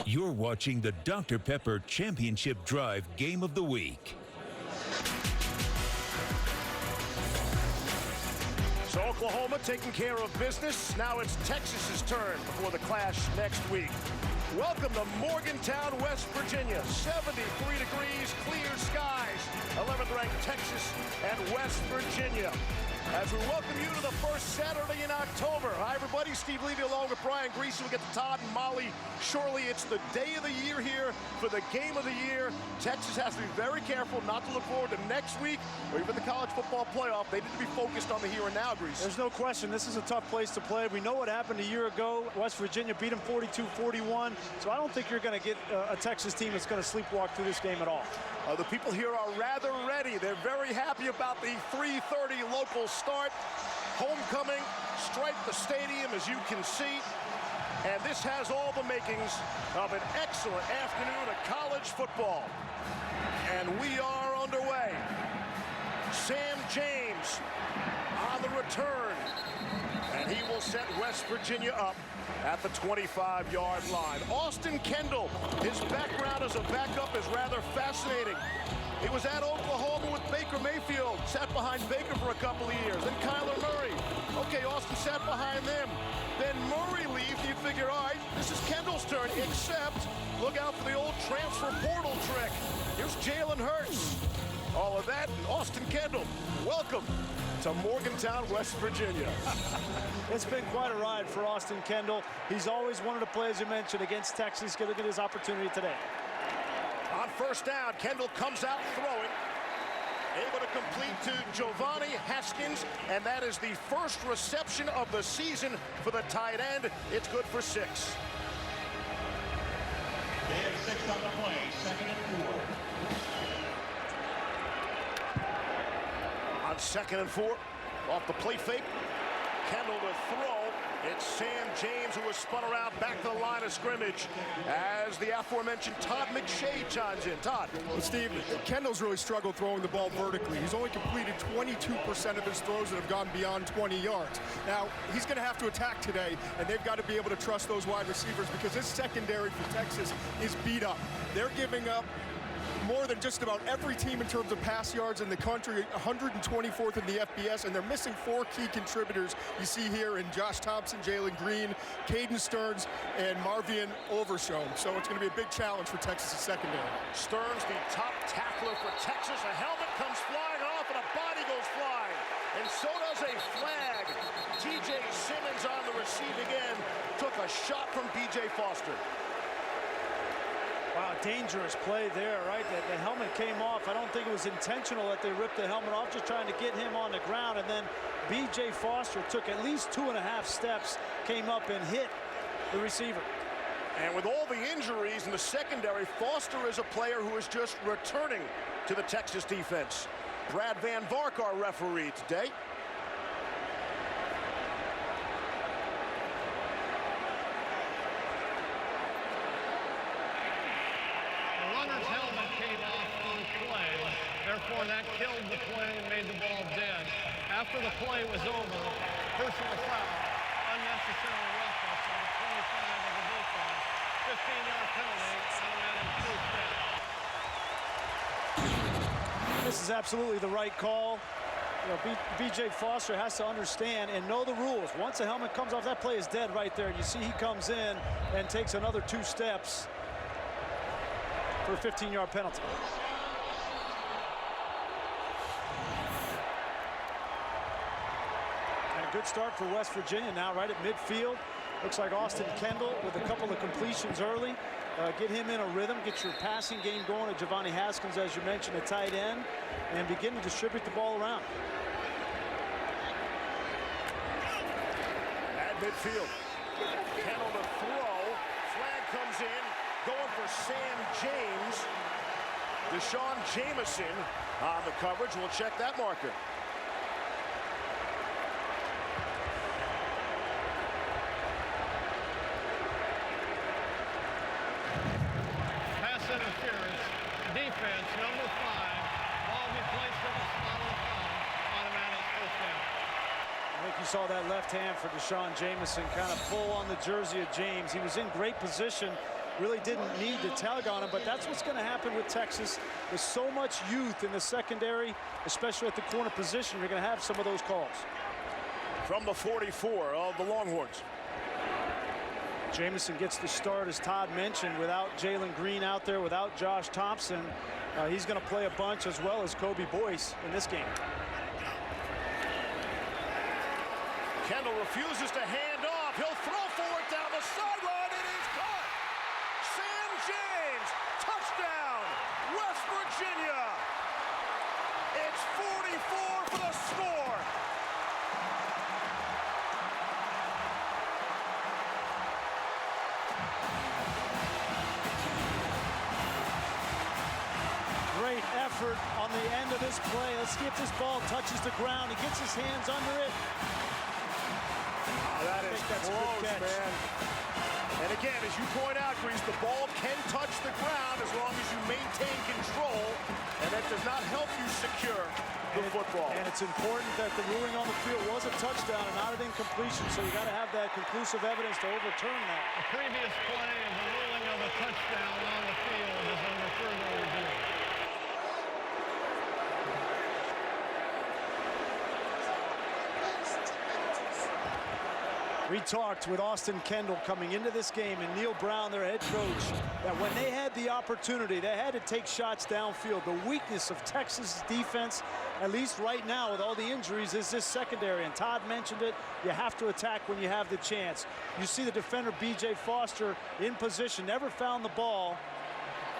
You're watching the Dr. Pepper Championship Drive Game of the Week. So Oklahoma taking care of business. Now it's Texas's turn before the clash next week. Welcome to Morgantown, West Virginia. 73 degrees, clear skies. 11th ranked Texas and West Virginia. As we welcome you to the first Saturday in October. Hi, everybody. Steve Levy along with Brian Greasy. We get to Todd and Molly shortly. It's the day of the year here for the game of the year. Texas has to be very careful not to look forward to next week or even the college football playoff. They need to be focused on the here and now, Greasy. There's no question. This is a tough place to play. We know what happened a year ago. West Virginia beat them 42-41. So I don't think you're going to get a Texas team that's going to sleepwalk through this game at all. The people here are rather ready. They're very happy about the 3:30 local start. Homecoming striped the stadium, as you can see. And this has all the makings of an excellent afternoon of college football. And we are underway. Sam James on the return. And he will set West Virginia up at the 25-yard line. Austin Kendall, his background as a backup is rather fascinating. He was at Oklahoma with Baker Mayfield, sat behind Baker for a couple of years. Then Kyler Murray. Okay, Austin sat behind them. Then Murray leaves, and you figure, all right, this is Kendall's turn, except look out for the old transfer portal trick. Here's Jalen Hurts. All of that, and Austin Kendall. Welcome to Morgantown, West Virginia. It's been quite a ride for Austin Kendall. He's always wanted to play, as you mentioned, against Texas. Going to get his opportunity today. On first down, Kendall comes out throwing. Able to complete to Giovanni Haskins, and that is the first reception of the season for the tight end. It's good for 6. They have 6 on the play, 2nd and 4. On 2nd and 4, off the play fake, Kendall to throw. It's Sam James who was spun around back to the line of scrimmage as the aforementioned Todd McShay chimes in. Todd. Well, Steve, Kendall's really struggled throwing the ball vertically. He's only completed 22% of his throws that have gone beyond 20 yards. Now, he's going to have to attack today, and they've got to be able to trust those wide receivers because this secondary for Texas is beat up. They're giving up more than just about every team in terms of pass yards in the country, 124th in the FBS, and they're missing 4 key contributors you see here in Josh Thompson, Jalen Green, Caden Stearns, and Marvian Overshown. So it's going to be a big challenge for Texas' secondary. Stearns, the top tackler for Texas. A helmet comes flying off, and a body goes flying. And so does a flag. T.J. Simmons on the receiving end took a shot from B.J. Foster. Wow, dangerous play there, right? The helmet came off. I don't think it was intentional that they ripped the helmet off, just trying to get him on the ground. And then B.J. Foster took at least 2.5 steps, came up and hit the receiver. And with all the injuries in the secondary, Foster is a player who is just returning to the Texas defense. Brad Van Vark, our referee today. Therefore, that killed the play and made the ball dead. After the play was over, personal foul, unnecessary roughness on the 25 of the Bulldogs, 15-yard penalty, and that. This is absolutely the right call. You know, B.J. Foster has to understand and know the rules. Once a helmet comes off, that play is dead right there. You see he comes in and takes another 2 steps for a 15-yard penalty. Good start for West Virginia now right at midfield. Looks like Austin Kendall with a couple of completions early. Get him in a rhythm, get your passing game going at Giovanni Haskins, as you mentioned, a tight end, and begin to distribute the ball around. At midfield, Kendall to throw. Flag comes in, going for Sam James. Deshaun Jameson on the coverage. We'll check that marker. Defense, number 5, ball be placed in the spot on the foul, automatic first down. I think you saw that left hand for Deshaun Jameson kind of pull on the jersey of James. He was in great position really didn't need to tug on him, but that's what's going to happen with Texas. With so much youth in the secondary, especially at the corner position, you're going to have some of those calls. From the 44 of the Longhorns. Jamison gets the start, as Todd mentioned, without Jalen Green out there, without Josh Thompson. He's going to play a bunch, as well as Kobe Boyce in this game. Kendall refuses to hand off. He'll throw forward down the sideline. It is caught. Sam James, touchdown, West Virginia. It's 44 for the score. Great effort on the end of this play. Let's see if this ball touches the ground. He gets his hands under it. That is close, man. And again, as you point out, Grease, the ball can touch the ground as long as you maintain control, and that does not help you secure the football. And it's important that the ruling on the field was a touchdown and not an incompletion, so you got to have that conclusive evidence to overturn that. The previous play of the ruling of a touchdown on the field is under further review. We talked with Austin Kendall coming into this game and Neil Brown, their head coach, that when they had the opportunity, they had to take shots downfield. The weakness of Texas defense, at least right now with all the injuries, is this secondary. And Todd mentioned it. You have to attack when you have the chance. You see the defender, B.J. Foster, in position, never found the ball.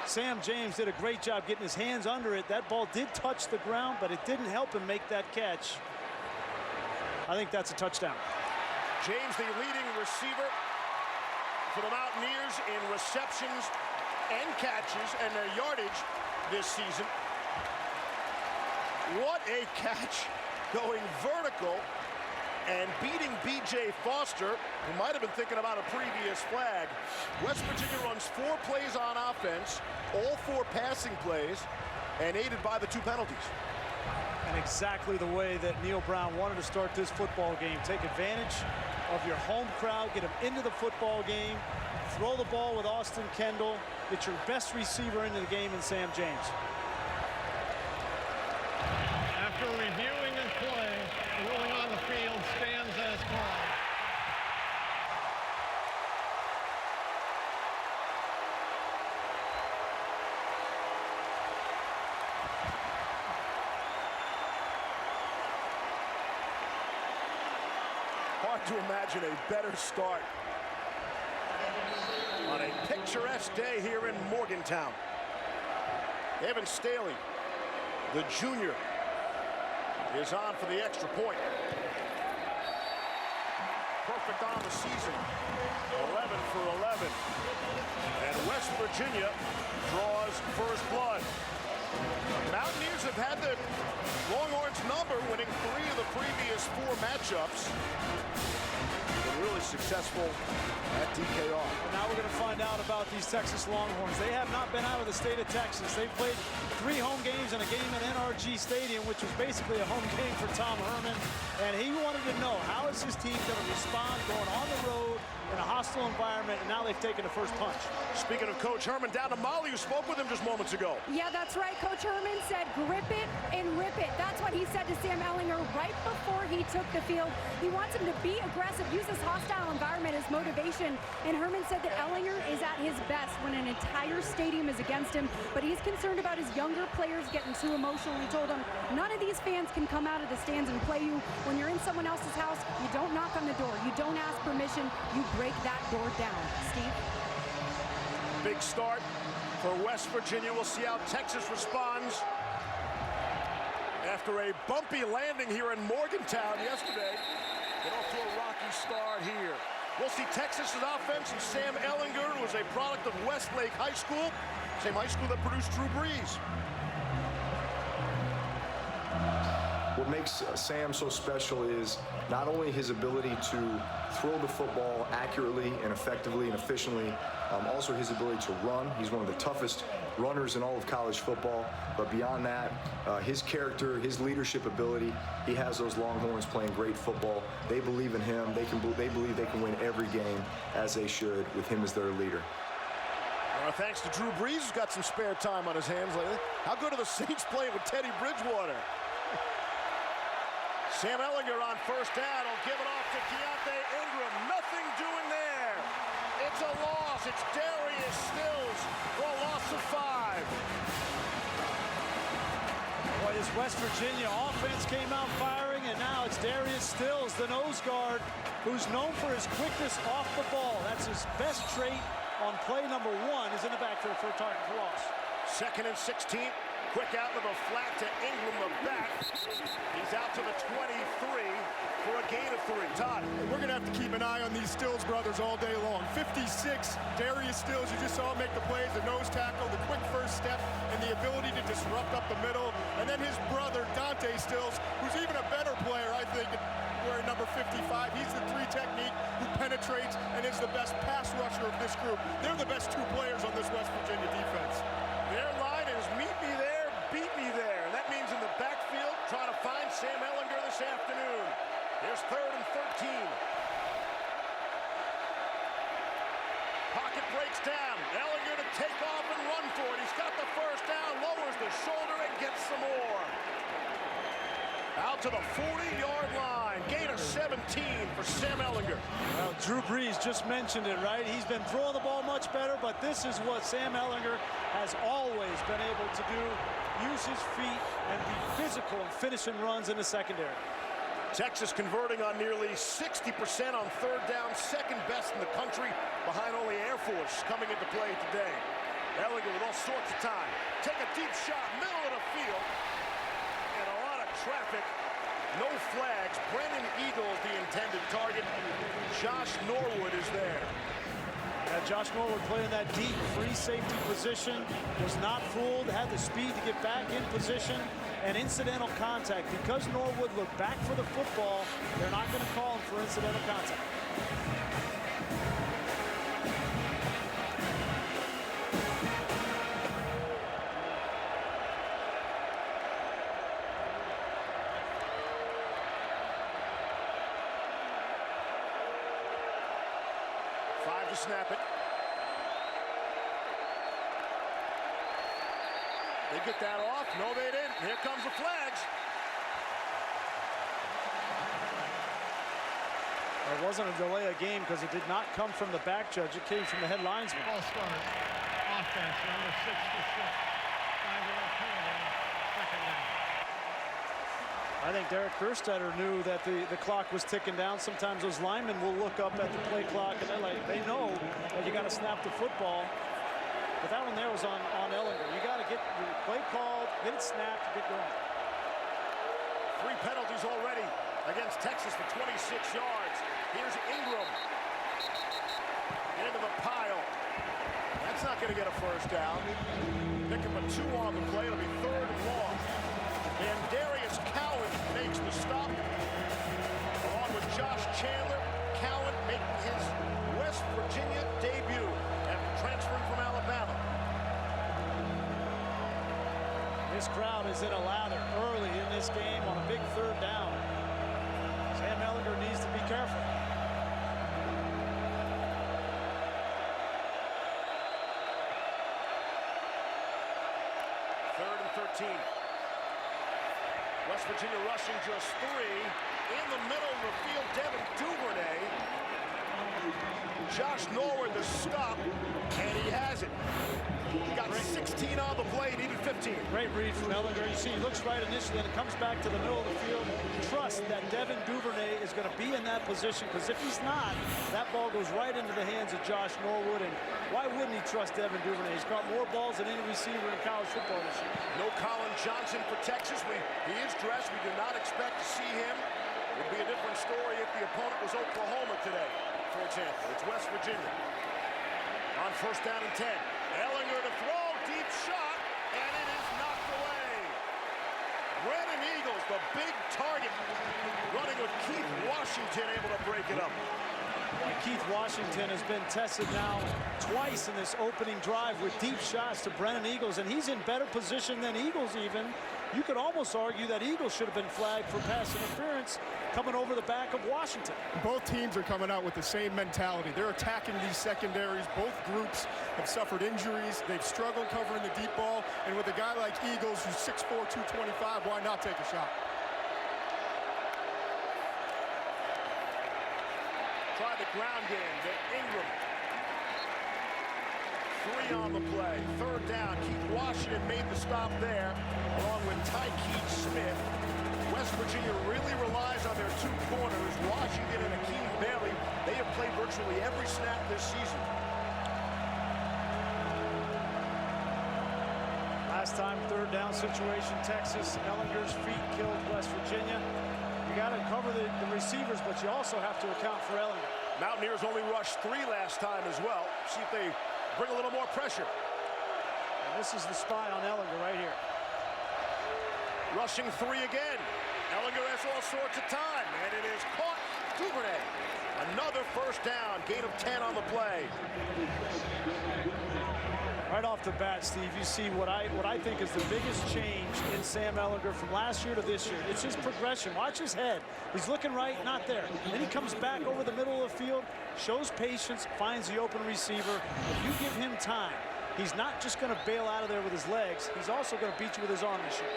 Sam James did a great job getting his hands under it. That ball did touch the ground, but it didn't help him make that catch. I think that's a touchdown. James, the leading receiver for the Mountaineers in receptions and catches and their yardage this season. What a catch, going vertical and beating B.J. Foster, who might have been thinking about a previous flag. West Virginia runs 4 plays on offense, all 4 passing plays, and aided by the 2 penalties. And exactly the way that Neil Brown wanted to start this football game. Take advantage of your home crowd, get them into the football game, throw the ball with Austin Kendall, get your best receiver into the game in Sam James. After reviewing the play, the ruling on the field stands as called. Hard to imagine a better start on a picturesque day here in Morgantown. Evan Staley, the junior, is on for the extra point. Perfect on the season, 11 for 11. And West Virginia draws first blood. Mountaineers have had the Longhorns number, winning 3 of the previous 4 matchups. Been really successful at DKR. And now we're going to find out about these Texas Longhorns. They have not been out of the state of Texas. They've played 3 home games and a game at NRG Stadium, which was basically a home game for Tom Herman. And he wanted to know, how is his team going to respond going on the road in a hostile environment, and now they've taken the first punch. Speaking of Coach Herman, down to Molly, who spoke with him just moments ago. Yeah, that's right. Coach Herman said, grip it and rip it. That's what he said to Sam Ehlinger right before he took the field. He wants him to be aggressive, use this hostile environment as motivation. And Herman said that Ehlinger is at his best when an entire stadium is against him, but he's concerned about his younger players getting too emotional. He told them, none of these fans can come out of the stands and play you. When you're in someone else's house, you don't knock on the door. You don't ask permission. You break that door down. Steve? Big start for West Virginia. We'll see how Texas responds after a bumpy landing here in Morgantown yesterday. Get off to a rocky start here. We'll see Texas's offense, and Sam Ehlinger, who was a product of Westlake High School, same high school that produced Drew Brees. What makes Sam so special is not only his ability to throw the football accurately and effectively and efficiently, also his ability to run. He's one of the toughest runners in all of college football. But beyond that, his character, his leadership ability, he has those Longhorns playing great football. They believe in him. They believe they can win every game, as they should, with him as their leader. Thanks to Drew Brees, who's got some spare time on his hands lately. How good are the Saints playing with Teddy Bridgewater? Sam Ehlinger on first down. Will give it off to Keontae Ingram. Nothing doing there. It's a loss. It's Darius Stills for a loss of 5. Boy, this West Virginia offense came out firing, and now it's Darius Stills, the nose guard, who's known for his quickness off the ball. That's his best trait on play number 1, is in the backfield for a target for loss. 2nd and 16. Quick out of the flat to Ingram, the back. He's out to the 23 for a gain of 3. Todd. We're going to have to keep an eye on these Stills brothers all day long. 56, Darius Stills, you just saw him make the plays, the nose tackle, the quick first step, and the ability to disrupt up the middle. And then his brother, Dante Stills, who's even a better player, I think, wearing number 55. He's the 3 technique who penetrates and is the best pass rusher of this group. They're the best 2 players on this West Virginia defense. Their line is meet me there, beat me there. And that means in the backfield, trying to find Sam Ehlinger this afternoon. Here's 3rd and 13. Pocket breaks down. Ehlinger to take off and run for it. He's got the first down, lowers the shoulder, and gets some more. Out to the 40-yard line. Gain of 17 for Sam Ehlinger. Well, Drew Brees just mentioned it, right? He's been throwing the ball much better, but this is what Sam Ehlinger has always been able to do. Use his feet and be physical and finishing runs in the secondary. Texas converting on nearly 60% on 3rd down, 2nd best in the country, behind only Air Force coming into play today. Ehlinger with all sorts of time. Take a deep shot, middle of the field, and a lot of traffic. No flags. Brennan Eagles the intended target. Josh Norwood is there. Josh Norwood playing that deep free safety position, was not fooled, had the speed to get back in position, and incidental contact. Because Norwood looked back for the football, they're not going to call him for incidental contact. Snap it. They get that off. No, they didn't. Here comes the flags. It wasn't a delay of game because it did not come from the back judge. It came from the head linesman. Ball start. Offense, number 66. 5-yard penalty. 2nd down. I think Derek Kerstetter knew that the clock was ticking down. Sometimes those linemen will look up at the play clock and they know that you got to snap the football. But that one there was on Ehlinger. You got to get the play called, get it snapped, get going. 3 penalties already against Texas for 26 yards. Here's Ingram. Into the pile. That's not going to get a first down. Pick up a 2 on the play. It'll be 3rd and long. And Darius Cowan makes the stop, along with Josh Chandler. Cowan making his West Virginia debut after transferring from Alabama. This crowd is in a lather early in this game on a big 3rd down. Sam Ehlinger needs to be careful. Third and 13. West Virginia rushing just 3. In the middle of the field, Devin Duvernay. Josh Norwood the stop, and he has it. He got 16 on the play, needed 15. Great read from Ehlinger. You see, he looks right initially, and it comes back to the middle of the field. Trust that Devin Duvernay is going to be in that position, because if he's not, that ball goes right into the hands of Josh Norwood. And why wouldn't he trust Devin Duvernay? He's got more balls than any receiver in college football this year. No Colin Johnson for Texas. He is dressed. We do not expect to see him. It would be a different story if the opponent was Oklahoma today, for example. It's West Virginia. On 1st down and 10. Ehlinger to throw, deep shot, and it is knocked away. Brennan Eagles, the big target, running with Keith Washington, able to break it up. Keith Washington has been tested now twice in this opening drive with deep shots to Brennan Eagles, and he's in better position than Eagles even. You could almost argue that Eagles should have been flagged for pass interference coming over the back of Washington. Both teams are coming out with the same mentality. They're attacking these secondaries. Both groups have suffered injuries. They've struggled covering the deep ball. And with a guy like Eagles, who's 6'4", 225, why not take a shot? Try the ground game to Ingram. 3 on the play. 3rd down. Keith Washington made the stop there, along with Tykeet Smith. West Virginia really relies on their 2 corners, Washington and Akeem Bailey. They have played virtually every snap this season. Last time, 3rd down situation, Texas. Ellinger's feet killed West Virginia. You got to cover the receivers, but you also have to account for Ellinger. Mountaineers only rushed 3 last time as well. See if they bring a little more pressure. And this is the spy on Ellinger right here. Rushing 3 again. Ellinger has all sorts of time, and it is caught. Duvernay. Another 1st down. Gain of 10 on the play. Right off the bat, Steve, you see what I think is the biggest change in Sam Ellinger from last year to this year. It's his progression. Watch his head. He's looking right, not there. Then he comes back over the middle of the field, shows patience, finds the open receiver. If you give him time, he's not just going to bail out of there with his legs. He's also going to beat you with his arm this year.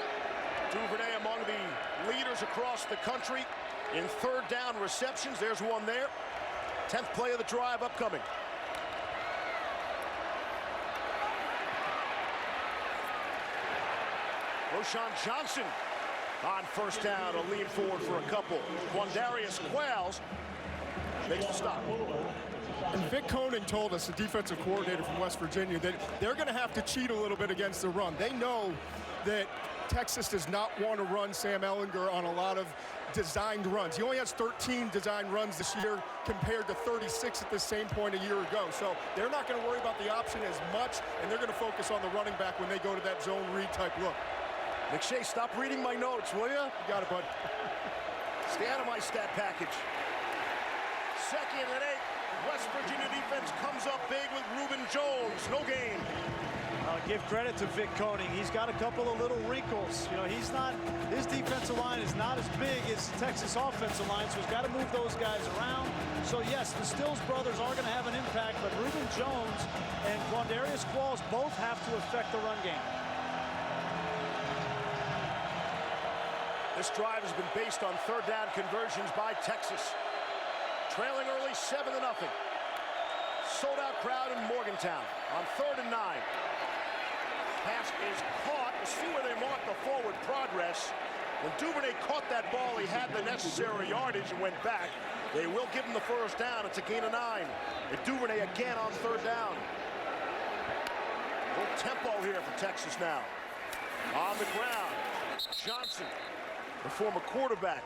Duvernay among the leaders across the country in 3rd down receptions. There's one there. 10th play of the drive upcoming. Roshan Johnson on 1st down, a lean forward for a couple. Quandarius Quails makes the stop. And Vic Koenig told us, the defensive coordinator from West Virginia, that they're going to have to cheat a little bit against the run. They know that Texas does not want to run Sam Ellinger on a lot of designed runs. He only has 13 designed runs this year compared to 36 at the same point a year ago. So they're not going to worry about the option as much, and they're going to focus on the running back when they go to that zone read type look. McShay, stop reading my notes, will you? You got it, bud. Stay out of my stat package. 2nd and 8. West Virginia defense comes up big with Reuben Jones. No gain. Give credit to Vic Koenig. He's got a couple of little wrinkles. You know, his defensive line is not as big as Texas offensive line, so he's got to move those guys around. So yes, the Stills brothers are going to have an impact, but Reuben Jones and Quandarius Quails both have to affect the run game. This drive has been based on 3rd down conversions by Texas. Trailing early 7-0. Sold-out crowd in Morgantown on 3rd and 9. Pass is caught. We'll see where they mark the forward progress. When Duvernay caught that ball, he had the necessary yardage and went back. They will give him the 1st down. It's a gain of 9. And Duvernay again on 3rd down. Good tempo here for Texas now. On the ground, Johnson, the former quarterback,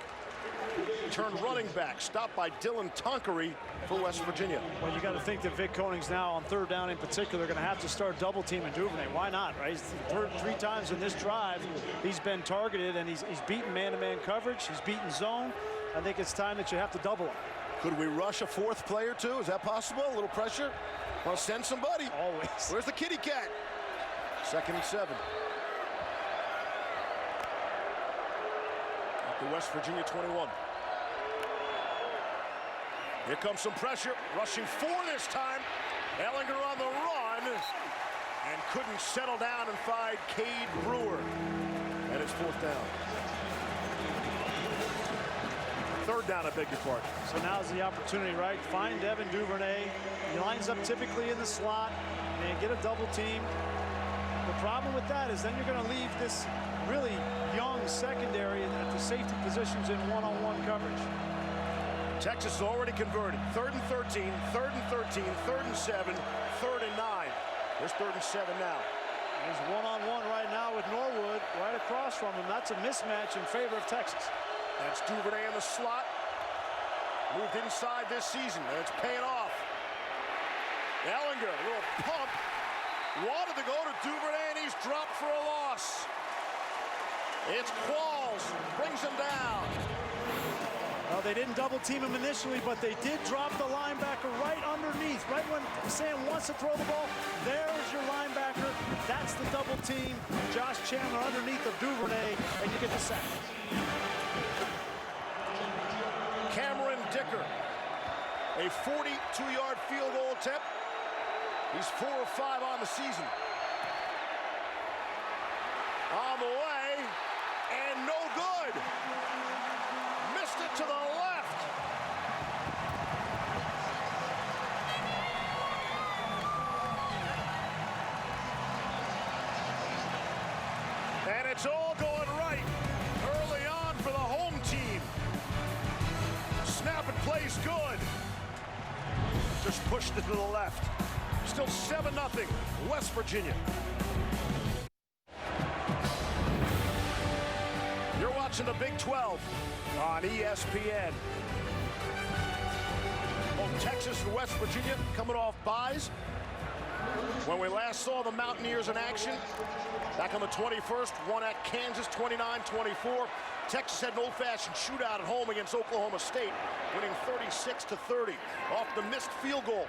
turned running back, stopped by Dylan Tonkery for West Virginia. Well, you got to think that Vic Koenig's now on 3rd down in particular going to have to start double teaming Duvernay. Why not, right? 3 times in this drive he's been targeted, and he's beaten man-to-man coverage. He's beaten zone. I think it's time that you have to double him. Could we rush a 4th player too? Is that possible? A little pressure? Want to send somebody? Always. Where's the kitty cat? 2nd and 7. At the West Virginia 21. Here comes some pressure. Rushing 4 this time. Ellinger on the run. And couldn't settle down and find Cade Brewer. And it's 4th down. 3rd down, I beg your pardon. So now's the opportunity, right? Find Devin Duvernay. He lines up typically in the slot and get a double team. The problem with that is then you're going to leave this really young secondary at the safety positions in one-on-one coverage. Texas is already converted. 3rd and 13, 3rd and 13, 3rd and 7, 3rd and 9. There's 3rd and 7 now. He's one-on-one right now with Norwood right across from him. That's a mismatch in favor of Texas. That's Duvernay in the slot. Moved inside this season, and it's paying off. Ellinger, a little pump. Wanted to go to Duvernay, and he's dropped for a loss. It's Qualls, brings him down. Well, they didn't double team him initially, but they did drop the linebacker right underneath. Right when Sam wants to throw the ball, there's your linebacker. That's the double team. Josh Chandler underneath of Duvernay, and you get the sack. Cameron Dicker, a 42-yard field goal attempt. He's 4 of 5 on the season. On the way, and no good. Missed it to the left. And it's all going right early on for the home team. Snap and plays good. Just pushed it to the left. Still 7-0, West Virginia. You're watching the Big 12 on ESPN. Both Texas and West Virginia coming off byes. When we last saw the Mountaineers in action, back on the 21st, won at Kansas 29-24. Texas had an old-fashioned shootout at home against Oklahoma State, winning 36-30 off the missed field goal.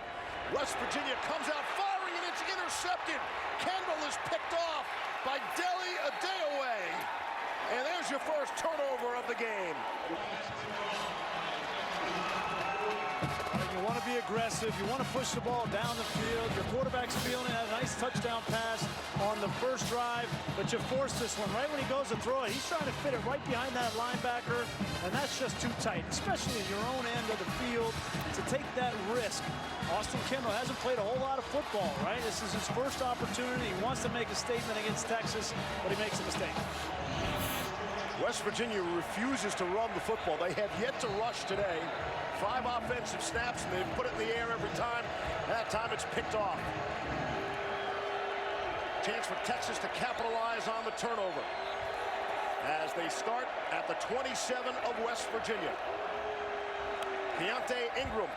West Virginia comes out firing, and it's intercepted. Kendall is picked off by Deli Adeoye. And there's your first turnover of the game. You want to be aggressive. You want to push the ball down the field. Your quarterback's feeling it. Had a nice touchdown pass on the first drive, but you force this one. Right when he goes to throw it, he's trying to fit it right behind that linebacker, and that's just too tight, especially in your own end of the field, to take that risk. Austin Kendall hasn't played a whole lot of football, right? This is his first opportunity. He wants to make a statement against Texas, but he makes a mistake. West Virginia refuses to run the football. They have yet to rush today. 5 offensive snaps, and they put it in the air every time. That time it's picked off. Chance for Texas to capitalize on the turnover as they start at the 27 of West Virginia. Keontae Ingram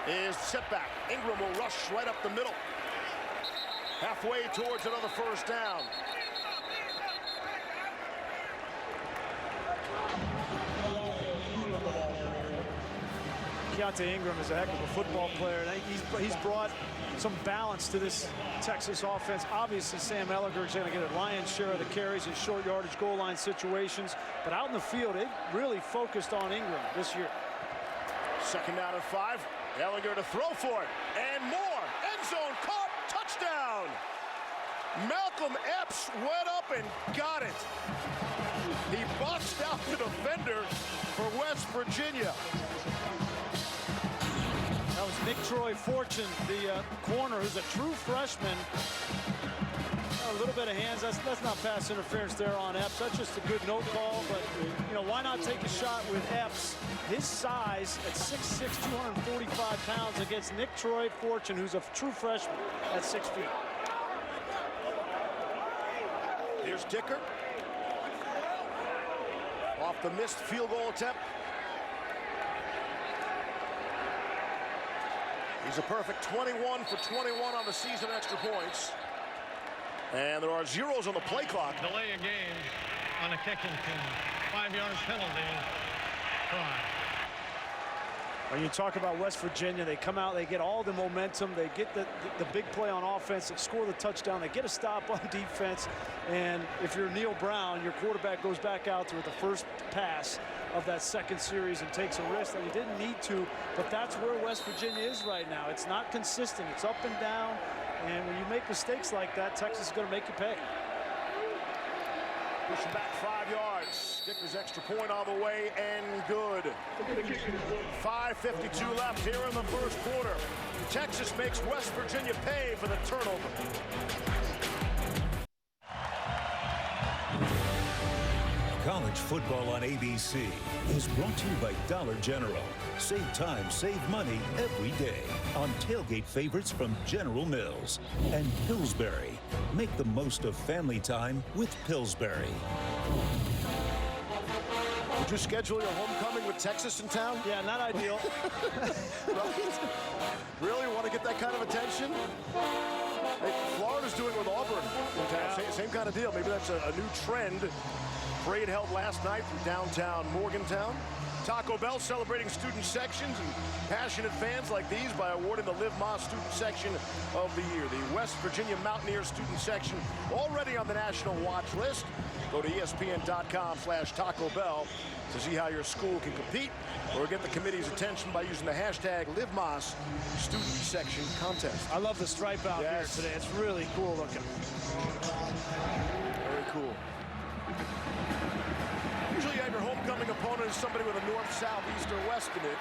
is set back. Ingram will rush right up the middle. Halfway towards another first down. Keontae Ingram is a heck of a football player, and he's brought some balance to this Texas offense. Obviously, Sam Ehlinger is going to get a lion's share of the carries in short yardage goal line situations, but out in the field, they really focused on Ingram this year. Second down and 5. Ehlinger to throw for it, and more. End zone caught, touchdown. Malcolm Epps went up and got it. He boxed out the defender for West Virginia. That was Nick Troy Fortune, the corner, who's a true freshman. A little bit of hands. That's not pass interference there on Epps. That's just a good no call. But you know, why not take a shot with Epps? His size at 6'6", 245 pounds against Nick Troy Fortune, who's a true freshman at 6 feet. Here's Dicker. Off the missed field goal attempt. He's a perfect 21 for 21 on the season extra points. And there are zeros on the play clock. Delay a game on a kicking team. 5-yard penalty. Try. When you talk about West Virginia, they come out, they get all the momentum, they get the big play on offense, they score the touchdown, they get a stop on defense, and if you're Neil Brown, your quarterback goes back out there with the first pass of that second series and takes a risk that he didn't need to, but that's where West Virginia is right now. It's not consistent, it's up and down, and when you make mistakes like that, Texas is going to make you pay. Pushing back 5 yards. Dicker's extra point on the way and good. 5:52 left here in the first quarter. Texas makes West Virginia pay for the turnover. College football on ABC is brought to you by Dollar General. Save time, save money every day on tailgate favorites from General Mills and Pillsbury. Make the most of family time with Pillsbury. Did you schedule your homecoming with Texas in town? Yeah, not ideal. Right? Really want to get that kind of attention? Hey, Florida's doing with Auburn in town. Yeah. Same kind of deal. Maybe that's a new trend. Parade held last night from downtown Morgantown. Taco Bell celebrating student sections and passionate fans like these by awarding the Live Moss Student Section of the Year. The West Virginia Mountaineers Student Section already on the national watch list. Go to ESPN.com/Taco Bell to see how your school can compete or get the committee's attention by using the hashtag LiveMoss Student Section Contest. I love the stripe out here today. It's really cool looking. Very cool. Usually you have your homecoming opponent as somebody with a north, south, east, or west in it.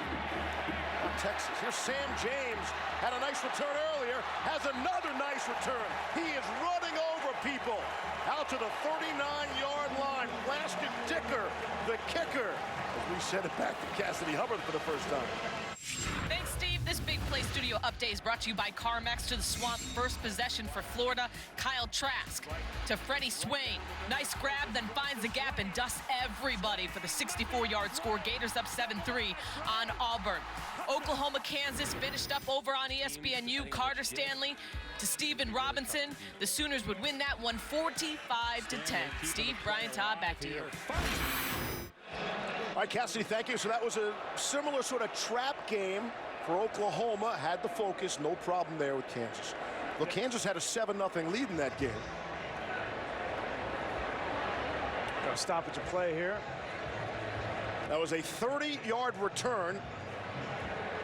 Not Texas. Here's Sam James. Had a nice return earlier. Has another nice return. He is running over people. Out to the 39-yard line. Blasted Dicker, the kicker. As we send it back to Cassidy Hubbard for the first time. Thanks, Steve. This Big Play Studio update is brought to you by CarMax. To the swamp, first possession for Florida. Kyle Trask to Freddie Swain. Nice grab, then finds the gap and dusts everybody for the 64-yard score. Gators up 7-3 on Auburn. Oklahoma, Kansas finished up over on ESPNU. Carter Stanley to Steven Robinson. The Sooners would win that one 45-10. Steve, Brian, Todd, back to you. All right, Cassidy, thank you. So that was a similar sort of trap game for Oklahoma. Had the focus, no problem there with Kansas. Well, Kansas had a 7-0 lead in that game. Got a stoppage of play here. That was a 30-yard return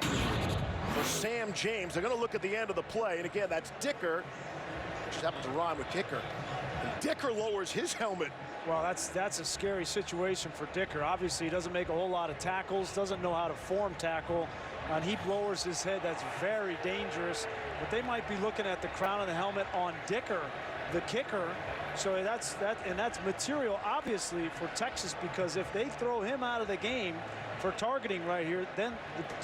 for Sam James. They're going to look at the end of the play. And again, that's Dicker, which happens to rhyme with kicker. And Dicker lowers his helmet. Well, that's a scary situation for Dicker. Obviously, he doesn't make a whole lot of tackles, doesn't know how to form tackle, and he lowers his head. That's very dangerous. But they might be looking at the crown of the helmet on Dicker, the kicker. So that's material, obviously, for Texas, because if they throw him out of the game for targeting right here, then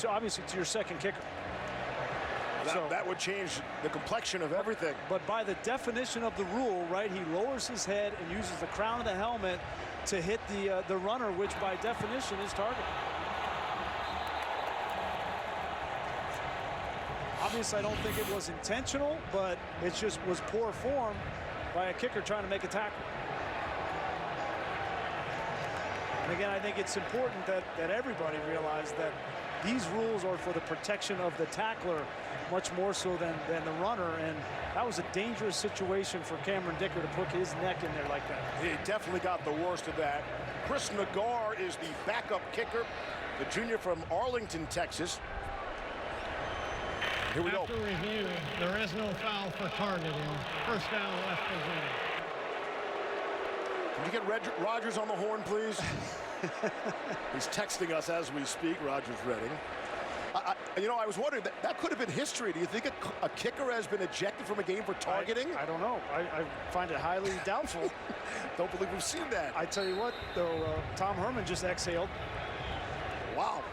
obviously it's your second kicker. That would change the complexion of everything. But by the definition of the rule, right, he lowers his head and uses the crown of the helmet to hit the runner, which by definition is target. Obviously, I don't think it was intentional, but it just was poor form by a kicker trying to make a tackle. And again, I think it's important that everybody realize that these rules are for the protection of the tackler much more so than the runner, and that was a dangerous situation for Cameron Dicker to put his neck in there like that. He definitely got the worst of that. Chris Nagar is the backup kicker, the junior from Arlington, Texas. Here we go. After review, there is no foul for targeting. First down, West Virginia. Can you get Rogers on the horn, please? He's texting us as we speak, Rogers Redding. You know, I was wondering, that could have been history. Do you think a kicker has been ejected from a game for targeting? I don't know. I find it highly doubtful. Don't believe we've seen that. I tell you what, though, Tom Herman just exhaled. Wow.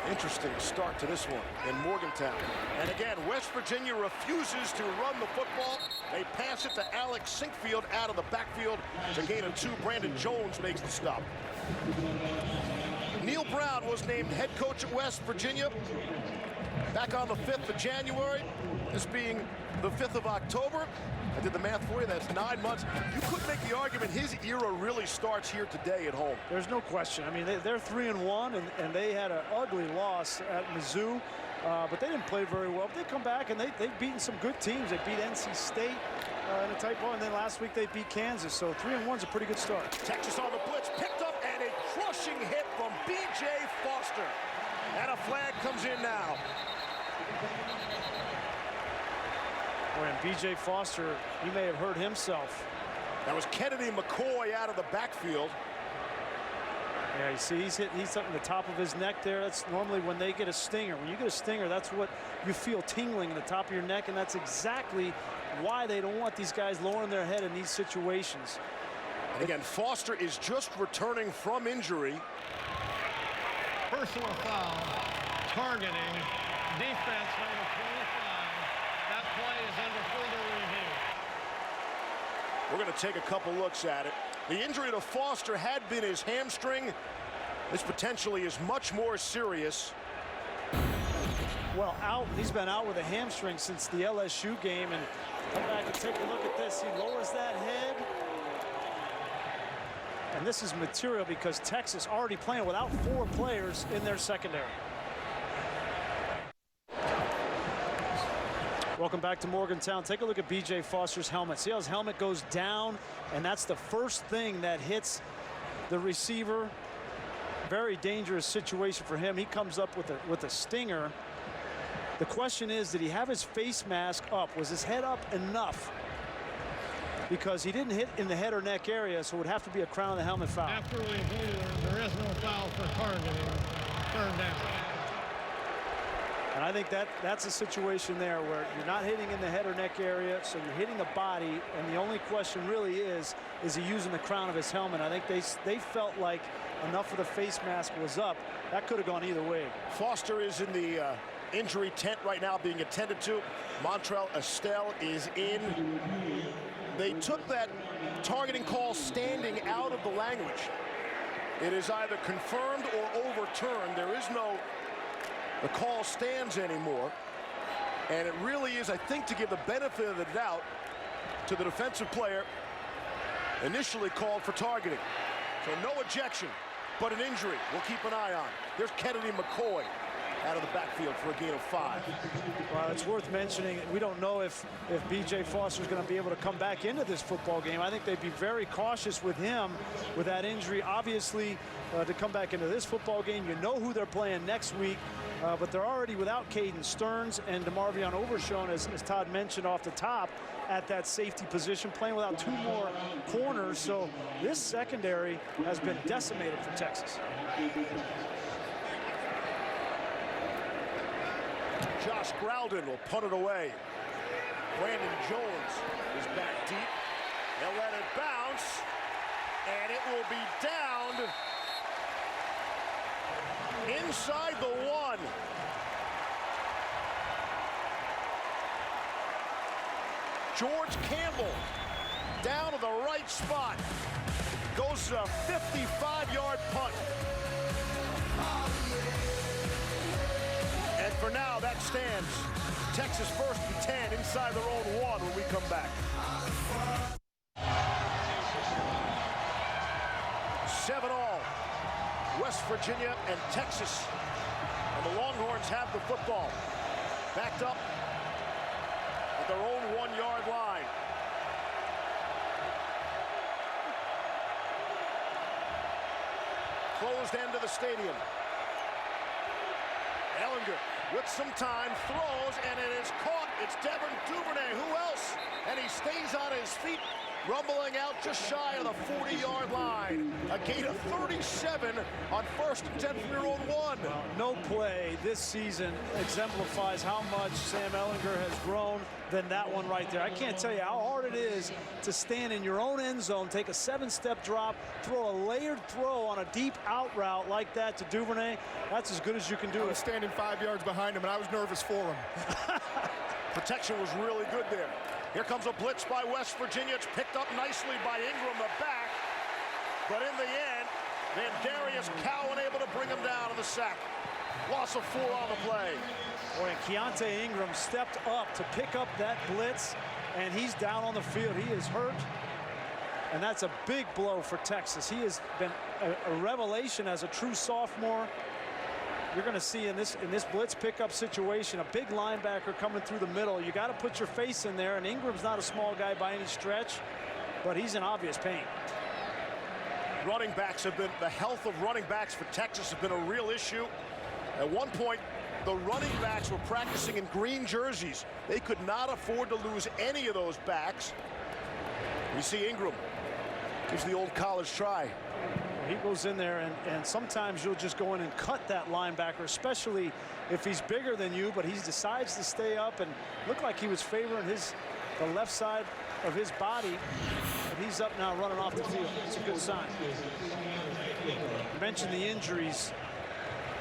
Interesting start to this one in Morgantown. And again, West Virginia refuses to run the football. They pass it to Alex Sinkfield out of the backfield. It's a gain of 2. Brandon Jones makes the stop. Neil Brown was named head coach at West Virginia back on the 5th of January, this being the 5th of October. I did the math for you. That's 9 months. You could make the argument his era really starts here today at home. There's no question. I mean, they're 3-1, and they had an ugly loss at Mizzou, but they didn't play very well. They come back, and they've beaten some good teams. They beat NC State in a tight ball, and then last week they beat Kansas. So 3-1's a pretty good start. Texas on the blitz, picked up, and a crushing hit from B.J. Foster. And a flag comes in now. Boy, and B.J. Foster, he may have hurt himself. That was Kennedy McCoy out of the backfield. Yeah, you see, he's up in the top of his neck there. That's normally when they get a stinger. When you get a stinger, that's what you feel tingling in the top of your neck, and that's exactly why they don't want these guys lowering their head in these situations. And again, Foster is just returning from injury. Personal foul, targeting, defense number 25. That play is under further review. We're going to take a couple looks at it. The injury to Foster had been his hamstring. This potentially is much more serious. Well, he's been out with a hamstring since the LSU game, and come back and take a look at this. He lowers that head. And this is material because Texas already playing without 4 players in their secondary. Welcome back to Morgantown. Take a look at B.J. Foster's helmet. See how his helmet goes down, and that's the first thing that hits the receiver. Very dangerous situation for him. He comes up with a stinger. The question is, did he have his face mask up? Was his head up enough? Because he didn't hit in the head or neck area, so it would have to be a crown of the helmet foul. After review, there is no foul for targeting. Third down. And I think that's a situation there where you're not hitting in the head or neck area, so you're hitting the body, and the only question really is he using the crown of his helmet? I think they felt like enough of the face mask was up. That could have gone either way. Foster is in the injury tent right now being attended to. Montrell Estelle is in. They took that targeting call standing out of the language. It is either confirmed or overturned. There is no the call stands anymore. And it really is, I think, to give the benefit of the doubt to the defensive player initially called for targeting. So no ejection, but an injury we'll keep an eye on. There's Kennedy McCoy out of the backfield for a gain of 5. Well, it's worth mentioning, we don't know if B.J. Foster is going to be able to come back into this football game. I think they'd be very cautious with him with that injury. Obviously, to come back into this football game, you know who they're playing next week, but they're already without Caden Stearns and DeMarvion Overshown, as Todd mentioned off the top, at that safety position, playing without 2 more corners. So this secondary has been decimated for Texas. Josh Groudon will punt it away. Brandon Jones is back deep. They'll let it bounce, and it will be downed inside the 1. George Campbell down to the right spot. Goes a 55-yard punt. And for now, that stands. Texas first and 10 inside their own 1 when we come back. 7-all. West Virginia and Texas. And the Longhorns have the football. Backed up at their own 1-yard line. Closed end of the stadium. Ellinger with some time throws, and it is caught. It's Devin Duvernay. Who else? And he stays on his feet, rumbling out just shy of the 40-yard line. A gain of 37 on first and 10 from your own 1. Well, no play this season exemplifies how much Sam Ellinger has grown than that one right there. I can't tell you how hard it is to stand in your own end zone, take a 7-step drop, throw a layered throw on a deep out route like that to Duvernay. That's as good as you can do. I was standing 5 yards behind him, and I was nervous for him. Protection was really good there. Here comes a blitz by West Virginia. It's picked up nicely by Ingram, the back. But in the end, Van Darius Cowan able to bring him down in the sack. Loss of 4 on the play. Boy, and Keontae Ingram stepped up to pick up that blitz, and he's down on the field. He is hurt, and that's a big blow for Texas. He has been a revelation as a true sophomore. You're going to see in this blitz pickup situation a big linebacker coming through the middle. You got to put your face in there, and Ingram's not a small guy by any stretch, but he's in obvious pain. Running backs have been, the health of running backs for Texas has been a real issue. At one point, the running backs were practicing in green jerseys. They could not afford to lose any of those backs. You see Ingram gives the old college try. He goes in there, and sometimes you'll just go in and cut that linebacker, especially if he's bigger than you, but he decides to stay up and look like he was favoring the left side of his body, and he's up now running off the field. It's a good sign. You mentioned the injuries.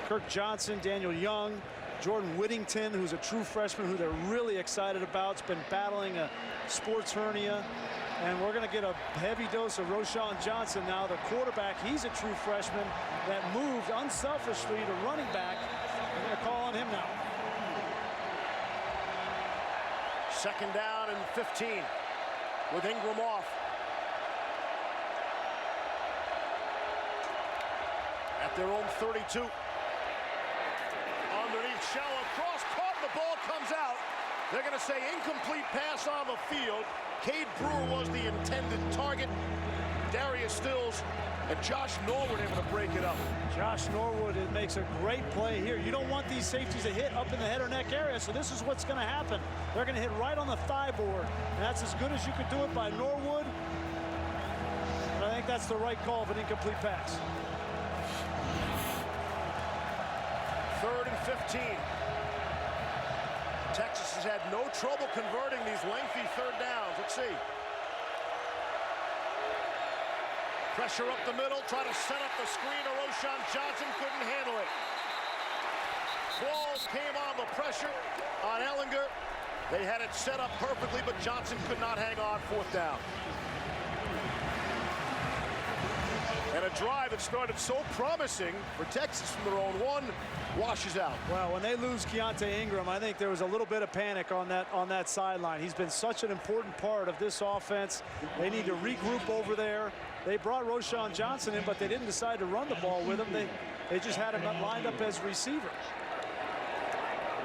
Kirk Johnson, Daniel Young, Jordan Whittington, who's a true freshman who they're really excited about. Has been battling a sports hernia. And we're going to get a heavy dose of Roschon Johnson now, the quarterback. He's a true freshman that moved unselfishly to running back. We're going to call on him now. 2nd down and 15 with Ingram off. at their own 32. Underneath, shallow cross, caught, and the ball comes out. They're going to say incomplete pass on the field. Cade Brewer was the intended target. Darius Stills and Josh Norwood able to break it up. Josh Norwood makes a great play here. You don't want these safeties to hit up in the head or neck area, so this is what's going to happen. They're going to hit right on the thigh board, and that's as good as you could do it by Norwood. And I think that's the right call of an incomplete pass. 3rd and 15. Texas has had no trouble converting these lengthy 3rd downs. Let's see. Pressure up the middle, try to set up the screen. Roshan Johnson couldn't handle it. Walls came on the pressure on Ellinger. They had it set up perfectly, but Johnson could not hang on. 4th down. And a drive that started so promising for Texas from their own 1 washes out. Well, when they lose Keontae Ingram, I think there was a little bit of panic on that sideline. He's been such an important part of this offense. They need to regroup over there. They brought Roshan Johnson in, but they didn't decide to run the ball with him. They just had him lined up as receiver.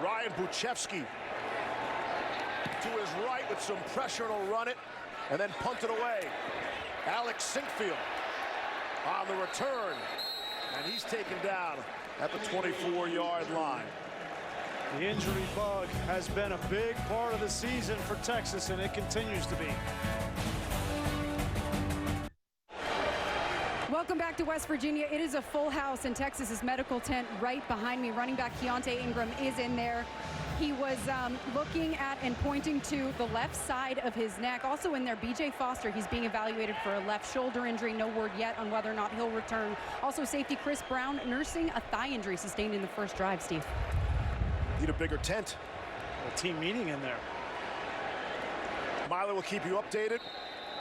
Ryan Buchevsky to his right with some pressure, and will run it and then punt it away. Alex Sinkfield on the return, and he's taken down at the 24-yard line. The injury bug has been a big part of the season for Texas, and it continues to be. Welcome back to West Virginia. It is a full house in Texas's medical tent right behind me. Running back Keontae Ingram is in there. He was looking at and pointing to the left side of his neck. Also in there, B.J. Foster. He's being evaluated for a left shoulder injury. No word yet on whether or not he'll return. Also, safety Chris Brown nursing a thigh injury sustained in the first drive, Steve. Need a bigger tent. A team meeting in there. Miley will keep you updated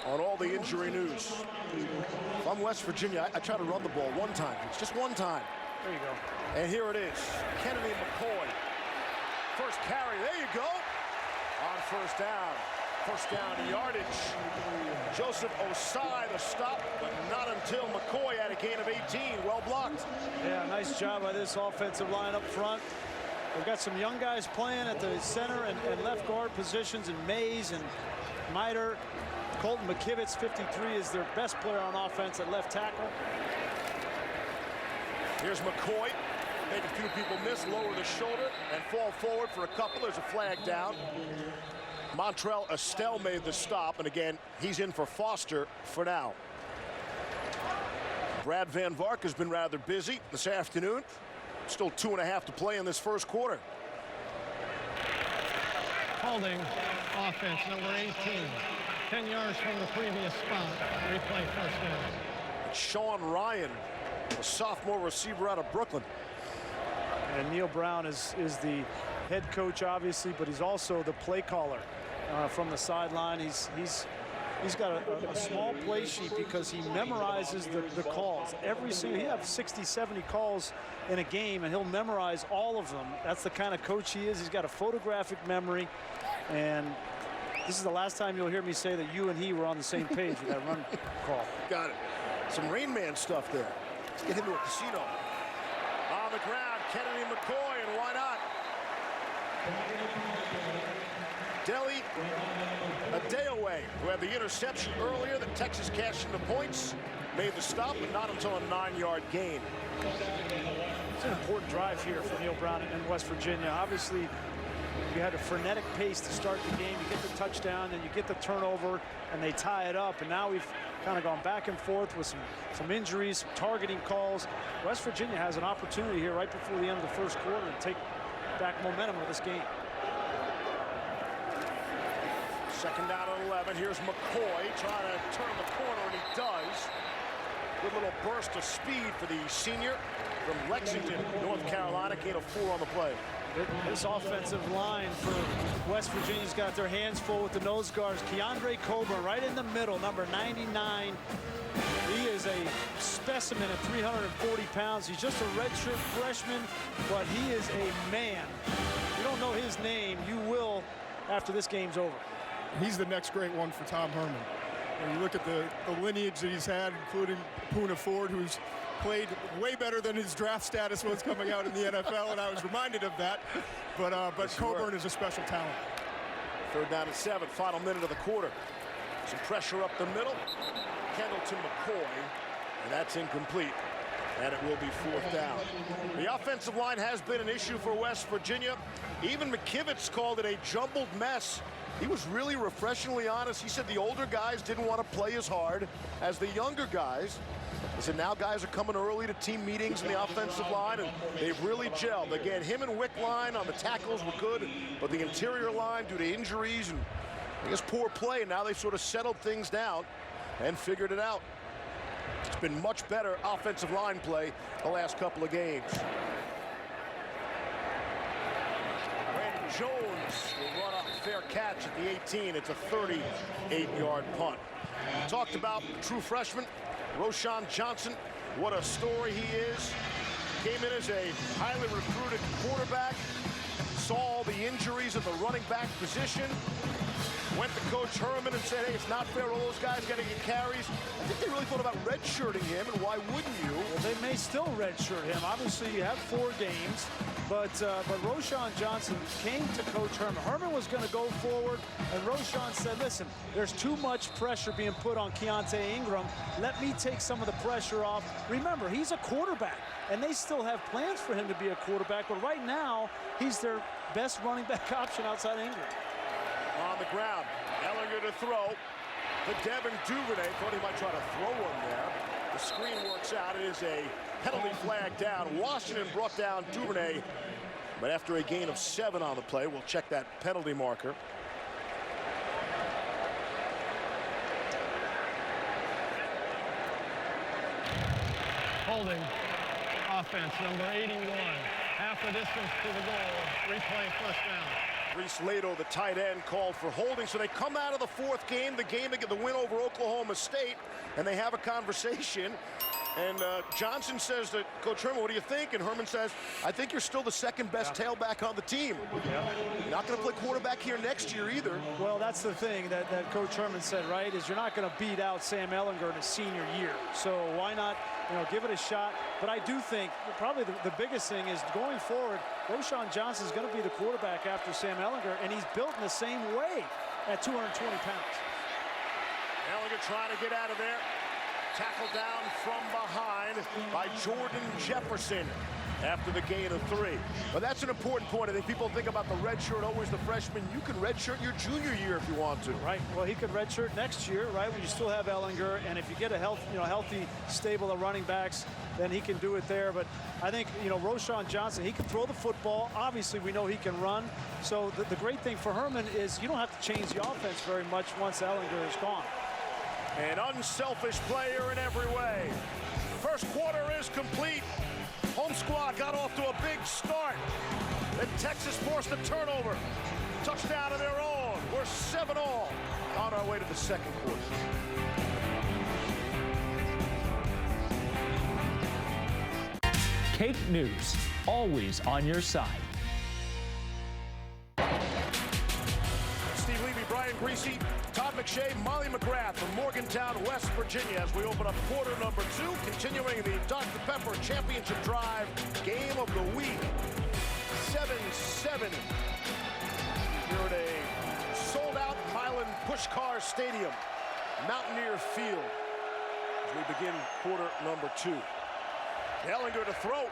on all the injury news. If I'm West Virginia, I try to run the ball 1 time. It's just 1 time. There you go. And here it is. Kennedy McCoy. First carry. There you go. On 1st down. 1st down yardage. Joseph Osai the stop, but not until McCoy had a gain of 18. Well blocked. Yeah, nice job by this offensive line up front. We've got some young guys playing at the center and left guard positions, and Mays and Miter. Colton McKivitz, 53, is their best player on offense at left tackle. Here's McCoy. Make a few people miss, lower the shoulder, and fall forward for a couple. There's a flag down. Montrell Estelle made the stop, and again, he's in for Foster for now. Brad Van Vark has been rather busy this afternoon. Still 2.5 to play in this 1st quarter. Holding offense, number 18. 10 yards from the previous spot. Replay 1st down. Sean Ryan, a sophomore receiver out of Brooklyn. And Neil Brown is the head coach, obviously, but he's also the play caller from the sideline. He's got a small play sheet because he memorizes the calls. He has 60, 70 calls in a game, and he'll memorize all of them. That's the kind of coach he is. He's got a photographic memory, and this is the last time you'll hear me say that you and he were on the same page with that run call. Got it. Some Rain Man stuff there. Let's get him to a casino. On the ground, Kennedy McCoy, and why not? Deli Adeoye, who had the interception earlier that Texas cashed in the points, made the stop, but not until a 9-yard gain. It's an important drive here for Neil Brown and West Virginia. Obviously, you had a frenetic pace to start the game. You get the touchdown, and you get the turnover, and they tie it up. And now we've kind of gone back and forth with some injuries, some targeting calls. West Virginia has an opportunity here right before the end of the 1st quarter to take back momentum of this game. 2nd down and 11. Here's McCoy trying to turn the corner, and he does. Good little burst of speed for the senior from Lexington, North Carolina. Gain of 4 on the play. This offensive line for West Virginia's got their hands full with the nose guards. Keandre Coburn right in the middle, number 99. He is a specimen at 340 pounds. He's just a redshirt freshman, but he is a man. If you don't know his name, you will after this game's over. He's the next great one for Tom Herman. When you look at the lineage that he's had, including Poona Ford, who's played way better than his draft status was coming out in the NFL, and I was reminded of that. But Coburn is a special talent. 3rd down and 7, final minute of the quarter. Some pressure up the middle. Kendall to McCoy, and that's incomplete. And it will be 4th down. The offensive line has been an issue for West Virginia. Even McKivitz called it a jumbled mess. He was really refreshingly honest. He said the older guys didn't want to play as hard as the younger guys. He said now guys are coming early to team meetings in the offensive line, and they've really gelled. Again, him and Wickline on the tackles were good, but the interior line, due to injuries and I guess poor play, now they've sort of settled things down and figured it out. It's been much better offensive line play the last couple of games. Brandon Jones will run a fair catch at the 18. It's a 38-yard punt. We talked about the true freshman, Roschon Johnson. What a story he is. Came in as a highly recruited quarterback. Saw all the injuries at the running back position. Went to Coach Herman and said, hey, it's not fair, all those guys got to get carries. I think they really thought about redshirting him, and why wouldn't you? Well, they may still redshirt him. Obviously, you have 4 games, but Roschon Johnson came to Coach Herman. Herman was going to go forward, and Roschon said, listen, there's too much pressure being put on Keontae Ingram. Let me take some of the pressure off. Remember, he's a quarterback, and they still have plans for him to be a quarterback, but right now, he's their best running back option outside of Ingram. On the ground, Ellinger to throw. To Devin Duvernay, thought he might try to throw one there. The screen works out. It is a penalty flag down. Washington brought down Duvernay, but after a gain of 7 on the play, we'll check that penalty marker. Holding offense, number 81. Half the distance to the goal. Replay, 1st down. Reese Lato, the tight end, called for holding. So they come out of the 4th game, the win over Oklahoma State, and they have a conversation. And Johnson says to Coach Herman, what do you think? And Herman says, I think you're still the 2nd best tailback on the team. You're not going to play quarterback here next year either. Well, that's the thing that Coach Herman said, right, is you're not going to beat out Sam Ellinger in his senior year. So why not, give it a shot? But I do think probably the biggest thing is going forward, Roschon Johnson is going to be the quarterback after Sam Ellinger, and he's built in the same way at 220 pounds. Ellinger trying to get out of there. Tackled down from behind by Jordan Jefferson after the gain of 3. But that's an important point. I think people think about the red shirt, always the freshman. You can redshirt your junior year if you want to. Right. Well, he could redshirt next year, right, when you still have Ellinger. And if you get a healthy stable of running backs, then he can do it there. But I think, Roschon Johnson, he can throw the football. Obviously, we know he can run. So the great thing for Herman is you don't have to change the offense very much once Ellinger is gone. An unselfish player in every way. First quarter is complete. Home squad got off to a big start. Then Texas forced a turnover. Touchdown of their own. We're 7-all on our way to the 2nd quarter. Cake News, always on your side. Steve Levy, Brian Greasy, Todd McShay, Molly McGrath from Morgantown, West Virginia, as we open up quarter number 2, continuing the Dr. Pepper Championship Drive game of the week. 7-7 here at a sold-out Milan Pushkar Stadium, Mountaineer Field, as we begin quarter number 2. Ellinger to throw,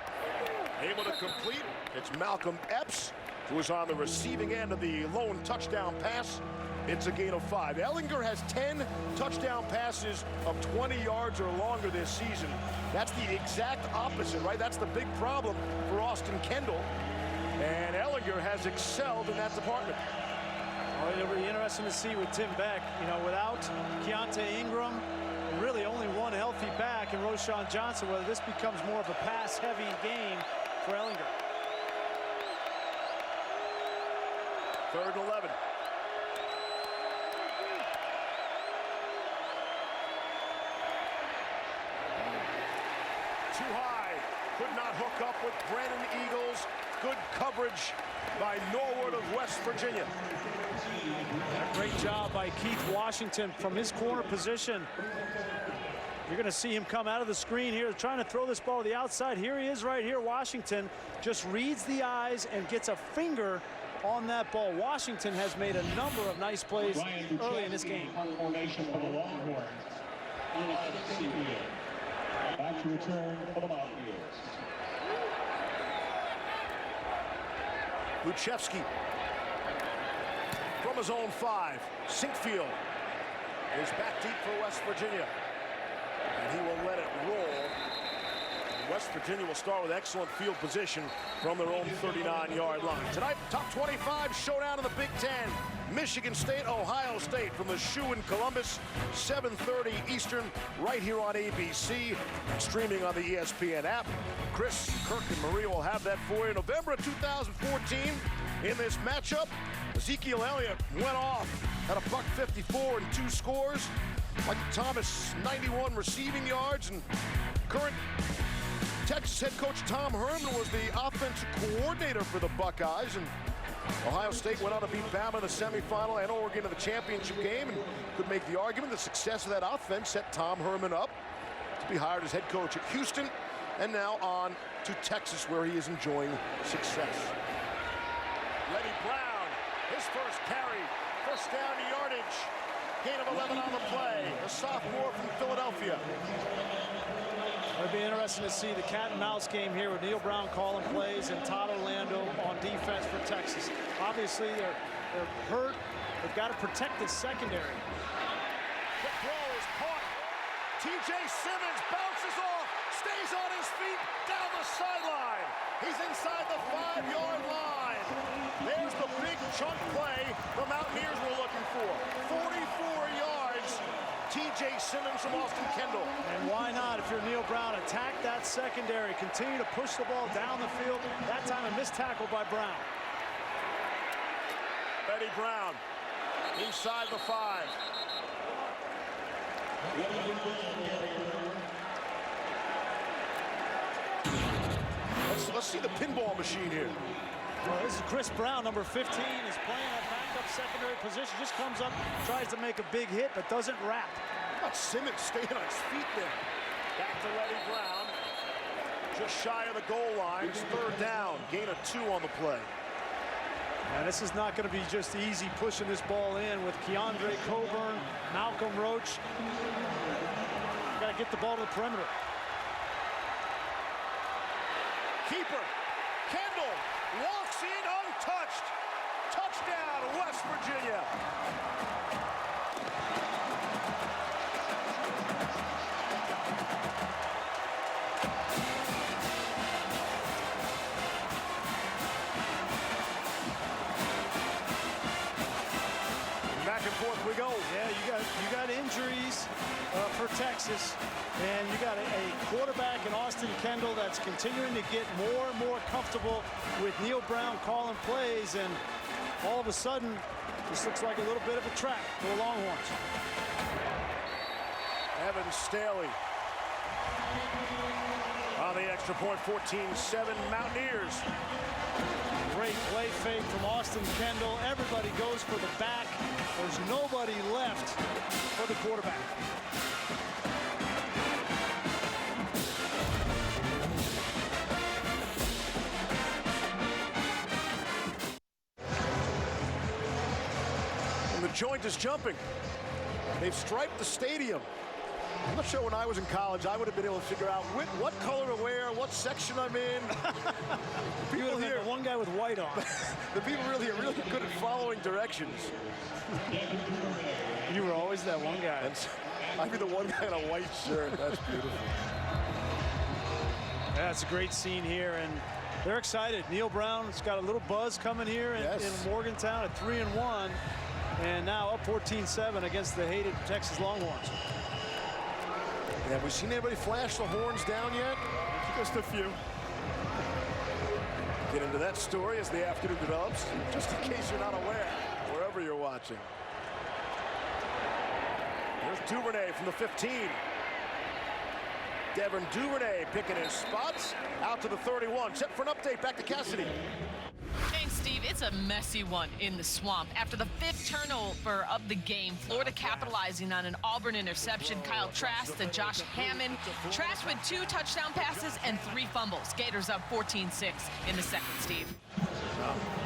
able to complete. It's Malcolm Epps, who is on the receiving end of the lone touchdown pass. It's a gain of 5. Ellinger has 10 touchdown passes of 20 yards or longer this season. That's the exact opposite, right? That's the big problem for Austin Kendall. And Ellinger has excelled in that department. Well, it'll be interesting to see with Tim Beck, without Keontae Ingram, and really only one healthy back in Roschon Johnson, whether this becomes more of a pass-heavy game for Ellinger. 3rd and 11. Too high, could not hook up with Brandon Eagles. Good coverage by Norwood of West Virginia. And a great job by Keith Washington from his corner position. You're going to see him come out of the screen here, trying to throw this ball to the outside. Here he is right here. Washington just reads the eyes and gets a finger on that ball. Washington has made a number of nice plays early in this game. Formation for the Longhorns. Back to return for the Mountaineers. Luchevsky from his own 5. Sinkfield is back deep for West Virginia. And he will let it roll. West Virginia will start with excellent field position from their own 39-yard line. Tonight, top 25 showdown in the Big Ten. Michigan State, Ohio State from the Shoe in Columbus, 7:30 Eastern, right here on ABC, streaming on the ESPN app. Chris, Kirk, and Maria will have that for you. November of 2014, in this matchup, Ezekiel Elliott went off at a $154 and 2 scores. Mike Thomas, 91 receiving yards, and current Texas head coach Tom Herman was the offensive coordinator for the Buckeyes, and Ohio State went on to beat Bama in the semifinal and Oregon in the championship game, and could make the argument the success of that offense set Tom Herman up to be hired as head coach at Houston, and now on to Texas, where he is enjoying success. Lenny Brown, his first carry, first down yardage, gain of 11 on the play, a sophomore from Philadelphia. It'll be interesting to see the cat and mouse game here with Neil Brown calling plays and Todd Orlando on defense for Texas. Obviously, they're hurt. They've got to protect this secondary. The throw is caught. T.J. Simmons bounces off, stays on his feet, down the sideline. He's inside the 5-yard line. There's the big chunk play the Mountaineers were looking for. 44 yards. T.J. Simmons from Austin Kendall. And why not, if you're Neil Brown, attack that secondary, continue to push the ball down the field. That time a missed tackle by Brown. Eddie Brown inside the 5. Let's see the pinball machine here. Well, this is Chris Brown, number 15, is playing a backup secondary position. Just comes up, tries to make a big hit, but doesn't wrap. How about Simmons staying on his feet there? Back to Eddie Brown. Just shy of the goal line. It's 3rd down. Gain of 2 on the play. And this is not going to be just easy pushing this ball in with Keandre Coburn, Malcolm Roach. Got to get the ball to the perimeter. Keeper, Kendall, walks in untouched. Touchdown, West Virginia. Back and forth we go. Yeah, you got injuries for Texas, and you got a quarterback in Austin Kendall that's continuing to get more and more comfortable with Neil Brown calling plays, and all of a sudden, this looks like a little bit of a trap for the Longhorns. Evan Staley on the extra point, 14-7 Mountaineers. Great play fake from Austin Kendall. Everybody goes for the back. There's nobody left for the quarterback. And the joint is jumping. They've striped the stadium. I'm not sure when I was in college, I would have been able to figure out what color to wear, what section I'm in. People here, one guy with white on. The people really are really good at following directions. You were always that one guy. I'd be the one guy in a white shirt. That's beautiful. That's a great scene here, and they're excited. Neil Brown's got a little buzz coming here in Morgantown at 3-1, and now up 14-7 against the hated Texas Longhorns. Have we seen anybody flash the horns down yet? Just a few. Get into that story as the afternoon develops, just in case you're not aware, wherever you're watching. There's Duvernay from the 15. Devin Duvernay picking his spots out to the 31. Set for an update. Back to Cassidy. Thanks, Steve. It's It's a messy one in the swamp. After the 5th turnover of the game, Florida capitalizing on an Auburn interception. Kyle Trask to Josh Hammond. Trask with 2 touchdown passes and 3 fumbles. Gators up 14-6 in the second, Steve.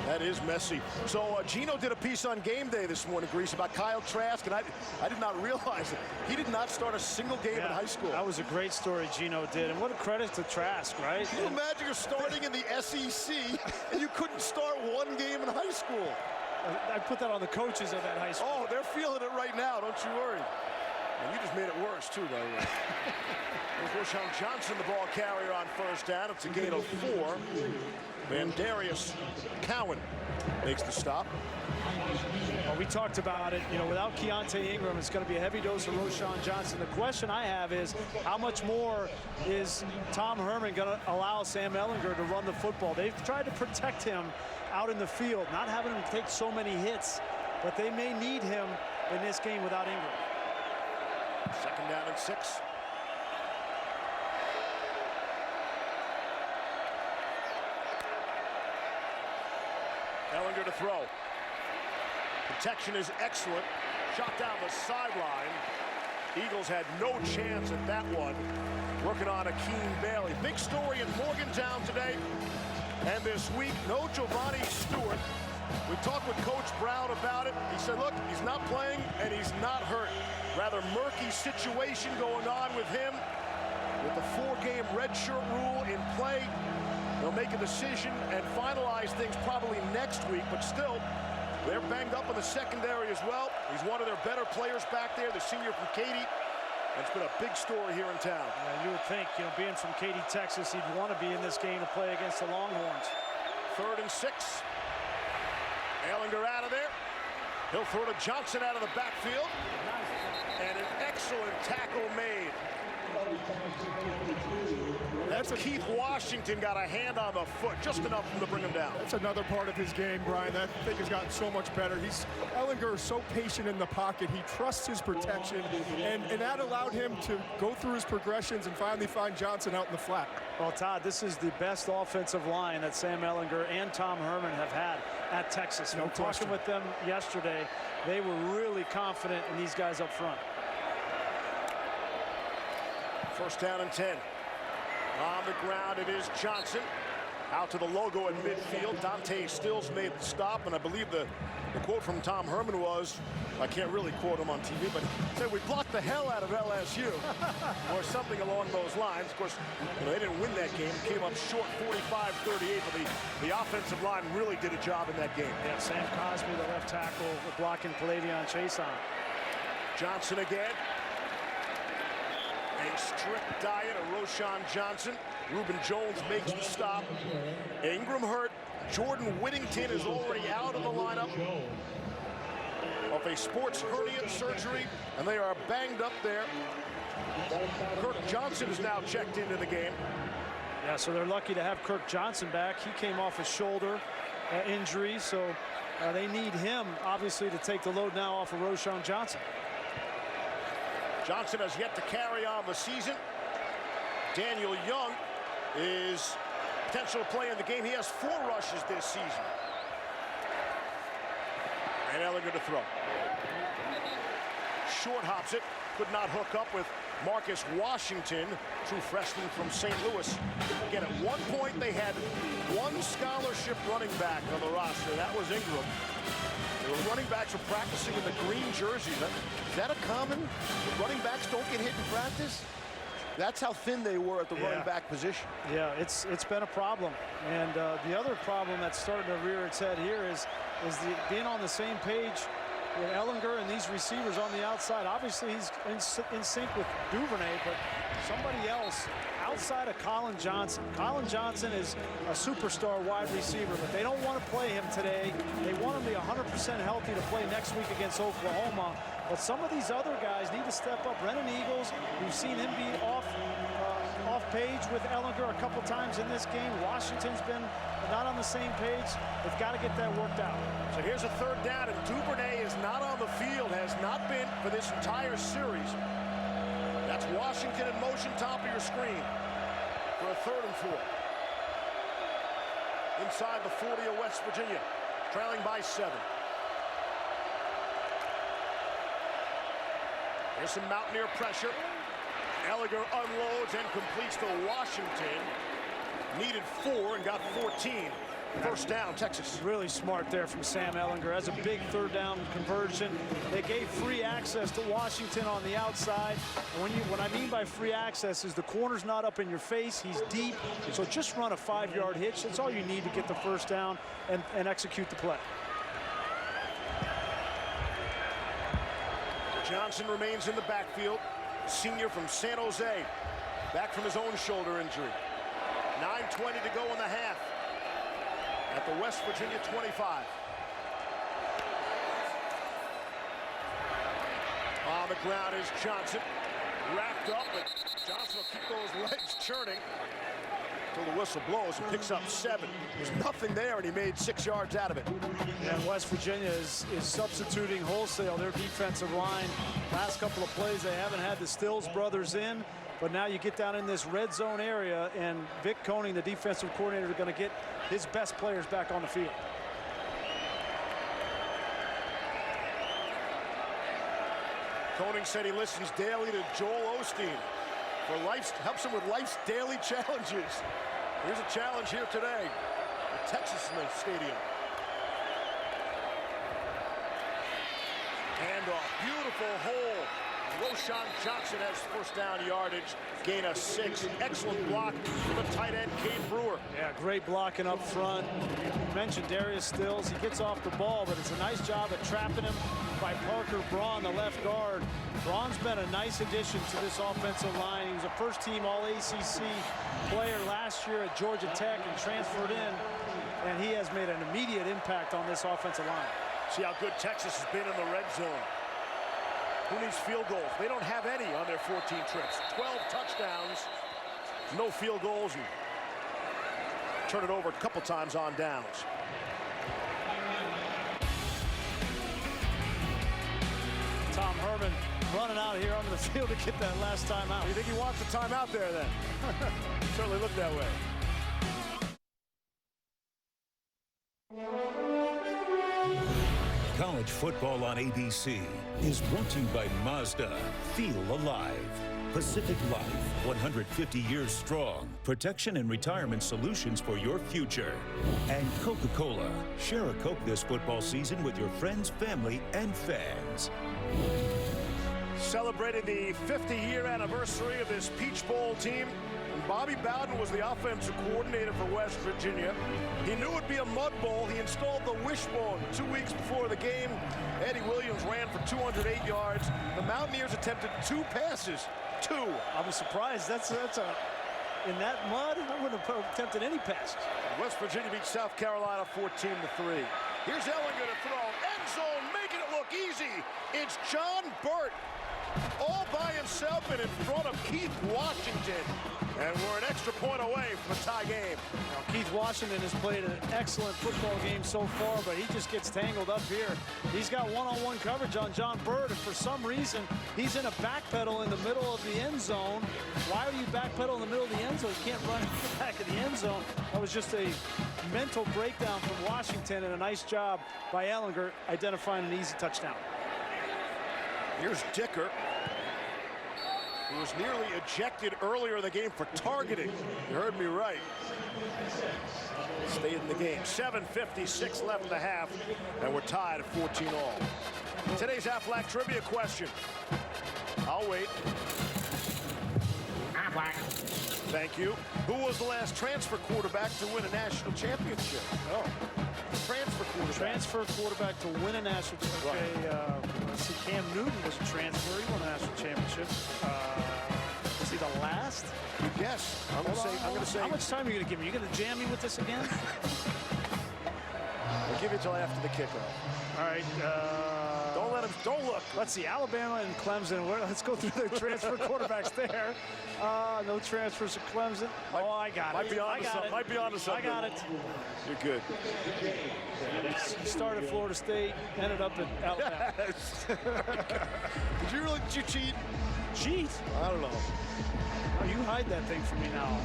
That is messy. So Gino did a piece on Game Day this morning, Grease, about Kyle Trask, and I did not realize it. He did not start a single game in high school. That was a great story Gino did, and what a credit to Trask, right? Can you imagine you're starting in the SEC and you couldn't start 1 game in high school? I put that on the coaches of that high school. Oh, they're feeling it right now, don't you worry. And you just made it worse, too, by the way. There's Roshan Johnson, the ball carrier on first down. It's a gain of 4. Vandarius Cowan makes the stop. Well, we talked about it. You know, without Keontae Ingram, it's going to be a heavy dose of Roshan Johnson. The question I have is, how much more is Tom Herman going to allow Sam Ehlinger to run the football? They've tried to protect him out in the field, not having him take so many hits, but they may need him in this game without Ingram. 2nd down and 6. Ehlinger to throw. Protection is excellent. Shot down the sideline. Eagles had no chance at that one. Working on Akeem Bailey. Big story in Morgantown today and this week. No Giovanni Stewart. We talked with Coach Brown about it. He said, look, he's not playing and he's not hurt. Rather murky situation going on with him. With the 4-game redshirt rule in play, they'll make a decision and finalize things probably next week, but still, they're banged up in the secondary as well. He's one of their better players back there, the senior from Katy. It's been a big story here in town. Yeah, you would think, you know, being from Katy, Texas, he'd want to be in this game to play against the Longhorns. 3rd and 6. Ehlinger out of there. He'll throw to Johnson out of the backfield. And an excellent tackle made. That's Keith Washington got a hand on the foot, just enough to bring him down. That's another part of his game, Brian. That thing has gotten so much better. Ehlinger is so patient in the pocket. He trusts his protection, and that allowed him to go through his progressions and finally find Johnson out in the flat. Well, Todd, this is the best offensive line that Sam Ehlinger and Tom Herman have had at Texas. No question. Talking with them yesterday, they were really confident in these guys up front. 1st down and 10. On the ground, it is Johnson. Out to the logo in midfield. Dante Stills made the stop, and I believe the quote from Tom Herman was, I can't really quote him on TV, but he said, we blocked the hell out of LSU, or something along those lines. Of course, you know, they didn't win that game. Came up short 45-38, but the offensive line really did a job in that game. Yeah, Sam Cosby, the left tackle, blocking Palavion Chason. Johnson again. A strict diet of Roshan Johnson. Reuben Jones makes the stop. Ingram hurt. Jordan Whittington is already out of the lineup of a sports hernia surgery, and they are banged up there. Kirk Johnson is now checked into the game. Yeah, so they're lucky to have Kirk Johnson back. He came off a shoulder injury, so they need him, obviously, to take the load now off of Roshan Johnson. Johnson has yet to carry on the season. Daniel Young is potential to play in the game. He has 4 rushes this season. And Ehlinger to throw. Short hops it. Could not hook up with Marcus Washington, true freshman from St. Louis. Again, at one point they had 1 scholarship running back on the roster. That was Ingram. The running backs are practicing in the green jerseys. Is that a common? The running backs don't get hit in practice? That's how thin they were at the running back position. Yeah, it's been a problem. And the other problem that's starting to rear its head here is being on the same page with Ehlinger and these receivers on the outside. Obviously, he's in sync with Duvernay, but somebody else outside of Colin Johnson. Colin Johnson is a superstar wide receiver, but they don't want to play him today. They want him to be 100% healthy to play next week against Oklahoma. But some of these other guys need to step up. Brennan Eagles, we've seen him be off page with Ehlinger a couple times in this game. Washington's been not on the same page. They've got to get that worked out. So here's a 3rd down, and Duvernay is not on the field, has not been for this entire series. That's Washington in motion, top of your screen, for a 3rd and 4. Inside the 40 of West Virginia. trailing by 7. There's some Mountaineer pressure. Ellinger unloads and completes to Washington. Needed 4 and got 14. First down, Texas. Really smart there from Sam Ellinger. That's a big third down conversion. They gave free access to Washington on the outside. And what I mean by free access is the corner's not up in your face. He's deep. So just run a 5-yard hitch. That's all you need to get the first down and execute the play. Johnson remains in the backfield. Senior from San Jose. Back from his own shoulder injury. 9:20 to go in the half. At the West Virginia 25. On the ground is Johnson. Wrapped up, but Johnson will keep those legs churning until the whistle blows and picks up 7. There's nothing there, and he made 6 yards out of it. And West Virginia is substituting wholesale their defensive line. Last couple of plays, they haven't had the Stills brothers in. But now you get down in this red zone area, and Vic Koenig, the defensive coordinator, is going to get his best players back on the field. Koenig said he listens daily to Joel Osteen helps him with life's daily challenges. Here's a challenge here today at Texas Stadium. Handoff, beautiful hole. Roshan Johnson has first down yardage, gain of 6. Excellent block for the tight end, Cade Brewer. Yeah, great blocking up front. You mentioned Darius Stills. He gets off the ball, but it's a nice job at trapping him by Parker Braun, the left guard. Braun's been a nice addition to this offensive line. He was a first-team All-ACC player last year at Georgia Tech and transferred in, and he has made an immediate impact on this offensive line. See how good Texas has been in the red zone. Who needs field goals? They don't have any on their 14 trips. 12 touchdowns, no field goals, and turn it over a couple times on downs. Tom Herman running out here onto the field to get that last time out. You think he wants a timeout there then? Certainly looked that way. College football on ABC is brought to you by Mazda. Feel alive. Pacific Life, 150 years strong. Protection and retirement solutions for your future. And Coca-Cola. Share a Coke this football season with your friends, family, and fans. Celebrating the 50-year anniversary of this Peach Bowl team. And Bobby Bowden was the offensive coordinator for West Virginia. He knew it'd be a mud bowl. He installed the wishbone 2 weeks before the game. Eddie Williams ran for 208 yards. The Mountaineers attempted 2 passes. 2. I was surprised. That's in that mud, I wouldn't have attempted any passes. West Virginia beat South Carolina 14-3. Here's Ellinger to throw. End zone, making it look easy. It's John Burt all by himself and in front of Keith Washington. And we're an extra point away from a tie game. Now, Keith Washington has played an excellent football game so far, but he just gets tangled up here. He's got one-on-one coverage on John Byrd, and for some reason, he's in a backpedal in the middle of the end zone. Why are you backpedal in the middle of the end zone? You can't run to the back of the end zone. That was just a mental breakdown from Washington, and a nice job by Ellinger identifying an easy touchdown. Here's Dicker, who was nearly ejected earlier in the game for targeting. You heard me right. Stayed in the game. 7:56 left in the half, and we're tied at 14-all. Today's Aflac trivia question. I'll wait. Aflac. Thank you. Who was the last transfer quarterback to win a national championship? Oh, transfer quarterback. Transfer quarterback to win a national championship. Okay, let's see, Cam Newton was a transfer. He won a national championship. Is he the last? Yes. I'm going to say. How much time are you going to give me? You going to jam me with this again? I'll give you till after the kickoff. All right. Don't look. Let's see, Alabama and Clemson. Let's go through the transfer quarterbacks there. No transfers to Clemson. I got it. Might be on to something. I got it. You're good. He started Florida State, ended up at Alabama. Did you cheat? Cheat? I don't know. Oh, you hide that thing from me now.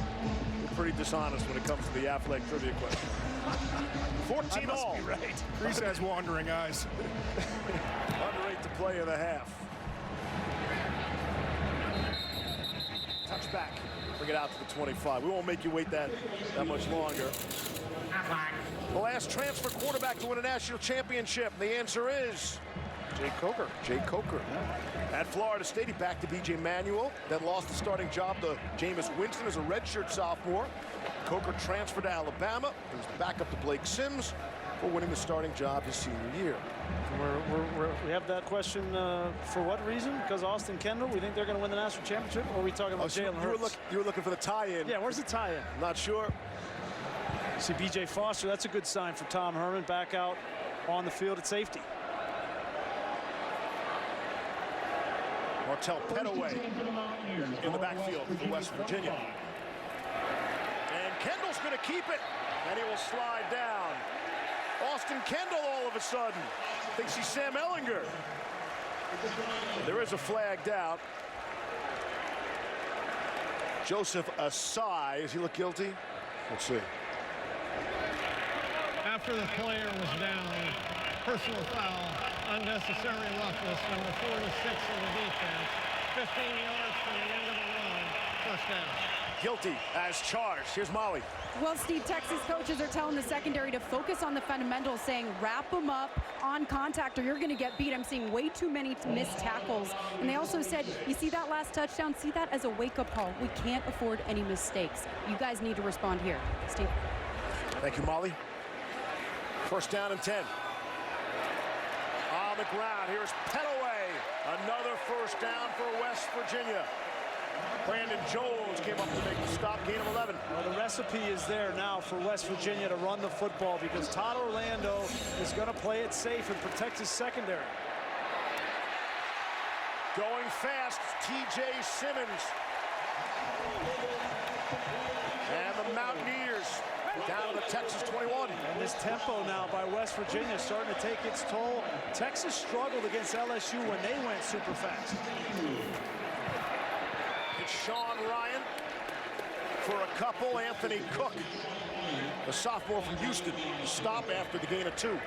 You're pretty dishonest when it comes to the Aflac trivia question. 14 all. Be right. Reese has wandering eyes. Underrate the play of the half. Touchback. Bring it out to the 25. We won't make you wait that much longer. The last transfer quarterback to win a national championship. The answer is Jay Coker. Jay Coker. At Florida State, he backed to B.J. Manuel, then lost the starting job to Jameis Winston as a redshirt sophomore. Coker transferred to Alabama. He was the backup to Blake Sims for winning the starting job his senior year. We have that question for what reason? Because Austin Kendall, we think they're going to win the national championship? Or are we talking about Jalen Hurts? You were looking for the tie-in. Yeah, where's the tie-in? Not sure. See B.J. Foster, that's a good sign for Tom Herman, back out on the field at safety. Martell Pettaway in the backfield for West Virginia. And Kendall's going to keep it, and he will slide down. Austin Kendall all of a sudden thinks he's Sam Ehlinger. There is a flag down. Joseph Asai, does he look guilty? Let's see. After the player was down, personal foul, unnecessary roughness, number 4 to 6 of the defense, 15 yards from the end of the run, first down. Guilty as charged. Here's Molly. Well, Steve, Texas coaches are telling the secondary to focus on the fundamentals, saying wrap them up on contact or you're going to get beat. I'm seeing way too many missed tackles. And they also said, you see that last touchdown? See that as a wake-up call. We can't afford any mistakes. You guys need to respond here. Steve. Thank you, Molly. First down and 10. On the ground, here's Pettaway. Another first down for West Virginia. Brandon Jones came up to make the stop, gain of 11. Well, the recipe is there now for West Virginia to run the football because Todd Orlando is going to play it safe and protect his secondary. Going fast, T.J. Simmons. And the Mountaineers down to the Texas 21. And this tempo now by West Virginia is starting to take its toll. Texas struggled against LSU when they went super fast. It's Sean Ryan for a couple. Anthony Cook, the sophomore from Houston, stop after the gain of 2.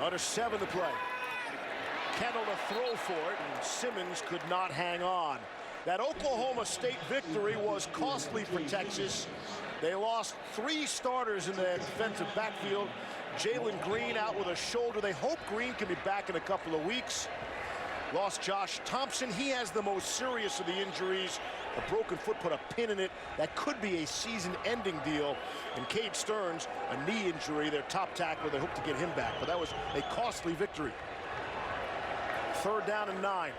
Under 7 to play. Kendall to throw for it, and Simmons could not hang on. That Oklahoma State victory was costly for Texas. They lost 3 starters in the defensive backfield. Jalen Green out with a shoulder. They hope Green can be back in a couple of weeks. Lost Josh Thompson. He has the most serious of the injuries. A broken foot put a pin in it. That could be a season-ending deal. And Cade Stearns, a knee injury, their top tackler. They hope to get him back. But that was a costly victory. Third down and 9.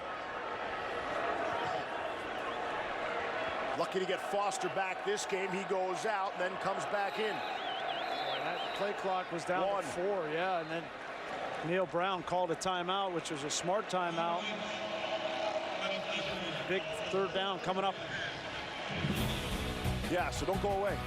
Lucky to get Foster back this game. He goes out and then comes back in. That play clock was down to 4, yeah, and then Neil Brown called a timeout, which was a smart timeout. Big third down coming up. Yeah, so don't go away.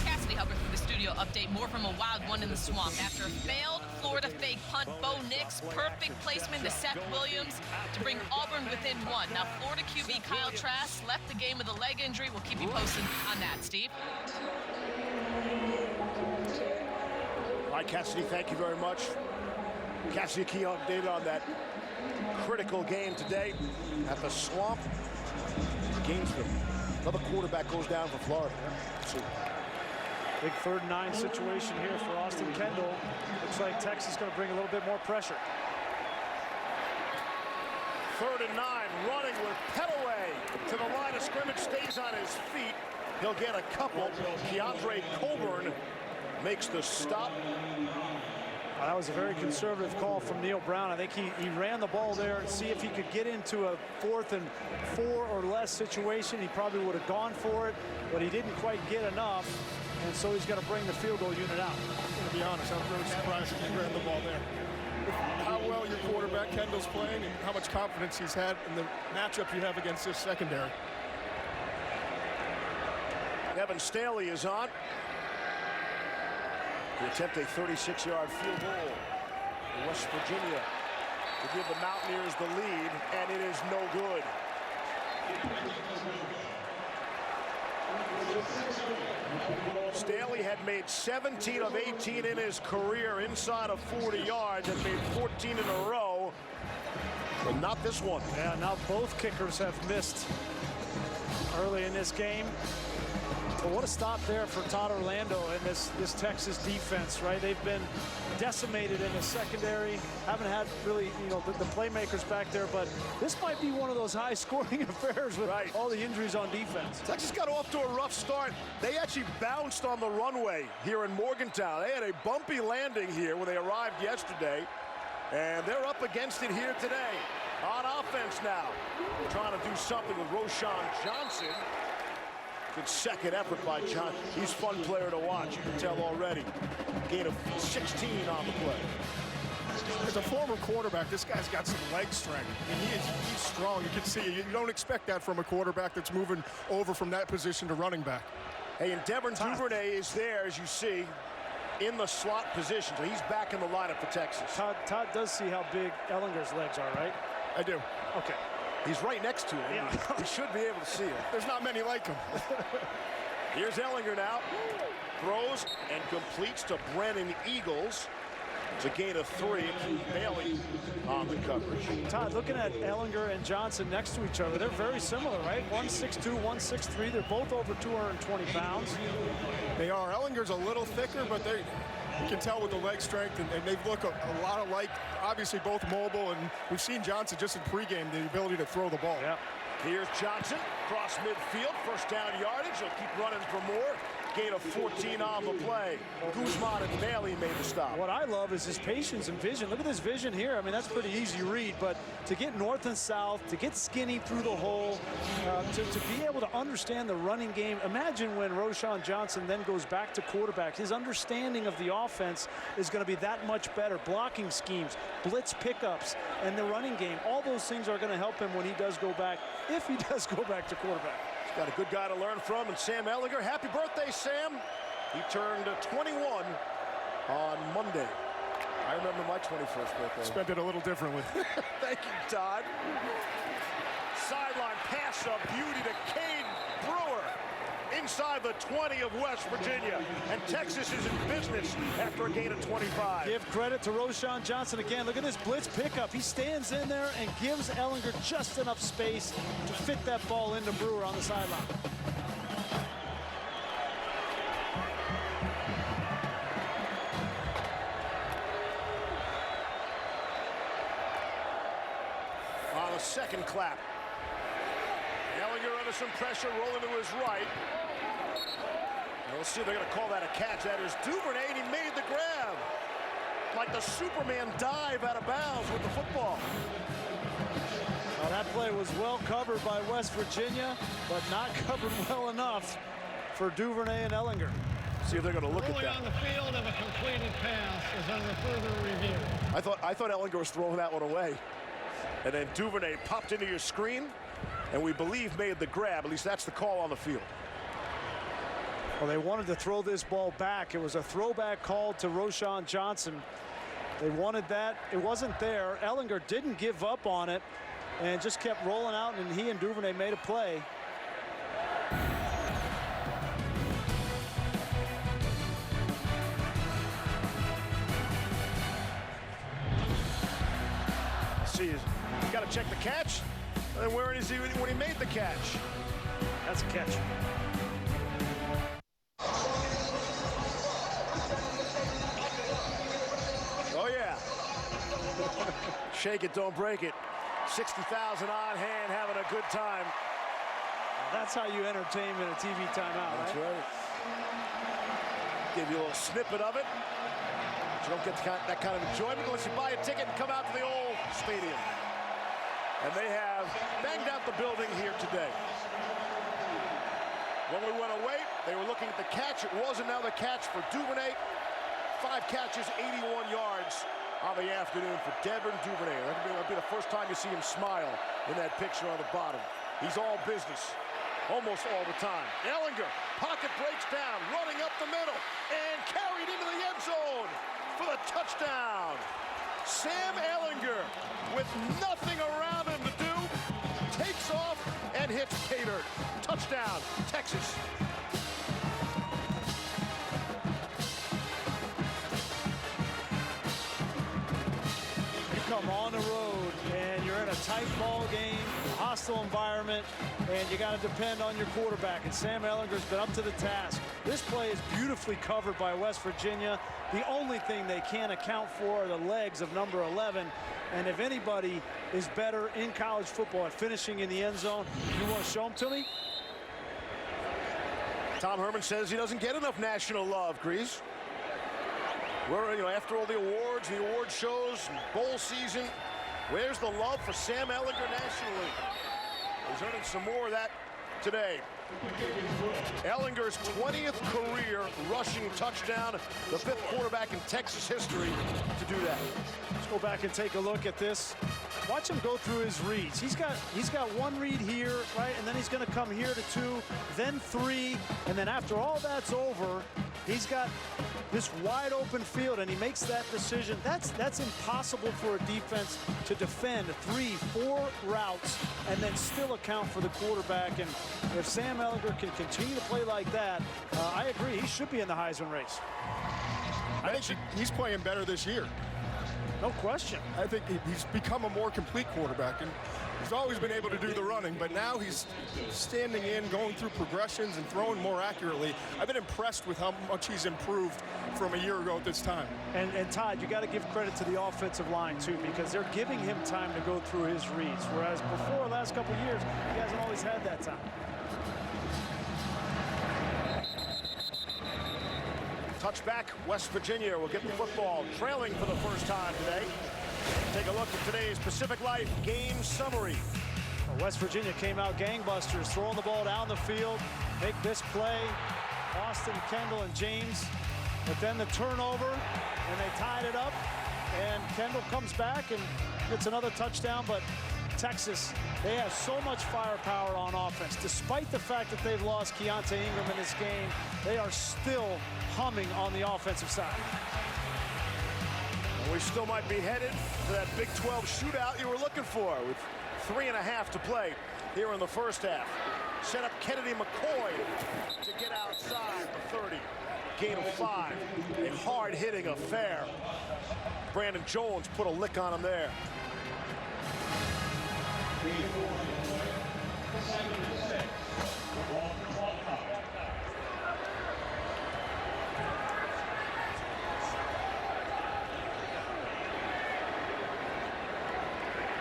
Cassidy Hubbard from the studio update. More from a wild one in the swamp. After a failed Florida fake punt, Bo Nix, perfect placement to Seth Williams to bring Auburn within 1. Now, Florida QB Kyle Trask left the game with a leg injury. We'll keep you posted on that, Steve. All right, Cassidy, thank you very much. Cassidy, key update on that critical game today at the Swamp. Gainesville. Another quarterback goes down for Florida. So, big 3rd and 9 situation here for Austin Kendall. Looks like Texas is going to bring a little bit more pressure. 3rd and 9, running with Pettaway to the line of scrimmage, stays on his feet. He'll get a couple. Keandre Coburn makes the stop. That was a very conservative call from Neil Brown. I think he ran the ball there and see if he could get into a 4th and 4 or less situation. He probably would have gone for it, but he didn't quite get enough. And so he's going to bring the field goal unit out. I'm going to be honest, I'm really surprised that he ran the ball there. With how well your quarterback Kendall's playing and how much confidence he's had in the matchup you have against this secondary. Evan Staley is on to attempt a 36-yard field goal. West Virginia to give the Mountaineers the lead, and it is no good. Staley had made 17 of 18 in his career inside of 40 yards and made 14 in a row, but not this one. Yeah, now both kickers have missed early in this game. But what a stop there for Todd Orlando and this Texas defense, right? They've been decimated in the secondary. Haven't had really, the playmakers back there, but this might be one of those high-scoring affairs with all the injuries on defense. Texas got off to a rough start. They actually bounced on the runway here in Morgantown. They had a bumpy landing here when they arrived yesterday, and they're up against it here today. On offense now, trying to do something with Roschon Johnson. Good second effort by John. He's a fun player to watch, you can tell already. Gain of 16 on the play. As a former quarterback, this guy's got some leg strength. I mean, he's strong. You can see you don't expect that from a quarterback that's moving over from that position to running back. Hey, and Devin Duvernay is there, as you see, in the slot position. So he's back in the lineup for Texas. Todd does see how big Ellinger's legs are, right? I do. Okay. He's right next to him. Yeah. He should be able to see him. There's not many like him. Here's Ehlinger now. Throws and completes to Brennan Eagles. It's a gain of 3. Bailey on the coverage. Todd, looking at Ehlinger and Johnson next to each other, they're very similar, right? 1'6'2", 1'6'3". They're both over 220 pounds. They are. Ellinger's a little thicker, but you can tell with the leg strength, and they look a lot alike. Obviously, both mobile, and we've seen Johnson just in pregame, the ability to throw the ball. Yeah. Here's Johnson, cross midfield, first down yardage. He'll keep running for more. Gain of 14 on the play. Guzman and Bailey made the stop. What I love is his patience and vision. Look at this vision here. I mean, that's pretty easy to read, but to get north and south, to get skinny through the hole, to be able to understand the running game. Imagine when Roschon Johnson then goes back to quarterback. His understanding of the offense is going to be that much better. Blocking schemes, blitz pickups, and the running game. All those things are going to help him when he does go back, if he does go back to quarterback. Got a good guy to learn from, and Sam Ehlinger. Happy birthday, Sam. He turned 21 on Monday. I remember my 21st birthday. Spent it a little differently. Thank you, Todd. Sideline pass of beauty to Cade Brewer inside the 20 of West Virginia. And Texas is in business after a gain of 25. Give credit to Roschon Johnson again. Look at this blitz pickup. He stands in there and gives Ehlinger just enough space to fit that ball into Brewer on the sideline. On a second clap. Ehlinger under some pressure, rolling to his right. Now let's see if they're going to call that a catch. That is Duvernay, and he made the grab. Like the Superman dive out of bounds with the football. Well, that play was well covered by West Virginia, but not covered well enough for Duvernay and Ehlinger. See if they're going to look at that. On the field of a completed pass is under further review. I thought Ehlinger was throwing that one away. And then Duvernay popped into your screen, and we believe made the grab. At least that's the call on the field. Well, they wanted to throw this ball back. It was a throwback call to Roschon Johnson. They wanted that. It wasn't there. Ehlinger didn't give up on it and just kept rolling out, and he and Duvernay made a play. See, you got to check the catch. And where is he when he made the catch? That's a catch. Oh, yeah. Shake it, don't break it. 60,000 on hand, having a good time. That's how you entertain in a TV timeout, That's right. Give you a little snippet of it. But you don't get that kind of enjoyment unless you buy a ticket and come out to the old stadium. And they have banged out the building here today. When we went away, they were looking at the catch. It was another catch for Duvernay. 5 catches, 81 yards on the afternoon for Devin Duvernay. That'll be the first time you see him smile in that picture on the bottom. He's all business, almost all the time. Ehlinger, pocket breaks down, running up the middle, and carried into the end zone for the touchdown. Sam Ehlinger, with nothing around him to do, takes off and hits pay dirt. Touchdown, Texas. Come on the road and you're in a tight ball game, a hostile environment, and you got to depend on your quarterback. And Sam Ehlinger's been up to the task. This play is beautifully covered by West Virginia. The only thing they can't account for are the legs of number 11. And if anybody is better in college football at finishing in the end zone, you want to show them to me? Tom Herman says he doesn't get enough national love, Grease. We're, after all the awards, the award shows, bowl season, where's the love for Sam Ehlinger nationally? He's earning some more of that today. Ehlinger's 20th career rushing touchdown, the 5th quarterback in Texas history to do that. Let's go back and take a look at this. Watch him go through his reads. He's got one read here, right, and then he's going to come here to 2, then 3, and then after all that's over, he's got this wide open field, and he makes that decision. That's impossible for a defense to defend 3, 4 routes and then still account for the quarterback. And if Sam Ehlinger can continue to play like that, I agree, he should be in the Heisman race. I think he's playing better this year. No question. I think he's become a more complete quarterback, and he's always been able to do the running, but now he's standing in, going through progressions and throwing more accurately. I've been impressed with how much he's improved from a year ago at this time. And Todd, you got to give credit to the offensive line too, because they're giving him time to go through his reads, whereas before, the last couple of years, he hasn't always had that time. Touchback, West Virginia will get the football, trailing for the first time today. Take a look at today's Pacific Life game summary. Well, West Virginia came out gangbusters, throwing the ball down the field, make this play. Austin, Kendall, and James. But then the turnover, and they tied it up. And Kendall comes back and gets another touchdown. But Texas, they have so much firepower on offense. Despite the fact that they've lost Keontae Ingram in this game, they are still humming on the offensive side. We still might be headed to that Big 12 shootout you were looking for, with 3.5 to play here in the first half. Set up Kennedy McCoy to get outside the 30. Gain of 5. A hard-hitting affair. Brandon Jones put a lick on him there.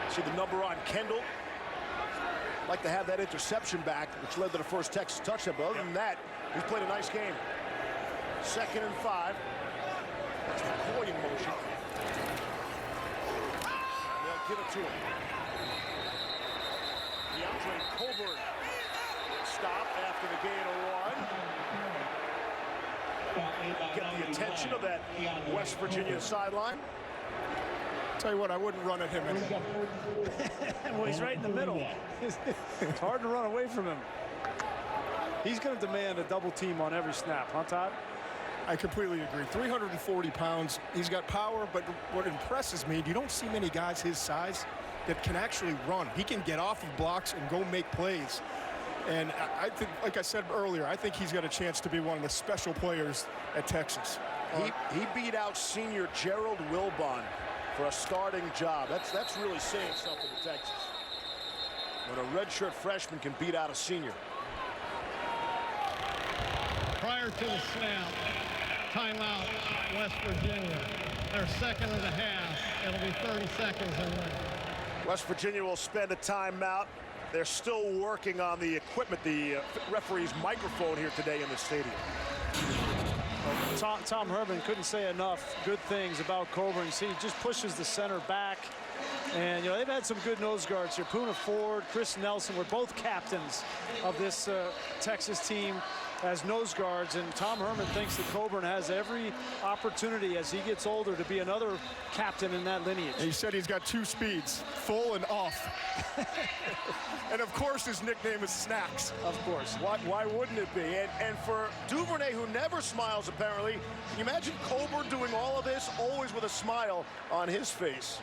See the number on Kendall. Like to have that interception back, which led to the first Texas touchdown. But other than that, he's played a nice game. 2nd and 5. That's McCoy in motion. And they'll give it to him. DeAndre Coburn stopped after the gain of 1. Get the attention of that West Virginia sideline. Tell you what, I wouldn't run at him anymore. Well, he's right in the middle. It's hard to run away from him. He's going to demand a double team on every snap, huh, Todd? I completely agree. 340 pounds. He's got power, but what impresses me, you don't see many guys his size that can actually run. He can get off of blocks and go make plays. And I think, like I said earlier, I think he's got a chance to be one of the special players at Texas. He beat out senior Gerald Wilbon for a starting job. That's really saying something to Texas, when a redshirt freshman can beat out a senior. Prior to the snap, timeout, West Virginia. Their 2nd of the half. It'll be 30 seconds in there. West Virginia will spend a timeout. They're still working on the equipment, the referee's microphone here today in the stadium. Tom Herman couldn't say enough good things about Coburn. See, he just pushes the center back. And, they've had some good nose guards here. Poona Ford, Chris Nelson were both captains of this Texas team. as nose guards, and Tom Herman thinks that Coburn has every opportunity as he gets older to be another captain in that lineage. He said he's got 2 speeds, full and off. And of course his nickname is Snacks. Of course. Why wouldn't it be? And for Duvernay, who never smiles apparently, can you imagine Coburn doing all of this always with a smile on his face?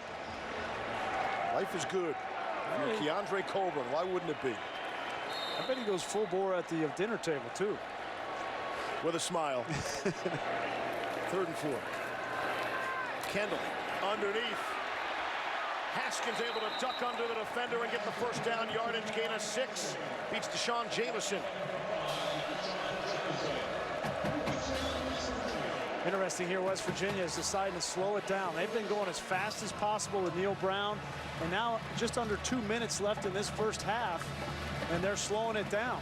Life is good. If you're Keandre Coburn, why wouldn't it be? I bet he goes full bore at the dinner table, too. With a smile. 3rd and 4. Kendall underneath. Haskins able to duck under the defender and get the first down yardage. Gain of 6. Beats Deshaun Jameson. Interesting here, West Virginia has decided to slow it down. They've been going as fast as possible with Neil Brown, and now just under 2 minutes left in this first half, and they're slowing it down.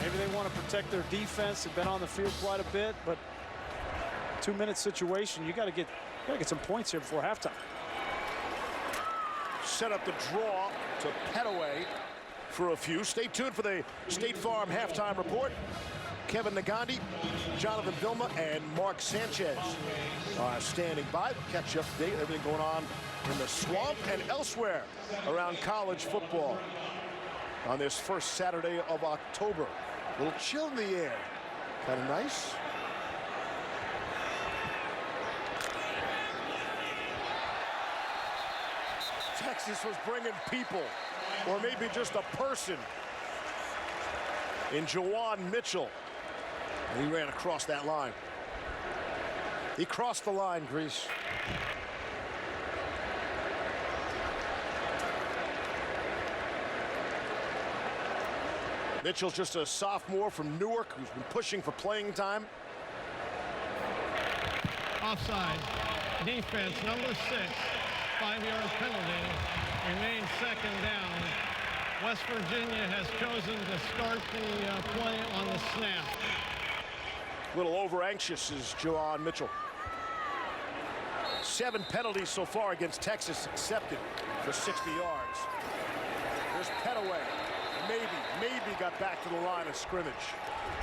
Maybe they want to protect their defense. They've been on the field quite a bit, but 2-minute situation, you got to get some points here before halftime. Set up the draw to Petaway for a few. Stay tuned for the State Farm halftime report. Kevin Nagandi, Jonathan Vilma, and Mark Sanchez standing by. Catch you up to date, everything going on in the swamp and elsewhere around college football on this first Saturday of October. A little chill in the air. Kind of nice. Texas was bringing people, or maybe just a person, in Jawan Mitchell. And he ran across that line. He crossed the line, Grease. Mitchell's just a sophomore from Newark who's been pushing for playing time. Offside. Defense, number 6. 5-yard penalty. Remains 2nd down. West Virginia has chosen to start the play on the snap. A little over-anxious is Jawan Mitchell. 7 penalties so far against Texas accepted for 60 yards. There's Petaway. Maybe got back to the line of scrimmage.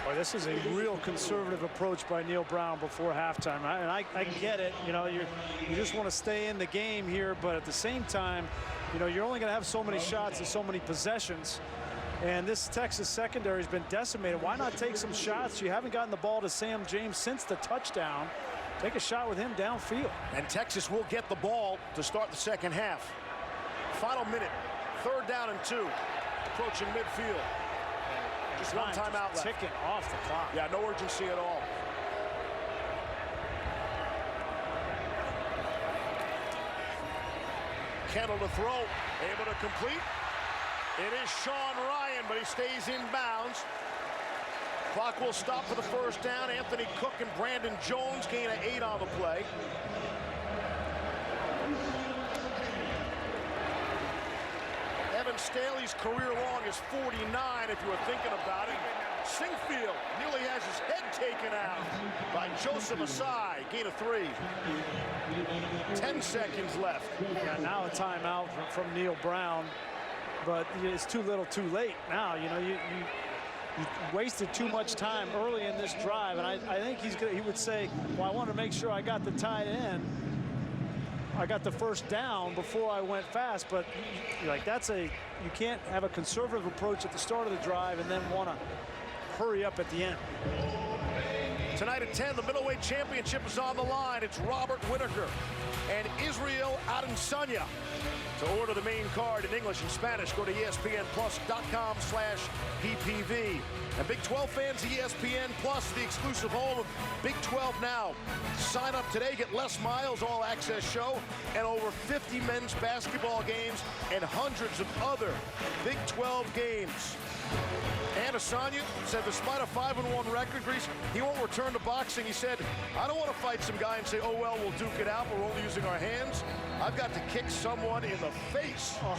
Boy, this is a real conservative approach by Neil Brown before halftime. And I get it. You know, you just want to stay in the game here, but at the same time, you know, you're only going to have so many shots and so many possessions. And this Texas secondary has been decimated. Why not take some shots? You haven't gotten the ball to Sam James since the touchdown. Take a shot with him downfield. And Texas will get the ball to start the second half. Final minute. 3rd down and 2. Approaching midfield. Just one timeout left. Ticking off the clock. Yeah, no urgency at all. Kendall to throw. Able to complete. It is Sean Ryan, but he stays in bounds. Clock will stop for the first down. Anthony Cook and Brandon Jones gain an 8 on the play. Evan Staley's career long is 49 if you were thinking about it. Singfield nearly has his head taken out by Joseph Asai. Gain of 3. 10 seconds left. Yeah, now a timeout from Neil Brown, but it's too little too late now. You know, you wasted too much time early in this drive, and I think he would say, well, I want to make sure I got the tight end. I got the first down before I went fast, but like you can't have a conservative approach at the start of the drive and then want to hurry up at the end. Tonight at 10, the middleweight championship is on the line. It's Robert Whitaker and Israel Adesanya. To order the main card in English and Spanish, go to ESPNplus.com/PPV. And Big 12 fans, ESPN Plus, the exclusive home of Big 12 Now. Sign up today, get Les Miles all-access show, and over 50 men's basketball games and hundreds of other Big 12 games. Adesanya said despite a 5-1 record, Grease, he won't return to boxing. He said, I don't want to fight some guy and say, oh, well, we'll duke it out. We're only using our hands. I've got to kick someone in the face. Oh.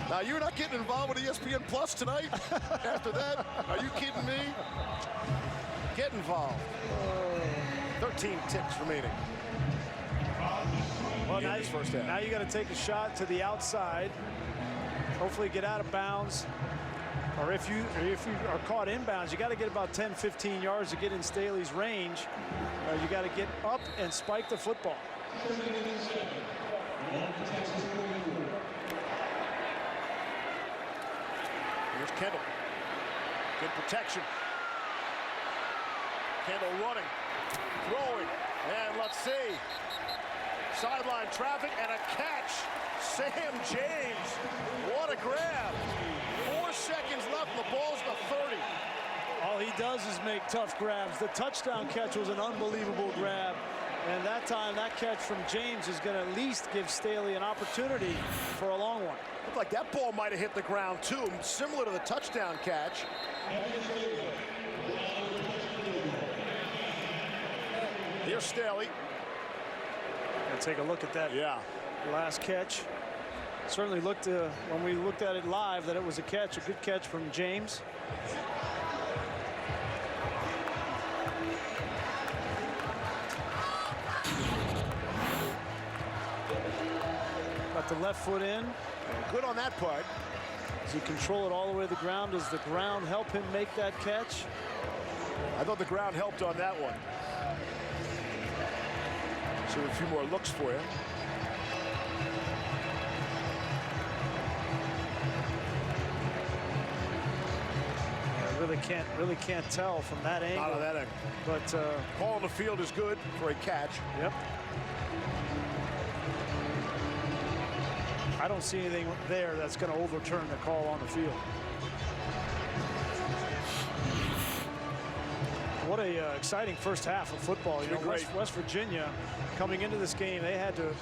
Now, you're not getting involved with ESPN Plus tonight? After that? Are you kidding me? Get involved. 13 ticks remaining. Well, now you got to take a shot to the outside. Hopefully get out of bounds. Or if you are caught inbounds, you got to get about 10-15 yards to get in Staley's range. You got to get up and spike the football. Here's Kendall. Good protection. Kendall running, throwing, and let's see. Sideline traffic and a catch. Sam James, what a grab. 4 seconds left, and the ball's the 30. All he does is make tough grabs. The touchdown catch was an unbelievable grab. And that time, that catch from James is going to at least give Staley an opportunity for a long one. Looked like that ball might have hit the ground, too, similar to the touchdown catch. Here's Staley. And take a look at that last catch. Certainly looked, when we looked at it live, that it was a catch, a good catch from James. Got the left foot in. Good on that part. Does he control it all the way to the ground? Does the ground help him make that catch? I thought the ground helped on that one. So a few more looks for you. I really can't tell from that angle. Not on that angle. But ball on the field is good for a catch. Yep. I don't see anything there that's going to overturn the call on the field. What a exciting first half of football. You know, West Virginia coming into this game, they had to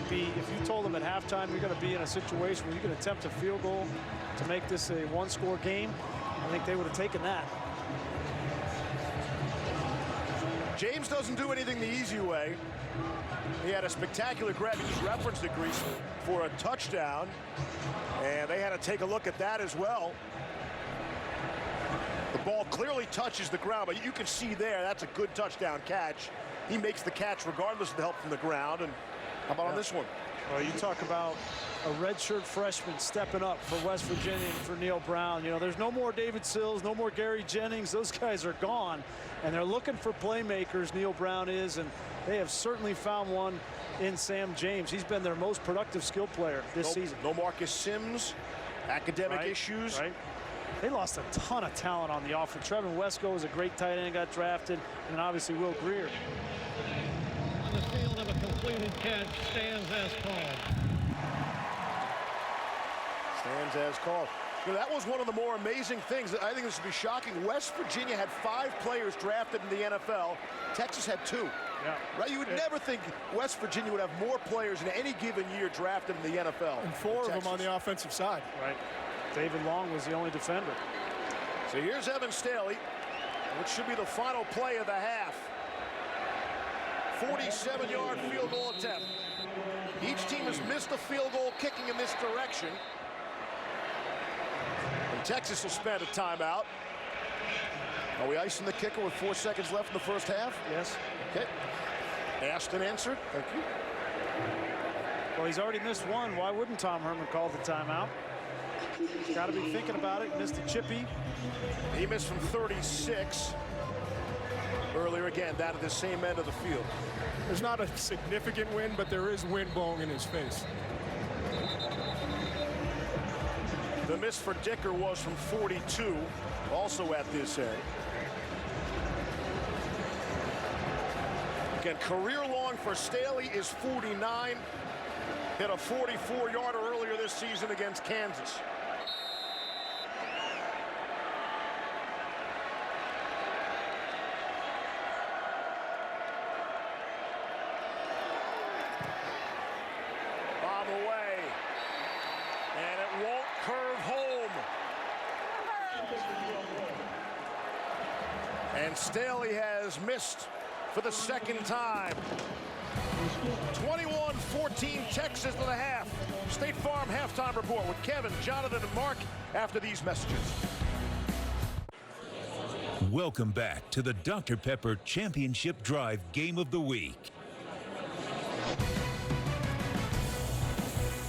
be, if you told them at halftime you're going to be in a situation where you can attempt a field goal to make this a one-score game, I think they would have taken that. James doesn't do anything the easy way. He had a spectacular grab. He just referenced it, Grease, for a touchdown. And they had to take a look at that as well. The ball clearly touches the ground, but you can see there that's a good touchdown catch. He makes the catch regardless of the help from the ground. And how about on this one? Well, you talk about a redshirt freshman stepping up for West Virginia and for Neil Brown. You know, there's no more David Sills, no more Gary Jennings. Those guys are gone, and they're looking for playmakers, Neil Brown is, and they have certainly found one in Sam James. He's been their most productive skill player this season. No Marcus Sims, academic issues. Right. They lost a ton of talent on the offense. Trevin Wesco was a great tight end, got drafted, and obviously Will Greer. On the field of a completed catch, stands as called. Stands as called. You know, that was one of the more amazing things. I think this would be shocking. West Virginia had 5 players drafted in the NFL. Texas had 2. Yeah. Right? You would never think West Virginia would have more players in any given year drafted in the NFL. And 4 of them on the offensive side. Right. David Long was the only defender. So here's Evan Staley, which should be the final play of the half. 47-yard field goal attempt. Each team has missed a field goal kicking in this direction. And Texas will spend a timeout. Are we icing the kicker with 4 seconds left in the first half? Yes. Okay. Asked and answered. Thank you. Well, he's already missed one. Why wouldn't Tom Herman call the timeout? Got to be thinking about it. Missed a chippy. He missed from 36 earlier, again, down at the same end of the field. There's not a significant wind, but there is wind blowing in his face. The miss for Dicker was from 42, also at this end. Again, career long for Staley is 49. Hit a 44-yarder earlier this season against Kansas. On the way. And it won't curve home. And Staley has missed for the second time. 21-14 Texas to the half. State Farm halftime report with Kevin, Jonathan, and Mark after these messages. Welcome back to the Dr. Pepper Championship Drive Game of the Week.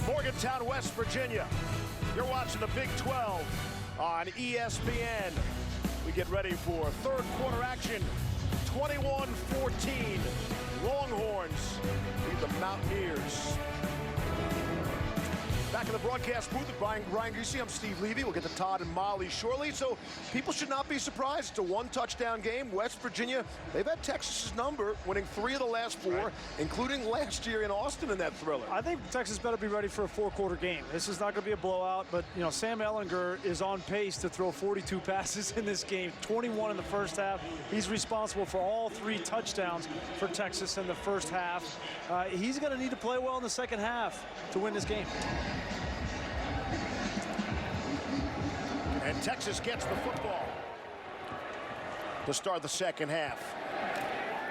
Morgantown, West Virginia. You're watching the Big 12 on ESPN. We get ready for third quarter action. 21-14. Longhorns lead the Mountaineers. Back in the broadcast booth with Brian Greasy, I'm Steve Levy. We'll get to Todd and Molly shortly. So people should not be surprised. It's a one-touchdown game. West Virginia, they've had Texas's number, winning 3 of the last 4, including last year in Austin in that thriller. I think Texas better be ready for a 4-quarter game. This is not going to be a blowout, but you know, Sam Ehlinger is on pace to throw 42 passes in this game, 21 in the first half. He's responsible for all 3 touchdowns for Texas in the first half. He's going to need to play well in the second half to win this game. And Texas gets the football to start the second half.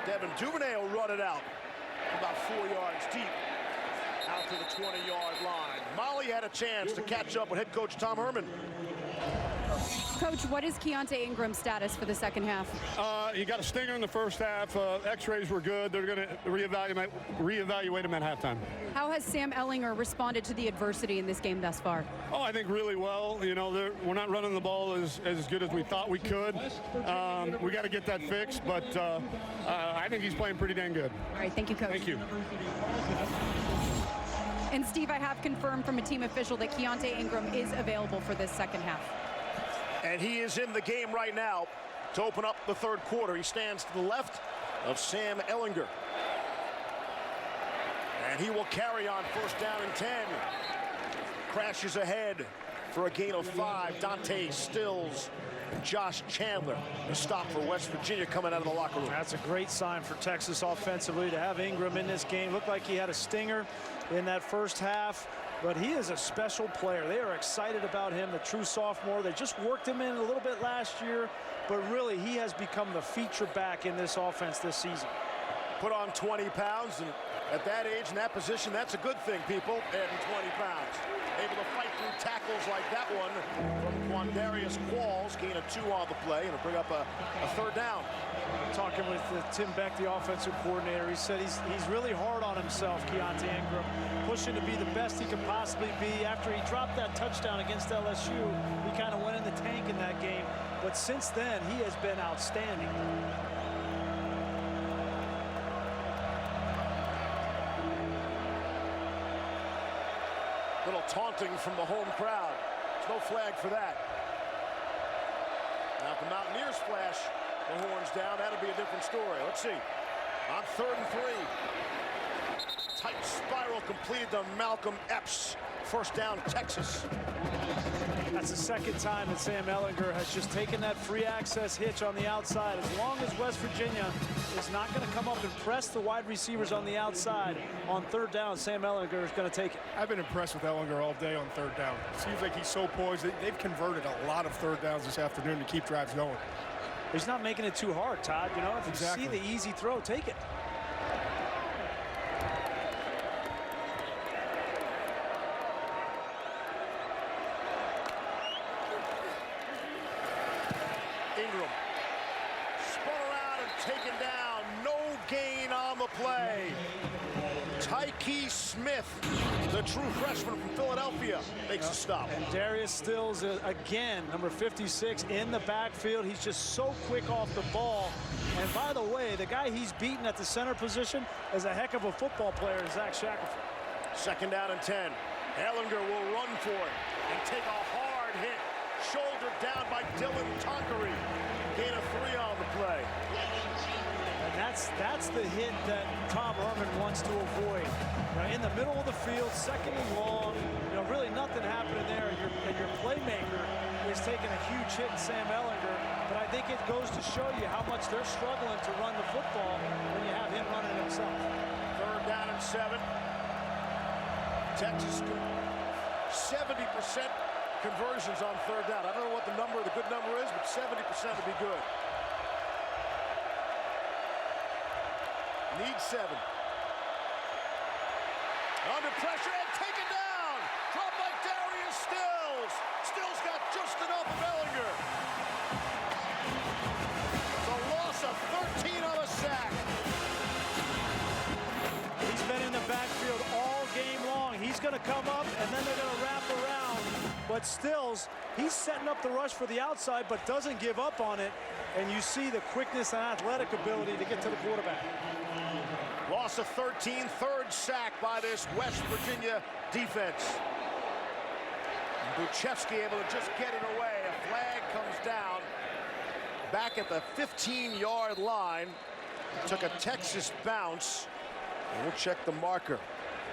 Devin Duvernay will run it out about 4 yards deep out to the 20-yard line. Molly had a chance to catch up with head coach Tom Herman. Coach, what is Keontae Ingram's status for the second half? He got a stinger in the first half. X-rays were good. They're going to reevaluate him at halftime. How has Sam Ehlinger responded to the adversity in this game thus far? Oh, I think really well. You know, we're not running the ball as good as we thought we could. We got to get that fixed, but I think he's playing pretty dang good. All right, thank you, Coach. Thank you. And Steve, I have confirmed from a team official that Keontae Ingram is available for this second half. And he is in the game right now to open up the third quarter. He stands to the left of Sam Ehlinger. And he will carry on first down and 10. Crashes ahead for a gain of 5. Dante Stills, Josh Chandler. A stop for West Virginia coming out of the locker room. That's a great sign for Texas offensively to have Ingram in this game. Looked like he had a stinger in that first half, but he is a special player. They are excited about him, the true sophomore. They just worked him in a little bit last year, but really he has become the feature back in this offense this season. Put on 20 pounds, and at that age, in that position, that's a good thing, people, adding 20 pounds. Able to fight through tackles like that one from Quandarius Qualls, gain of 2 on the play, and bring up a third down. Talking with Tim Beck, the offensive coordinator, he said he's really hard on himself, Keontae Ingram, pushing to be the best he could possibly be. After he dropped that touchdown against LSU, he kind of went in the tank in that game, but since then, he has been outstanding. Little taunting from the home crowd. There's no flag for that. Now, if the Mountaineers flash the horns down, that'll be a different story. Let's see. On 3rd and 3. Tight spiral completed to Malcolm Epps. First down, Texas. That's the second time that Sam Ehlinger has just taken that free access hitch on the outside. As long as West Virginia is not going to come up and press the wide receivers on the outside on 3rd down, Sam Ehlinger is going to take it. I've been impressed with Ehlinger all day on 3rd down. It seems like he's so poised. They've converted a lot of 3rd downs this afternoon to keep drives going. He's not making it too hard, Todd. You know, if Exactly. you see the easy throw, take it. Ingram spun around and taken down. No gain on the play. Tyke Smith, the true freshman from Philadelphia, makes a stop. And Darius Stills, again, number 56 in the backfield. He's just so quick off the ball. And by the way, the guy he's beaten at the center position is a heck of a football player, Zach Shackelford. Second down and 10. Ehlinger will run for it and take a hard hit. Shouldered down by Dylan Tonkery. Gain of 3 on the play. And that's the hit that Tom Herman wants to avoid. Now, in the middle of the field, 2nd and long, you know, really nothing happening there. And your playmaker is taking a huge hit in Sam Ehlinger. But I think it goes to show you how much they're struggling to run the football when you have him running himself. 3rd down and 7. Texas 70% conversions on 3rd down. I don't know what the good number is, but 70% would be good. Need 7. Under pressure and taken down. Dropped by Darius Stills. Stills got just enough of Ehlinger. It's a loss of 13 on a sack. He's been in the backfield all game long. He's going to come up, and then they're going to wrap around. But Stills He's setting up the rush for the outside, but doesn't give up on it. And you see the quickness and athletic ability to get to the quarterback. Loss of 13, third sack by this West Virginia defense. Buchevsky able to just get it away. A flag comes down back at the 15-yard line. Took a Texas bounce. And we'll check the marker.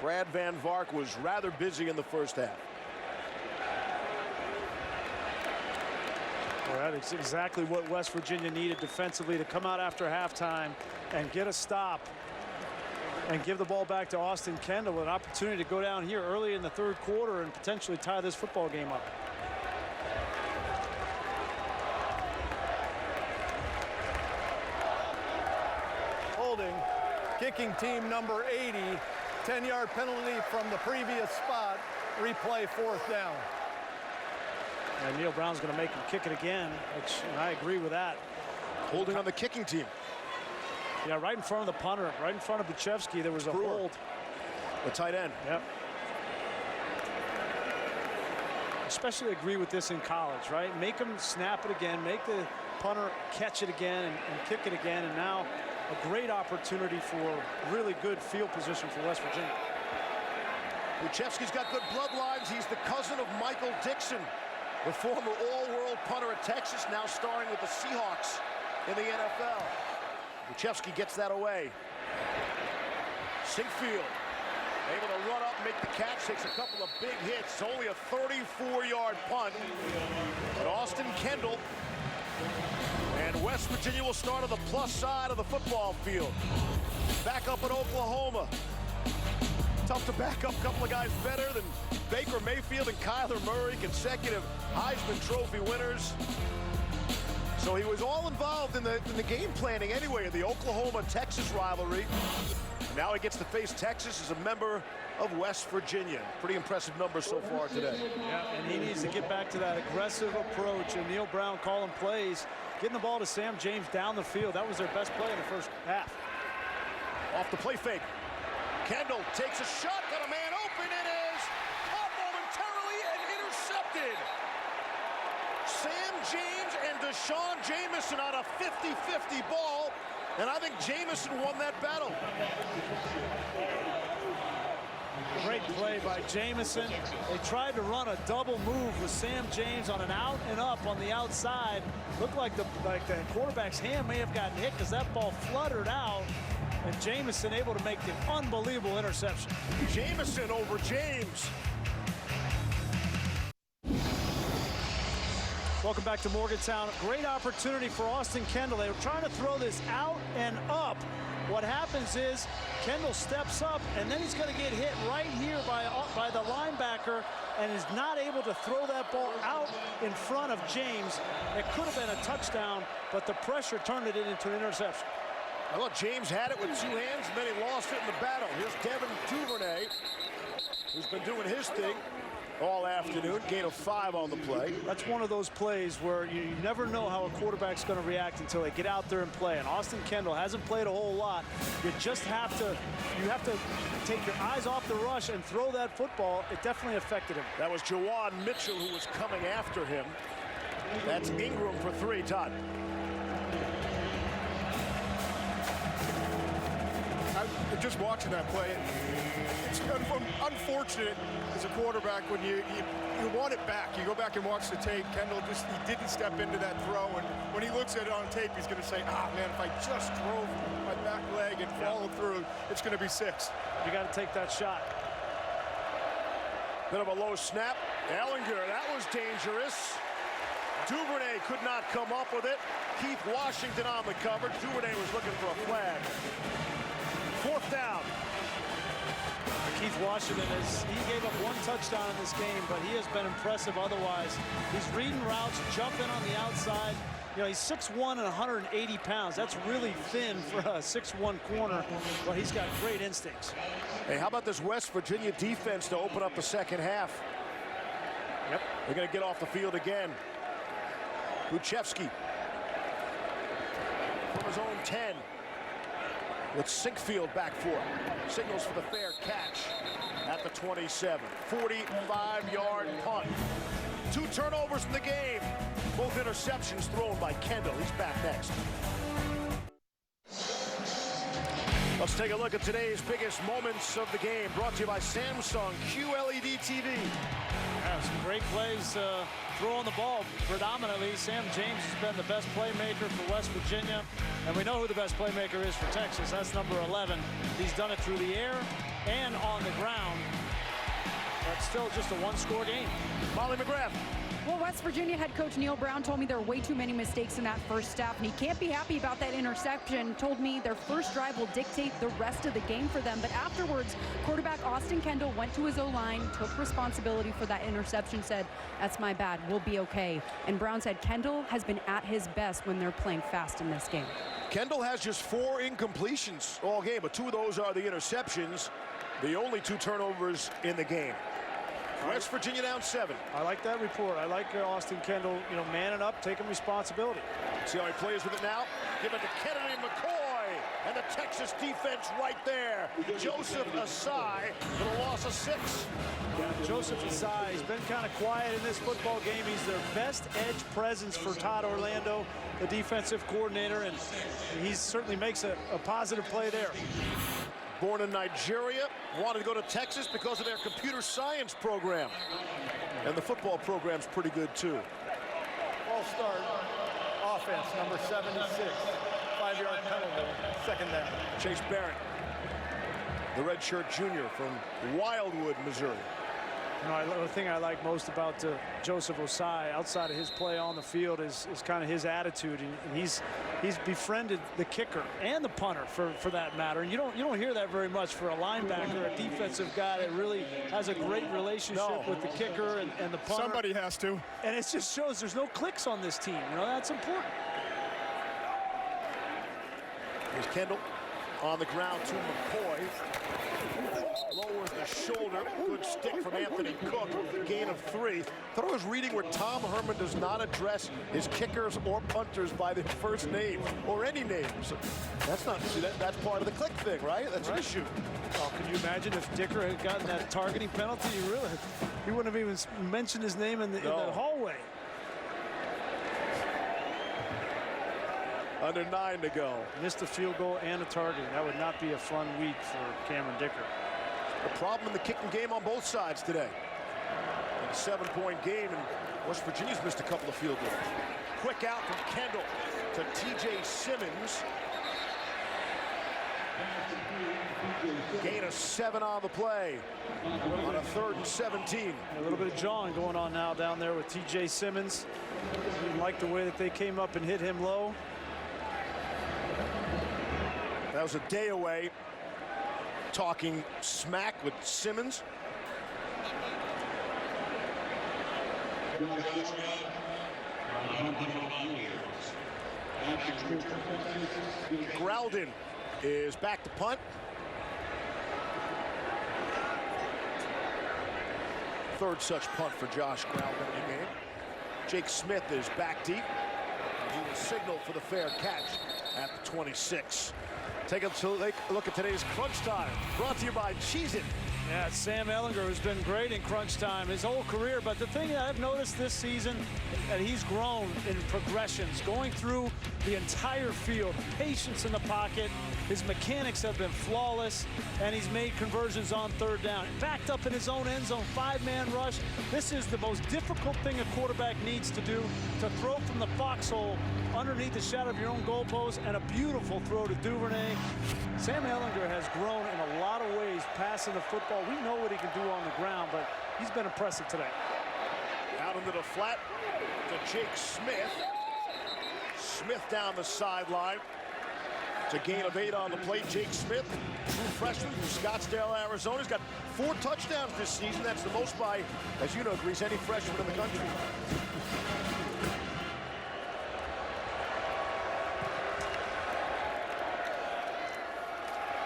Brad Van Vark was rather busy in the first half. Well, that's exactly what West Virginia needed defensively, to come out after halftime and get a stop and give the ball back to Austin Kendall, an opportunity to go down here early in the third quarter and potentially tie this football game up. Holding, kicking team number 80, 10-yard penalty from the previous spot, replay fourth down. And Neil Brown's going to make him kick it again, which I agree with that. Holding on the kicking team. Yeah, right in front of the punter, right in front of Buchevsky, there was a hold. The tight end. Yep. Especially agree with this in college, right? Make them snap it again, make the punter catch it again and kick it again, and now a great opportunity for really good field position for West Virginia. Buchevsky's got good bloodlines. He's the cousin of Michael Dixon, the former all-world punter at Texas, now starring with the Seahawks in the NFL. Buchevsky gets that away. Sinkfield able to run up, make the catch, takes a couple of big hits. It's only a 34-yard punt. And Austin Kendall and West Virginia will start on the plus side of the football field. Back up in Oklahoma. Tough to back up a couple of guys better than Baker Mayfield and Kyler Murray, consecutive Heisman Trophy winners. So he was all involved in the game planning anyway of the Oklahoma-Texas rivalry. Now he gets to face Texas as a member of West Virginia. Pretty impressive numbers so far today. Yeah, and he needs to get back to that aggressive approach. And Neil Brown calling plays, getting the ball to Sam James down the field. That was their best play in the first half. Off the play fake. Kendall takes a shot, got a man open. It is caught momentarily and intercepted. Sam James and Deshaun Jamison on a 50-50 ball, and I think Jamison won that battle. Great play by Jamison. They tried to run a double move with Sam James on an out and up on the outside. Looked like the quarterback's hand may have gotten hit because that ball fluttered out, and Jamison able to make the unbelievable interception. Jamison over James. Welcome back to Morgantown. Great opportunity for Austin Kendall. They were trying to throw this out and up. What happens is Kendall steps up, and then he's going to get hit right here by the linebacker, and is not able to throw that ball out in front of James. It could have been a touchdown, but the pressure turned it into an interception. I thought James had it with two hands, and then he lost it in the battle. Here's Devin Duvernay, who's been doing his thing all afternoon. Gain of 5 on the play. That's one of those plays where you never know how a quarterback's going to react until they get out there and play. And Austin Kendall hasn't played a whole lot. You just have to take your eyes off the rush and throw that football. It definitely affected him. That was Jawan Mitchell who was coming after him. That's Ingram for 3, Todd. Just watching that play, it's unfortunate as a quarterback when you want it back. You go back and watch the tape. Kendall he didn't step into that throw, and when he looks at it on tape, he's going to say, ah, man, if I just drove my back leg and followed through, it's going to be 6. You got to take that shot. Bit of a low snap. Ellinger, that was dangerous. Duvernay could not come up with it. Keith Washington on the cover. Duvernay was looking for a flag. 4th down. Keith Washington, he gave up 1 touchdown in this game, but he has been impressive otherwise. He's reading routes, jumping on the outside. You know, he's 6'1" and 180 pounds. That's really thin for a 6'1" corner, but he's got great instincts. Hey, how about this West Virginia defense to open up the second half? Yep. They're going to get off the field again. Buchevsky from his own 10. With Sinkfield back for it. Signals for the fair catch at the 27. 45-yard punt. 2 turnovers in the game. Both interceptions thrown by Kendall. He's back next. Let's take a look at today's biggest moments of the game. Brought to you by Samsung QLED TV. Yeah, some great plays throwing the ball predominantly. Sam James has been the best playmaker for West Virginia. And we know who the best playmaker is for Texas. That's number 11. He's done it through the air and on the ground. But still just a one-score game. Molly McGrath. Well, West Virginia head coach Neil Brown told me there are way too many mistakes in that first half, and he can't be happy about that interception. Told me their first drive will dictate the rest of the game for them. But afterwards, quarterback Austin Kendall went to his O-line, took responsibility for that interception, said, "That's my bad, we'll be okay." And Brown said Kendall has been at his best when they're playing fast in this game. Kendall has just 4 incompletions all game, but 2 of those are the interceptions. The only 2 turnovers in the game. West Virginia down 7. I like that report. I like Austin Kendall, manning up, taking responsibility. See how he plays with it now? Give it to Kennedy McCoy. And the Texas defense right there. Joseph Asai with a loss of 6. Yeah, Joseph Asai has been kind of quiet in this football game. He's their best edge presence for Todd Orlando, the defensive coordinator, and he certainly makes a positive play there. Born in Nigeria, wanted to go to Texas because of their computer science program. And the football program's pretty good, too. Ball start. Offense, number 76. 5-yard penalty. Second down. Chase Barrett, the redshirt junior from Wildwood, Missouri. The thing I like most about Joseph Osai, outside of his play on the field, is kind of his attitude, and he's befriended the kicker and the punter for that matter. And you don't hear that very much for a linebacker, a defensive guy that really has a great relationship with the kicker and the punter. Somebody has to. And it just shows there's no clicks on this team. That's important. Here's Kendall on the ground to McCoy. Lowers the shoulder. Good stick from Anthony Cook. Gain of 3. Thought I was reading where Tom Herman does not address his kickers or punters by their first name or any names. That's not. See, that's part of the click thing, right? That's an issue. Oh, can you imagine if Dicker had gotten that targeting penalty? He wouldn't have even mentioned his name in the hallway. Under 9 to go. Missed a field goal and a targeting. That would not be a fun week for Cameron Dicker. A problem in the kicking game on both sides today. In a 7-point game, and West Virginia's missed a couple of field goals. Quick out from Kendall to T.J. Simmons. Gain of 7 on the play on a 3rd and 17. A little bit of jawing going on now down there with T.J. Simmons. Didn't like the way that they came up and hit him low. That was a day away. Talking smack with Simmons. Graldin is back to punt. 3rd such punt for Josh Graldin in the game. Jake Smith is back deep. He will signal for the fair catch at the 26. Take a look at today's Crunch Time, brought to you by Cheez-It. Yeah, it's Sam Ehlinger, who's been great in crunch time his whole career. But the thing that I've noticed this season, that he's grown in progressions, going through the entire field, patience in the pocket. His mechanics have been flawless, and he's made conversions on 3rd down. Backed up in his own end zone, 5-man rush. This is the most difficult thing a quarterback needs to do, to throw from the foxhole underneath the shadow of your own goalpost, and a beautiful throw to Duvernay. Sam Ehlinger has grown in a lot of ways passing the football. We know what he can do on the ground, but he's been impressive today. Out into the flat to Jake Smith. Smith down the sideline. It's a gain of 8 on the plate. Jake Smith, true freshman from Scottsdale, Arizona. He's got 4 touchdowns this season. That's the most by, as you know, Grease, any freshman in the country.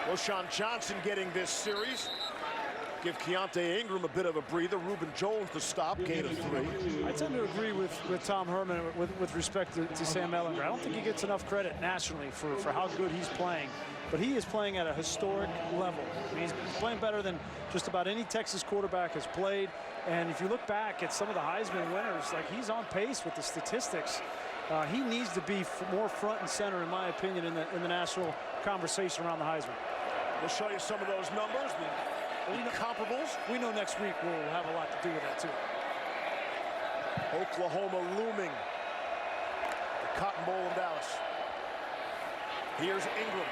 Roshan Johnson getting this series. Give Keontae Ingram a bit of a breather. Reuben Jones to stop, gain of 3. I tend to agree with Tom Herman with respect to Sam Ehlinger. I don't think he gets enough credit nationally for how good he's playing. But he is playing at a historic level. I mean, he's playing better than just about any Texas quarterback has played. And if you look back at some of the Heisman winners, like, he's on pace with the statistics. He needs to be more front and center, in my opinion, in the national conversation around the Heisman. We'll show you some of those numbers, the comparables. We know next week we'll have a lot to do with that, too. Oklahoma looming. The Cotton Bowl in Dallas. Here's Ingram.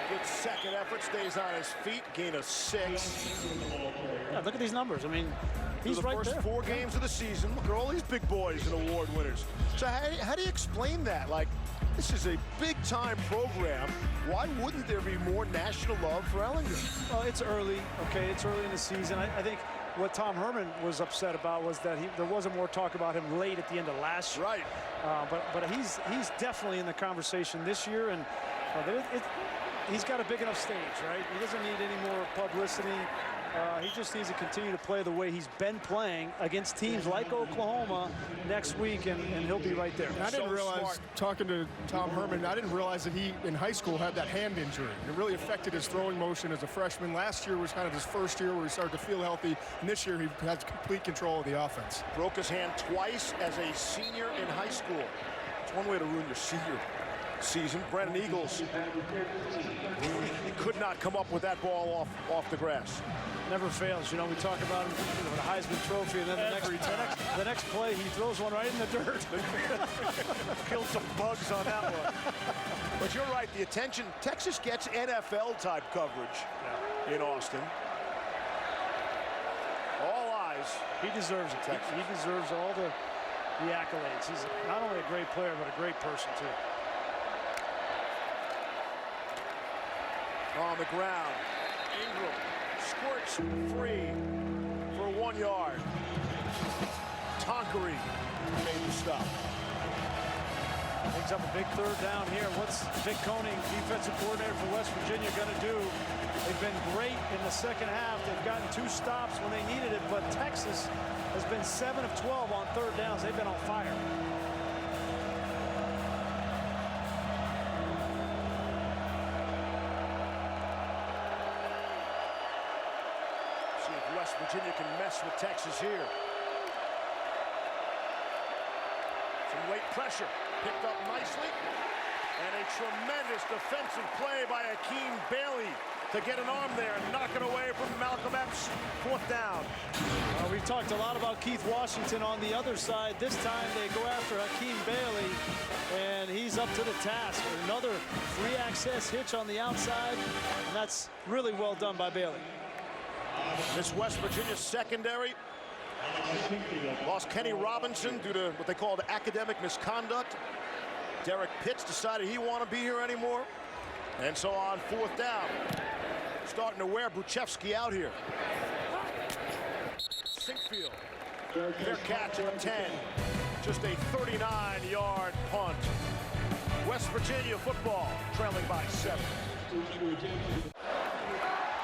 Good second effort, stays on his feet, gain of 6. Yeah, look at these numbers. I mean, he's right there. The first 4 games of the season, look at all these big boys and award winners. So how do you explain that? Like, this is a big-time program. Why wouldn't there be more national love for Ehlinger? Well, it's early, okay? It's early in the season. I think what Tom Herman was upset about was that there wasn't more talk about him late at the end of last year. Right. But he's definitely in the conversation this year, and he's got a big enough stage, right? He doesn't need any more publicity. He just needs to continue to play the way he's been playing against teams like Oklahoma next week, and he'll be right there. And I didn't realize, talking to Tom Herman, I didn't realize that he, in high school, had that hand injury. It really affected his throwing motion as a freshman. Last year was kind of his first year where he started to feel healthy, and this year he has complete control of the offense. Broke his hand twice as a senior in high school. It's one way to ruin your senior season. Brennan Eagles, he could not come up with that ball off the grass. Never fails. You know, we talk about him, the Heisman Trophy, and then the next play, he throws one right in the dirt. Killed some bugs on that one. But you're right, the attention, Texas gets NFL-type coverage in Austin. All eyes. He deserves it, Texas. He deserves all the accolades. He's not only a great player, but a great person, too. On the ground, Ingram squirts free for 1 yard. Tonkery made the stop. Brings up a big 3rd down here. What's Vic Koenig, defensive coordinator for West Virginia, going to do? They've been great in the second half. They've gotten 2 stops when they needed it, but Texas has been 7 of 12 on 3rd downs. They've been on fire. West Virginia can mess with Texas here. Some late pressure picked up nicely, and a tremendous defensive play by Akeem Bailey to get an arm there and knock it away from Malcolm Epps. 4th down. We've talked a lot about Keith Washington on the other side. This time they go after Akeem Bailey, and he's up to the task. Another free access hitch on the outside, and that's really well done by Bailey. This West Virginia secondary lost Kenny Robinson due to what they called academic misconduct. Derek Pitts decided he won't be here anymore. And so on 4th down, starting to wear Buchevsky out here. Sinkfield, their catch at the 10. Just a 39-yard punt. West Virginia football trailing by 7.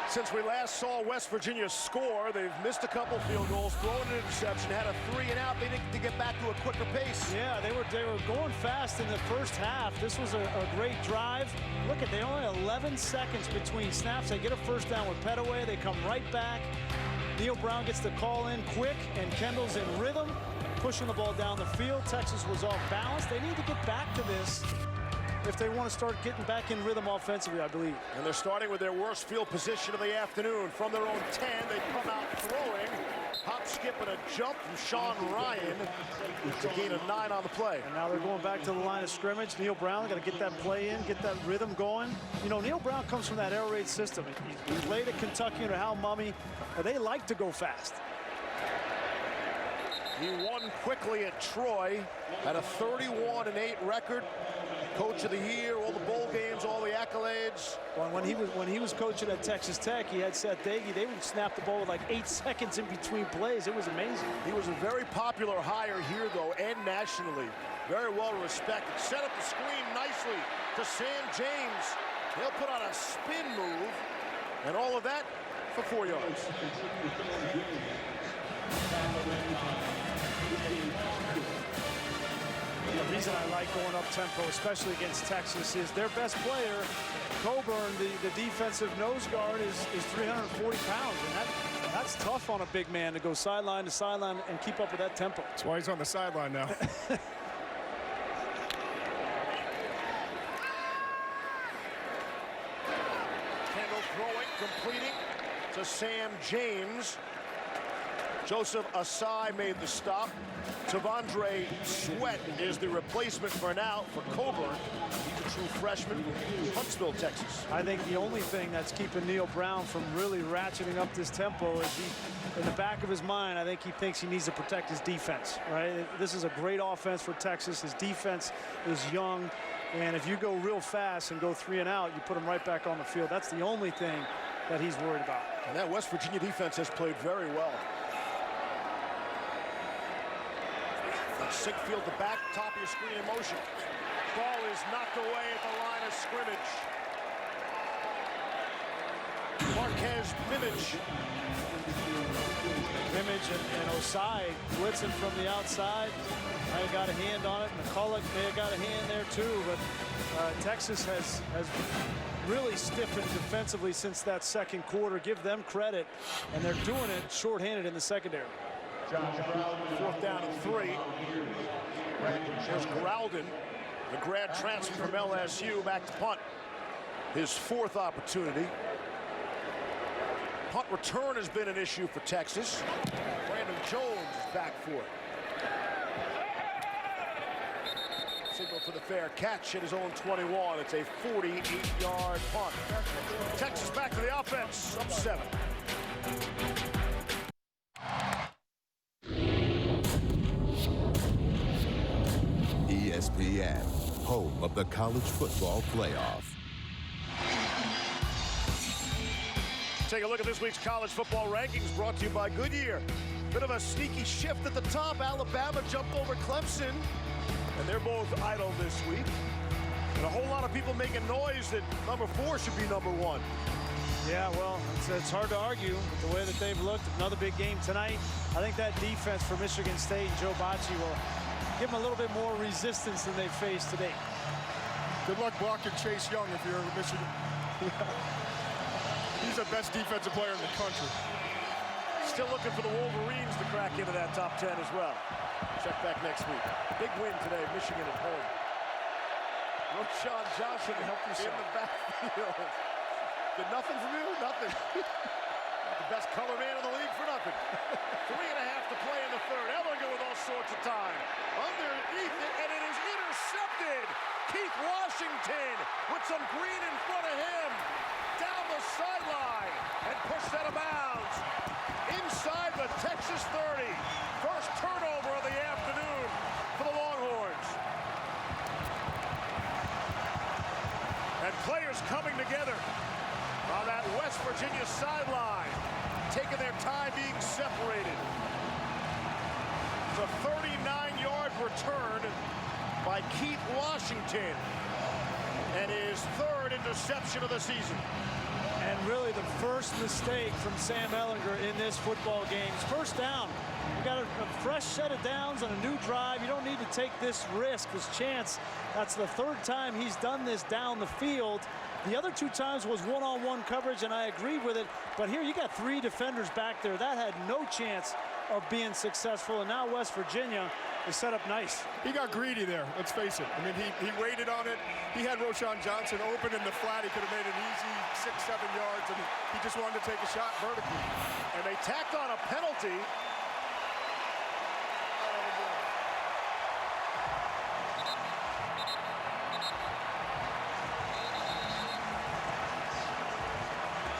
Since we last saw West Virginia score, they've missed a couple field goals, thrown an interception, had a 3-and-out. They need to get back to a quicker pace. Yeah, they were going fast in the first half. This was a great drive. Look at, they only 11 seconds between snaps. They get a 1st down with Petaway. They come right back. Neil Brown gets the call in quick, and Kendall's in rhythm, pushing the ball down the field. Texas was off balance. They need to get back to this if they want to start getting back in rhythm offensively, I believe. And they're starting with their worst field position of the afternoon. From their own 10, they come out throwing. Hop, skip, and a jump from Sean Ryan to gain a 9 on the play. And now they're going back to the line of scrimmage. Neil Brown got to get that play in, get that rhythm going. You know, Neil Brown comes from that air raid system. He played at Kentucky under Hal Mumme. They like to go fast. He won quickly at Troy, had a 31-8 record. Coach of the year, all the bowl games, all the accolades. Well, when he was coaching at Texas Tech, he had Seth Dagey. They would snap the ball with like 8 seconds in between plays. It was amazing. He was a very popular hire here, though, and nationally. Very well respected. Set up the screen nicely to Sam James. He'll put on a spin move, and all of that for 4 yards. The reason I like going up tempo, especially against Texas, is their best player, Coburn, the defensive nose guard, is 340 pounds, and that's tough on a big man to go sideline to sideline and keep up with that tempo. That's why he's on the sideline now. Kendall throwing, completing to Sam James. Joseph Asai made the stop. Tavondre Sweat is the replacement for now for Coburn. He's a true freshman from Huntsville, Texas. I think the only thing that's keeping Neil Brown from really ratcheting up this tempo is in the back of his mind, I think he thinks he needs to protect his defense, right? This is a great offense for Texas. His defense is young, and if you go real fast and go 3 and out, you put him right back on the field. That's the only thing that he's worried about. And that West Virginia defense has played very well. Sickfield the back, top of your screen in motion. Ball is knocked away at the line of scrimmage. Marquez Mimich. Mimich and Osai blitzing from the outside. May have got a hand on it. McCulloch may have got a hand there too, but Texas has really stiffened defensively since that second quarter. Give them credit, and they're doing it shorthanded in the secondary. 4th down and 3. There's Groudon, the grad transfer from LSU, back to punt. His 4th opportunity. Punt return has been an issue for Texas. Brandon Jones is back for it. Signal for the fair catch at his own 21. It's a 48-yard punt. Texas back to the offense, up 7. ESPN, home of the college football playoff. Take a look at this week's college football rankings brought to you by Goodyear. Bit of a sneaky shift at the top. Alabama jumped over Clemson, and they're both idle this week. And a whole lot of people making noise that number 4 should be number 1. Yeah, well, it's hard to argue with the way that they've looked. Another big game tonight. I think that defense for Michigan State and Joe Bocci will give them a little bit more resistance than they've faced today. Good luck blocking Chase Young if you're Michigan. He's the best defensive player in the country. Still looking for the Wolverines to crack into that top 10 as well. Check back next week. Big win today, Michigan at home. Roshan Johnson help you in the backfield. Did nothing from you? Nothing. Not the best color man in the league for nothing. 3.5 to play in the 3rd. Ellinger with all sorts of time. Underneath it, and it is intercepted. Keith Washington with some green in front of him. Down the sideline and pushed out of bounds. Inside the Texas 30. First turnover of the afternoon for the Longhorns. And players coming together on that West Virginia sideline, taking their time being separated. It's a 39-yard return by Keith Washington and his 3rd interception of the season. And really the first mistake from Sam Ehlinger in this football game is first down. You got a fresh set of downs on a new drive. You don't need to take this risk, this chance. That's the 3rd time he's done this down the field. The other 2 times was one-on-one coverage, and I agreed with it. But here you got 3 defenders back there. That had no chance of being successful, and now West Virginia is set up nice. He got greedy there, let's face it. I mean, he waited on it. He had Roshan Johnson open in the flat. He could have made an easy 6-7 yards, and he just wanted to take a shot vertically. And they tacked on a penalty.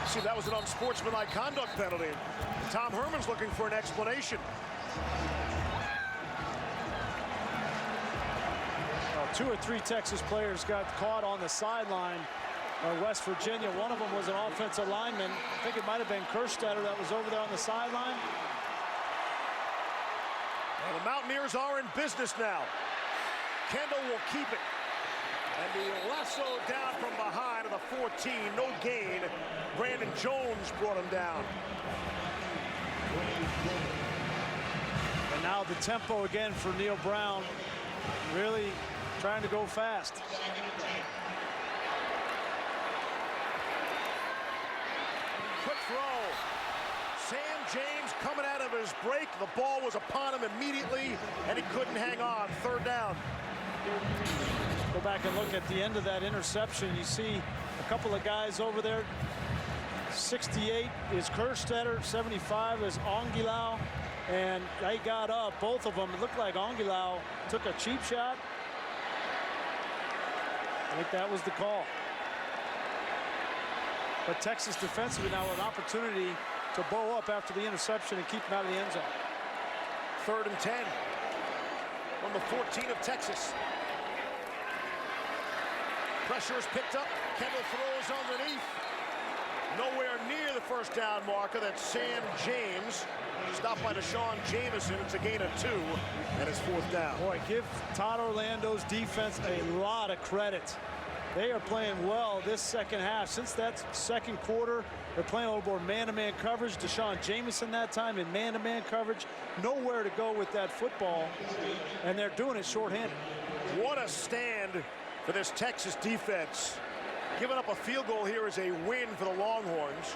See, that was an unsportsmanlike conduct penalty. Tom Herman's looking for an explanation. Well, 2 or 3 Texas players got caught on the sideline. West Virginia, one of them was an offensive lineman. I think it might have been Kerstetter that was over there on the sideline. Well, the Mountaineers are in business now. Kendall will keep it. And the last Also down from behind at the 14, no gain. Brandon Jones brought him down. And now the tempo again for Neil Brown, really trying to go fast. Quick throw. Sam James coming out of his break. The ball was upon him immediately, and he couldn't hang on. Third down. Go back and look at the end of that interception. You see a couple of guys over there. 68 is Kerstetter, 75 is Anguilao, and they got up, both of them. It looked like Anguilao took a cheap shot. I think that was the call. But Texas defensively now with an opportunity to bow up after the interception and keep him out of the end zone. 3rd and 10 from the 14 of Texas. Pressure is picked up. Kendall throws underneath. Nowhere near the first down marker. That's Sam James. Stopped by Deshaun Jamison. It's a gain of 2, and it's 4th down. Boy, give Todd Orlando's defense a lot of credit. They are playing well this second half. Since that second quarter, they're playing a little more man-to-man coverage. Deshaun Jamison that time in man-to-man coverage. Nowhere to go with that football, and they're doing it shorthanded. What a stand for this Texas defense. Giving up a field goal here is a win for the Longhorns.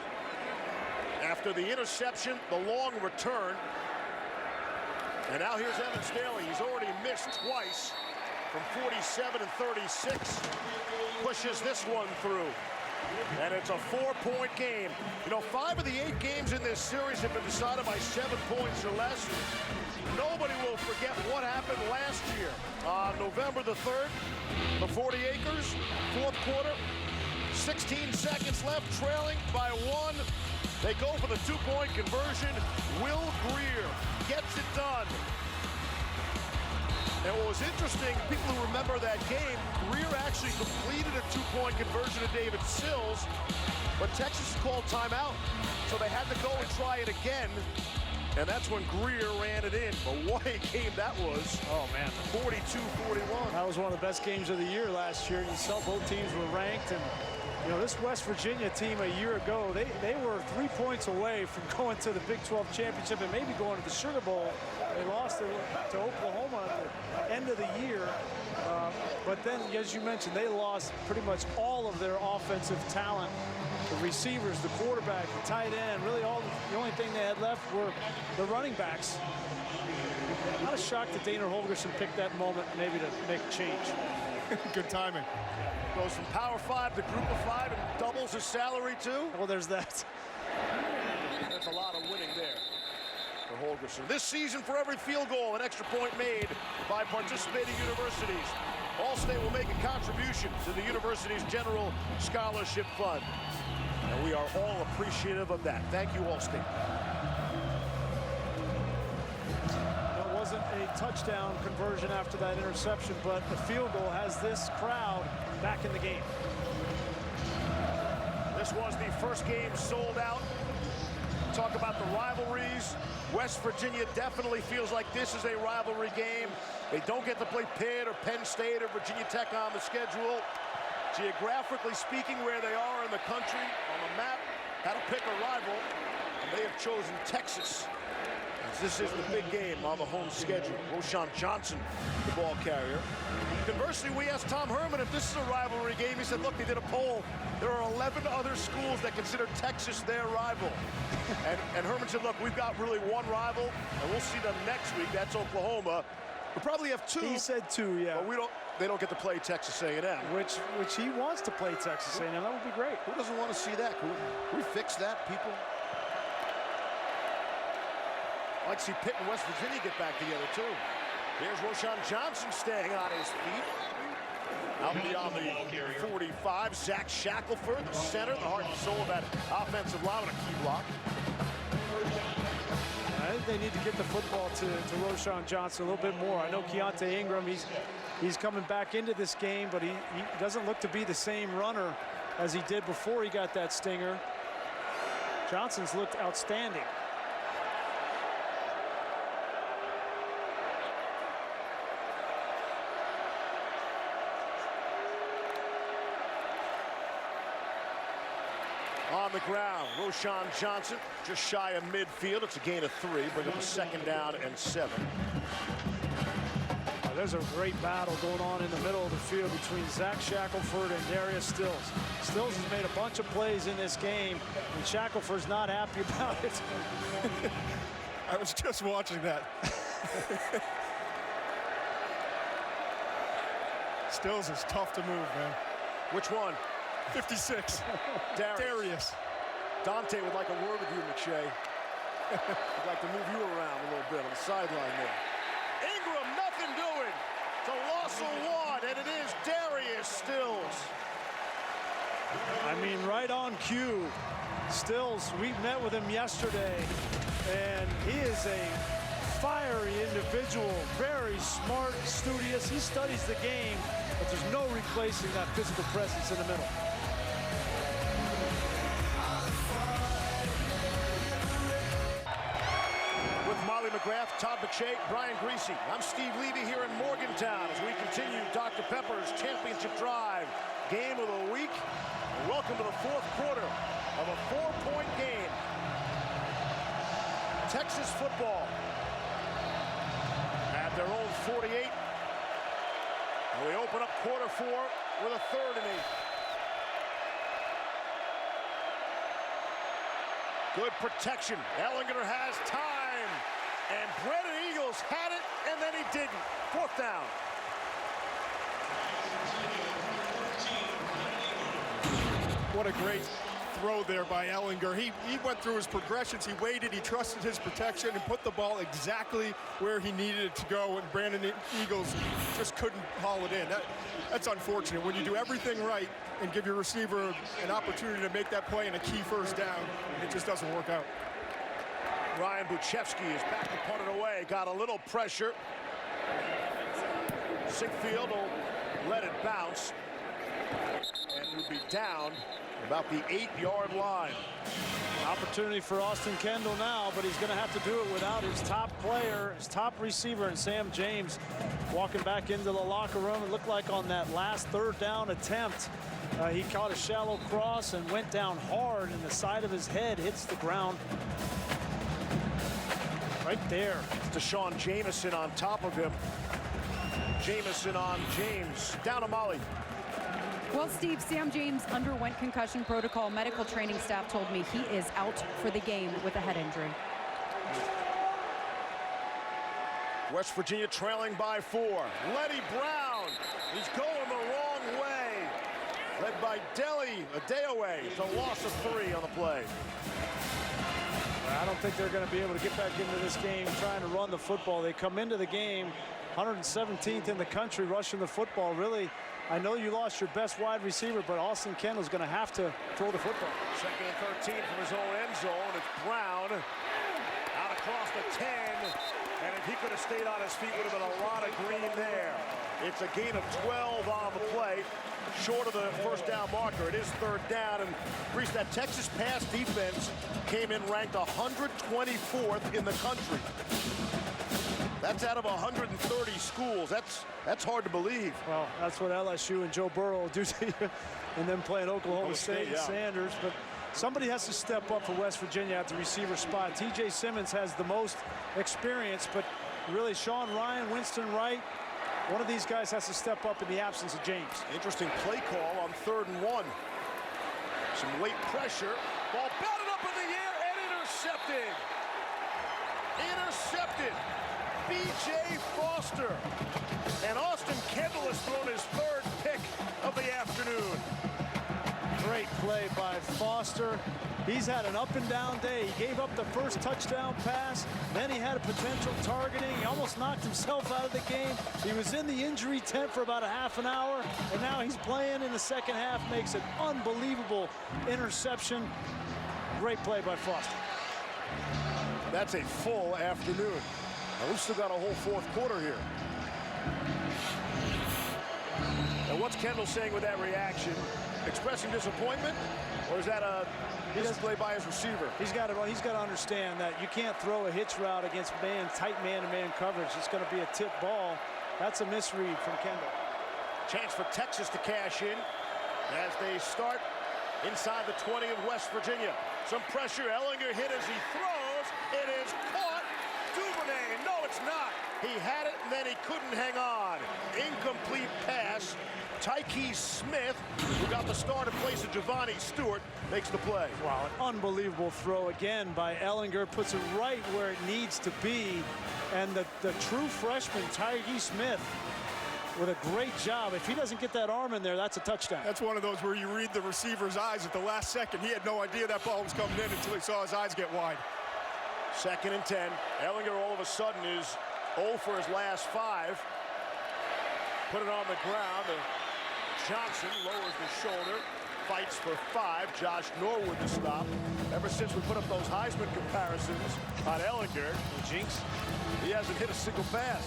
After the interception, the long return. And now here's Evan Staley. He's already missed twice from 47 and 36. Pushes this one through. And it's a 4-point game. You know, 5 of the 8 games in this series have been decided by 7 points or less. Nobody will forget what happened last year on November the 3rd. The 40 acres, 4th quarter, 16 seconds left, trailing by 1. They go for the 2-point conversion. Will Greer gets it done. And what was interesting, people who remember that game, Greer actually completed a 2-point conversion to David Sills, but Texas called timeout, so they had to go and try it again. And that's when Greer ran it in. But what a game that was. Oh, man. 42-41. That was one of the best games of the year last year. You saw both teams were ranked. And, you know, this West Virginia team a year ago, they were 3 points away from going to the Big 12 championship and maybe going to the Sugar Bowl. They lost to Oklahoma at the end of the year. But then, as you mentioned, they lost pretty much all of their offensive talent. The receivers, the quarterback, the tight end, really the only thing they had left were the running backs. Not a shock that Dana Holgerson picked that moment maybe to make a change. Good timing. Goes from Power 5 to Group of 5 and doubles his salary too. Well, there's that. That's a lot of winning there for Holgerson. This season, for every field goal, an extra point made by participating universities. Allstate will make a contribution to the university's general scholarship fund. And we are all appreciative of that. Thank you, Allstate. It wasn't a touchdown conversion after that interception, but the field goal has this crowd back in the game. This was the first game sold out. Talk about the rivalries. West Virginia definitely feels like this is a rivalry game. They don't get to play Pitt or Penn State or Virginia Tech on the schedule. Geographically speaking, where they are in the country on the map, how to pick a rival, and they have chosen Texas, as this is the big game on the home schedule. Roschon Johnson, the ball carrier. Conversely, we asked Tom Herman if this is a rivalry game. He said, look, they did a poll. There are 11 other schools that consider Texas their rival. and Herman said, look, we've got really one rival, and we'll see them next week. That's Oklahoma. We'll probably have 2. He said 2, yeah. But they don't get to play Texas A&M. Which he wants to play Texas A&M. That would be great. Who doesn't want to see that? Can we fix that, people? I'd like to see Pitt and West Virginia get back together, too. Here's Roschon Johnson staying on his feet. Out beyond the 45, Zach Shackelford, the center, the heart and soul of that offensive line with a key block. I think they need to get the football to Roschon Johnson a little bit more. I know Keontae Ingram, he's coming back into this game, but he doesn't look to be the same runner as he did before he got that stinger. Johnson's looked outstanding. 4 On the ground, Roshan Johnson just shy of midfield. It's a gain of 3, bring up a 2nd down and 7. There's a great battle going on in the middle of the field between Zach Shackelford and Darius Stills. Stills has made a bunch of plays in this game, and Shackelford's not happy about it. I was just watching that. Stills is tough to move, man. Which one? 56. Darius. Dante would like a word with you, McShay. He'd like to move you around a little bit on the sideline there. Ingram, nothing doing. It's a loss of 1, and it is Darius Stills. I mean, right on cue. Stills, we met with him yesterday, and he is a fiery individual, very smart, studious. He studies the game, but there's no replacing that physical presence in the middle. With Molly McGrath, Todd McShay, Brian Greasy, I'm Steve Levy here in Morgantown as we continue Dr. Pepper's championship drive. Game of the week. Welcome to the 4th quarter of a 4-point game. Texas football at their own 48. And we open up quarter 4 with a 3rd and 8. Good protection. Ellinger has time. And Brennan Eagles had it, and then he didn't. 4th down. What a great throw there by Ellinger. He went through his progressions. He waited, he trusted his protection, and put the ball exactly where he needed it to go, and Brandon Eagles just couldn't haul it in. That's unfortunate. When you do everything right and give your receiver an opportunity to make that play and a key 1st down, it just doesn't work out. Ryan Buchevsky is back to punt it away. Got a little pressure. Sickfield will let it bounce. And will be down about the 8-yard line. Opportunity for Austin Kendall now, but he's going to have to do it without his top player, his top receiver, and Sam James walking back into the locker room. It looked like on that last 3rd down attempt, he caught a shallow cross and went down hard, and the side of his head hits the ground. Right there. Deshaun Jameson on top of him. Jameson on James. Down to Molly. Well, Steve, Sam James underwent concussion protocol. Medical training staff told me he is out for the game with a head injury. West Virginia trailing by 4. Lenny Brown. He's going the wrong way. Led by Deli Adeoye. It's a loss of 3 on the play. I don't think they're going to be able to get back into this game trying to run the football. They come into the game 117th in the country rushing the football. Really, I know you lost your best wide receiver, but Austin Kendall's going to have to throw the football. 2nd and 13 from his own end zone. It's Brown out across the 10. And if he could have stayed on his feet, would have been a lot of green there. It's a gain of 12 on the play. Short of the 1st down marker. It is 3rd down, and Reese, that Texas pass defense came in ranked 124th in the country. That's out of 130 schools. That's hard to believe. Well, that's what LSU and Joe Burrow will do to you, and then playing Oklahoma State and Sanders. But somebody has to step up for West Virginia at the receiver spot. TJ Simmons has the most experience, but really Sean Ryan, Winston Wright, one of these guys has to step up in the absence of James. Interesting play call on 3rd and 1. Some late pressure. Ball batted up in the air and intercepted. Intercepted. B.J. Foster. And Austin Kendall has thrown his 3rd pick of the afternoon. Great play by Foster. He's had an up and down day. He gave up the first touchdown pass. Then he had a potential targeting. He almost knocked himself out of the game. He was in the injury tent for about a half an hour. And now he's playing in the 2nd half. Makes an unbelievable interception. Great play by Foster. That's a full afternoon. Now we've still got a whole 4th quarter here. And what's Kendall saying with that reaction? Expressing disappointment? Or is that a misplay by his receiver? He's got to understand that you can't throw a hitch route against tight man-to-man coverage. It's going to be a tip ball. That's a misread from Kendall. Chance for Texas to cash in as they start inside the 20 of West Virginia. Some pressure. Ehlinger hit as he throws. It is caught. Duvernay. No, it's not. He had it, and then he couldn't hang on. Incomplete pass. Tyke Smith, who got the start in place of Giovanni Stewart, makes the play. Wow, an unbelievable throw again by Ehlinger. Puts it right where it needs to be. And the true freshman, Tyke Smith, with a great job. If he doesn't get that arm in there, that's a touchdown. That's one of those where you read the receiver's eyes at the last second. He had no idea that ball was coming in until he saw his eyes get wide. 2nd and 10. Ehlinger all of a sudden is 0 for his last 5. Put it on the ground. Johnson lowers the shoulder, fights for 5. Josh Norwood to stop. Ever since we put up those Heisman comparisons on Ehlinger, Jinx, he hasn't hit a single pass.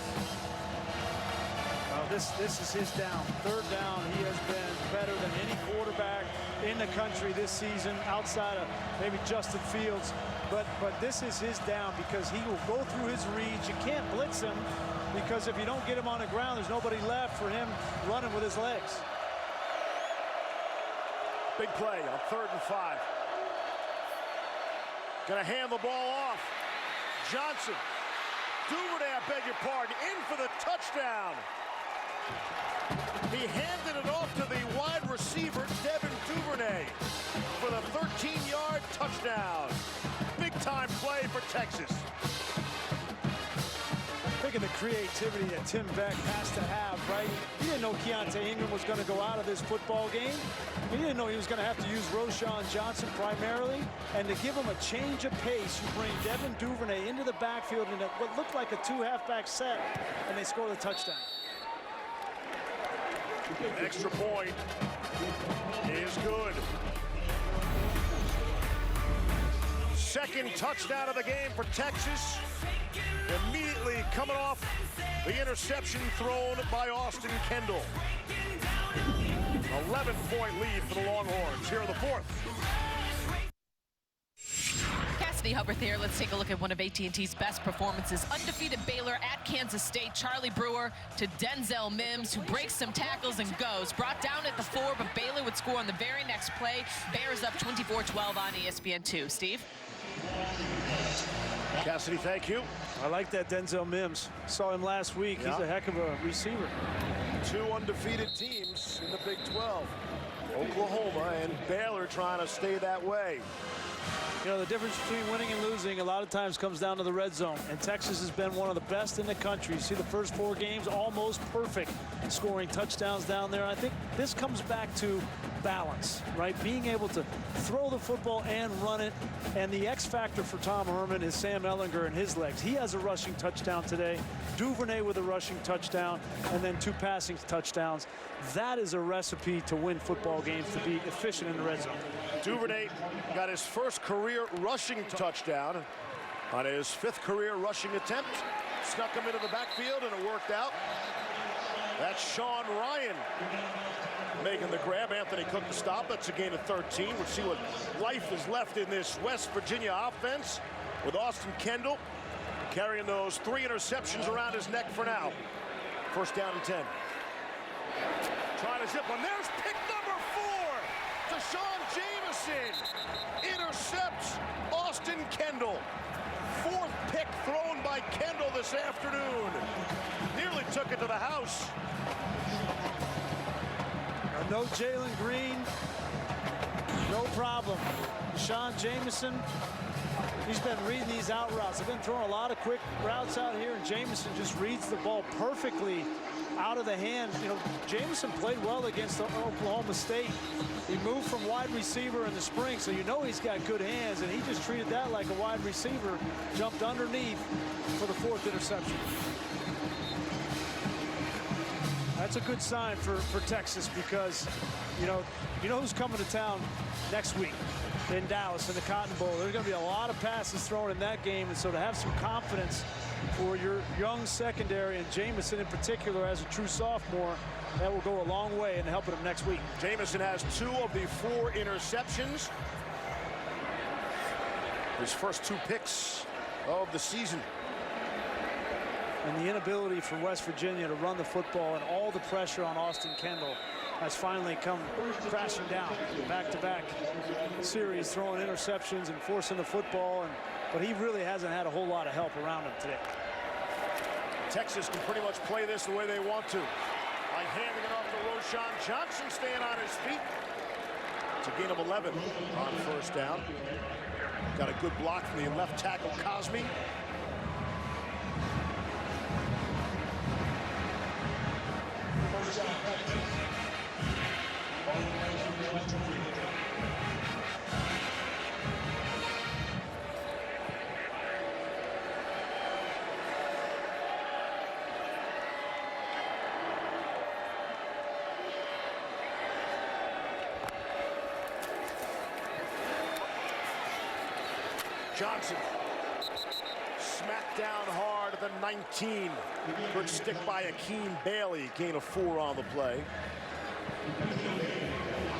This is his down. 3rd down. He has been better than any quarterback in the country this season, outside of maybe Justin Fields. But this is his down because he will go through his reads. You can't blitz him because if you don't get him on the ground, there's nobody left for him running with his legs. Big play on 3rd and 5. Gonna hand the ball off. Johnson. Duvernay, I beg your pardon, in for the touchdown. He handed it off to the wide receiver, Devin Duvernay, for the 13-yard touchdown. Big-time play for Texas. Think of the creativity that Tim Beck has to have, right? He didn't know Keontae Ingram was going to go out of this football game. He didn't know he was going to have to use Roschon Johnson primarily. And to give him a change of pace, you bring Devin Duvernay into the backfield in what looked like a 2 halfback set, and they score the touchdown. Extra point is good. 2nd touchdown of the game for Texas. Immediately coming off the interception thrown by Austin Kendall. 11-point lead for the Longhorns. Here are the 4th. Cassidy Hubbard here. Let's take a look at one of AT&T's best performances. Undefeated Baylor at Kansas State. Charlie Brewer to Denzel Mims, who breaks some tackles and goes. Brought down at the 4, but Baylor would score on the very next play. Bears up 24-12 on ESPN2. Steve? Cassidy, thank you. I like that Denzel Mims. Saw him last week. Yeah. He's a heck of a receiver. 2 undefeated teams in the Big 12. Oklahoma and Baylor trying to stay that way. You know, the difference between winning and losing a lot of times comes down to the red zone. And Texas has been one of the best in the country. You see the first 4 games almost perfect, scoring touchdowns down there. I think this comes back to balance, right? Being able to throw the football and run it. And the X factor for Tom Herman is Sam Ehlinger and his legs. He has a rushing touchdown today. Duvernay with a rushing touchdown, and then 2 passing touchdowns. That is a recipe to win football games, to be efficient in the red zone. Duvernay got his first career rushing touchdown on his 5th career rushing attempt. Snuck him into the backfield, and it worked out. That's Sean Ryan making the grab. Anthony Cook to stop. That's a gain of 13. We'll see what life is left in this West Virginia offense with Austin Kendall carrying those 3 interceptions around his neck for now. 1st down and 10. Trying to zip one. There's pick number 4. Deshaun Jameson intercepts Austin Kendall. 4th pick thrown by Kendall this afternoon. Nearly took it to the house. No Jalen Green, no problem. Deshaun Jameson, he's been reading these out routes. I've been throwing a lot of quick routes out here, and Jameson just reads the ball perfectly out of the hand. You know, Jameson played well against Oklahoma State. He moved from wide receiver in the spring, so you know he's got good hands, and he just treated that like a wide receiver, jumped underneath for the 4th interception. That's a good sign for Texas because, you know who's coming to town next week in Dallas in the Cotton Bowl. There's going to be a lot of passes thrown in that game, and so to have some confidence for your young secondary, and Jameson in particular as a true sophomore, that will go a long way in helping him next week. Jameson has 2 of the 4 interceptions. His first 2 picks of the season. And the inability for West Virginia to run the football and all the pressure on Austin Kendall has finally come crashing down. Back-to-back series, throwing interceptions and forcing the football, but he really hasn't had a whole lot of help around him today. Texas can pretty much play this the way they want to. By handing it off to Roschon Johnson, staying on his feet. It's a gain of 11 on first down. Got a good block from the left tackle, Cosme. Johnson smacked down hard at the 19. Good stick by Akeem Bailey. Gain of 4 on the play.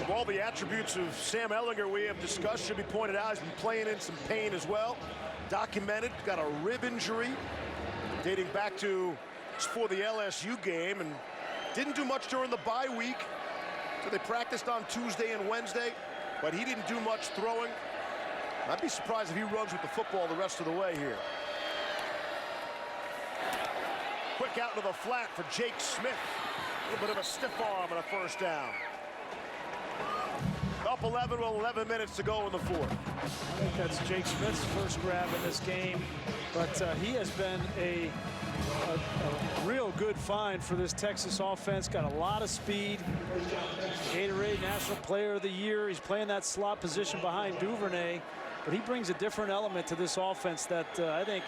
Of all the attributes of Sam Ehlinger we have discussed, should be pointed out, he's been playing in some pain as well. Documented, got a rib injury dating back to before the LSU game, and didn't do much during the bye week. So they practiced on Tuesday and Wednesday, but he didn't do much throwing. I'd be surprised if he runs with the football the rest of the way here. Quick out to the flat for Jake Smith. A little bit of a stiff arm and a first down. Up 11 with 11 minutes to go in the fourth. I think that's Jake Smith's first grab in this game, but he has been a real good find for this Texas offense. Got a lot of speed. Gatorade National Player of the Year. He's playing that slot position behind Duvernay, but he brings a different element to this offense that I think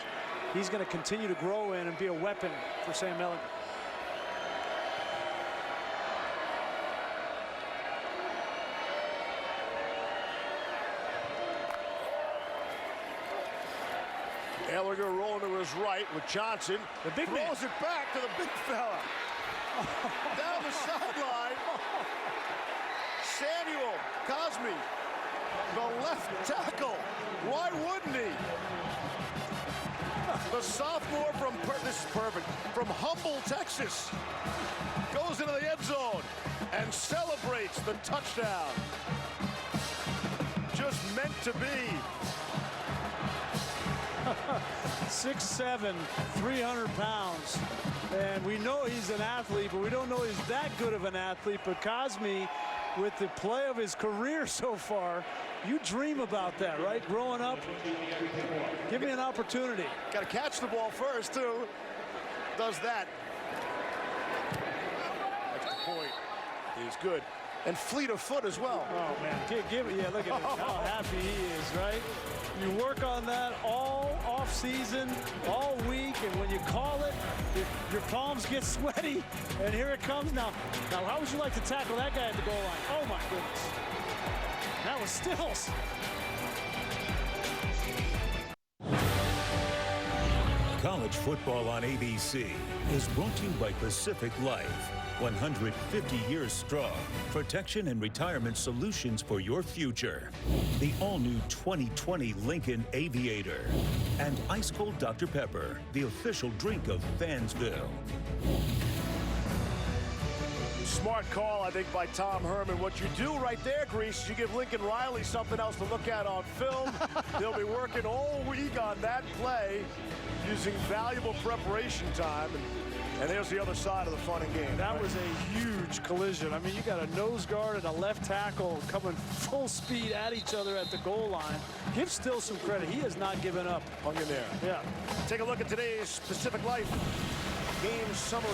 he's going to continue to grow in and be a weapon for Sam Ehlinger. Ehlinger rolling to his right with Johnson. The big man throws it back to the big fella. Down the sideline. Samuel Cosme, the left tackle. Why wouldn't he? The sophomore from, this is perfect, from Humble, Texas, goes into the end zone and celebrates the touchdown. Just meant to be. 6'7", 300 pounds. And we know he's an athlete, but we don't know he's that good of an athlete. But Cosme, with the play of his career so far, you dream about that, right? Growing up, give me an opportunity. Got to catch the ball first, too. Does that. Extra point is good. And fleet of foot as well. Oh, man. Give it. Yeah, look at him. How happy he is, right? You work on that all off-season, all week, and when you call it, your palms get sweaty, and here it comes. Now, how would you like to tackle that guy at the goal line? Oh, my goodness. That was Stills. College football on ABC is brought to you by Pacific Life. 150 years strong. Protection and retirement solutions for your future. The all-new 2020 Lincoln Aviator. And Ice Cold Dr. Pepper, the official drink of Fansville. Smart call, I think, by Tom Herman. What you do right there, Grease, is you give Lincoln Riley something else to look at on film. They'll be working all week on that play using valuable preparation time. And there's the other side of the fun and game. That was a huge collision. I mean, you got a nose guard and a left tackle coming full speed at each other at the goal line. Give Still some credit. He has not given up. Hung in there. Yeah. Take a look at today's Pacific Life game summary.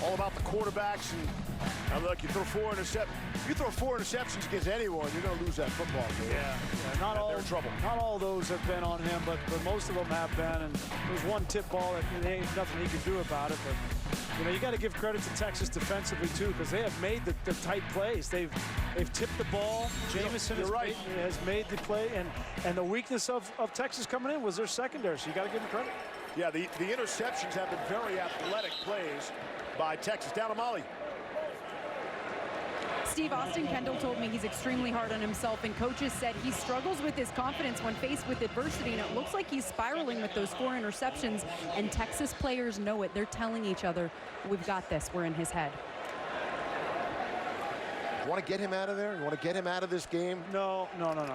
All about the quarterbacks. And look, you throw four interceptions against anyone, you're going to lose that football game. Yeah. Not all. They're in trouble. Not all those have been on him, but most of them have been. And there's one tip ball that there ain't nothing he can do about it. But you got to give credit to Texas defensively too, because they have made the tight plays. They've tipped the ball. Jamison has made the play, and the weakness of Texas coming in was their secondary. So you got to give them credit. Yeah, the interceptions have been very athletic plays by Texas. Down to Molly. Steve, Austin Kendall told me he's extremely hard on himself, and coaches said he struggles with his confidence when faced with adversity, and it looks like he's spiraling with those 4 interceptions, and Texas players know it. They're telling each other, we've got this, we're in his head. You want to get him out of there? You want to get him out of this game? No.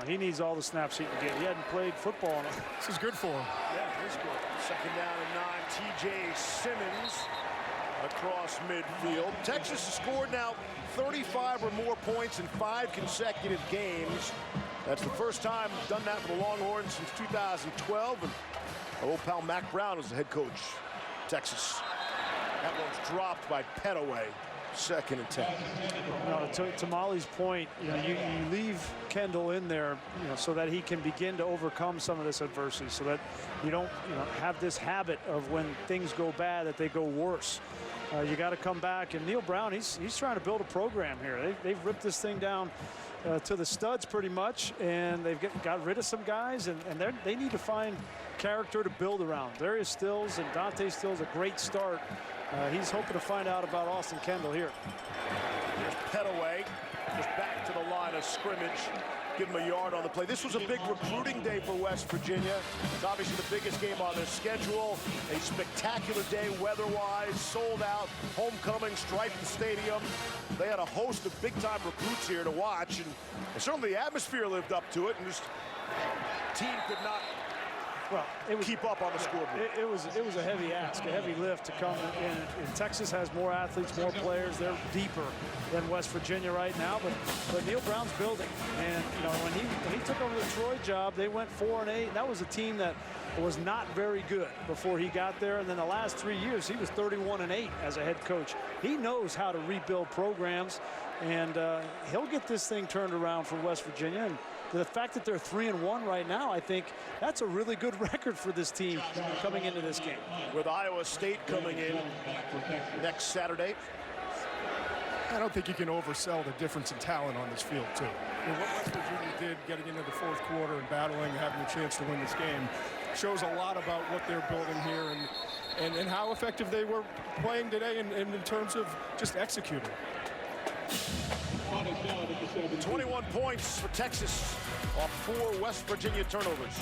He needs all the snaps he can get. He hadn't played football. This is good for him. Yeah, it is good. Second down and 9. T.J. Simmons across midfield. Texas has scored now 35 or more points in 5 consecutive games. That's the first time done that for the Longhorns since 2012. And our old pal Mac Brown is the head coach. Texas. That one's dropped by Petaway. Second and 10. To Molly's point, you leave Kendall in there, so that he can begin to overcome some of this adversity, so that you don't, have this habit of when things go bad that they go worse. You got to come back, and Neil Brown, he's trying to build a program here. They've ripped this thing down to the studs pretty much, and they've got rid of some guys, and they need to find character to build around. Darius Stills and Dante Stills, a great start. He's hoping to find out about Austin Kendall here. Here's Petaway, just back to the line of scrimmage. Give him a yard on the play. This was a big recruiting day for West Virginia. It's obviously the biggest game on their schedule. A spectacular day weather-wise, sold out, homecoming, striped the stadium. They had a host of big-time recruits here to watch, and certainly the atmosphere lived up to it, and just team could not keep up on the scoreboard. It was a heavy ask, a heavy lift to come in. And Texas has more athletes, more players. They're deeper than West Virginia right now, but Neil Brown's building. And when he took over the Troy job, they went 4-8. That was a team that was not very good before he got there. And then the last 3 years, he was 31-8 as a head coach. He knows how to rebuild programs, and he'll get this thing turned around for West Virginia. And the fact that they're 3-1 right now, I think that's a really good record for this team coming into this game. With Iowa State coming in next Saturday. I don't think you can oversell the difference in talent on this field, too. What West Virginia did getting into the 4th quarter and battling and having a chance to win this game shows a lot about what they're building here and how effective they were playing today in terms of just executing. 21 points for Texas off 4 West Virginia turnovers.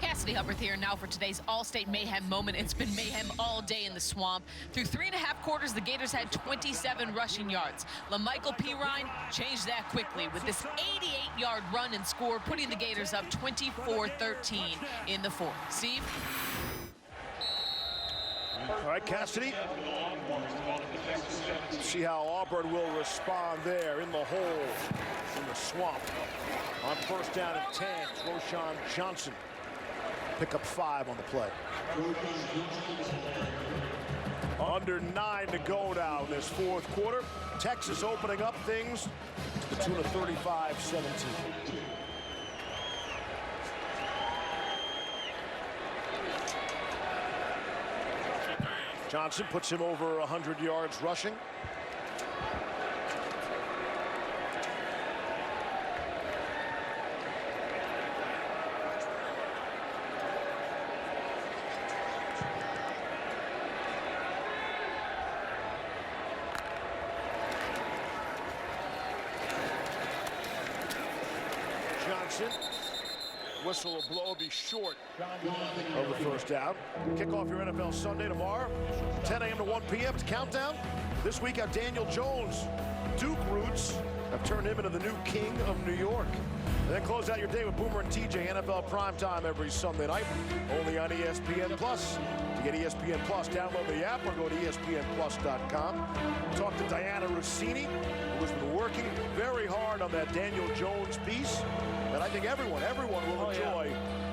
Cassidy Hubbard here now for today's All-State Mayhem moment. It's been mayhem all day in the swamp. Through 3.5 quarters, the Gators had 27 rushing yards. LaMichael Pirine changed that quickly with this 88-yard run and score, putting the Gators up 24-13 in the 4th. Steve? All right, Cassidy. See how Auburn will respond there in the hole, in the swamp. On first down and 10, Roshan Johnson. Pick up 5 on the play. Under 9 to go now in this 4th quarter. Texas opening up things to the tune of 35-17. Johnson puts him over 100 yards rushing. Johnson. Whistle will blow, be short of the first down. Kick off your NFL Sunday tomorrow, 10 a.m. to 1 p.m. It's countdown. This week, our Daniel Jones, Duke roots have turned him into the new king of New York. And then close out your day with Boomer and TJ, NFL primetime every Sunday night, only on ESPN Plus. To get ESPN Plus, download the app or go to ESPNplus.com. Talk to Diana Rossini, who has been working very hard on that Daniel Jones piece that I think everyone will enjoy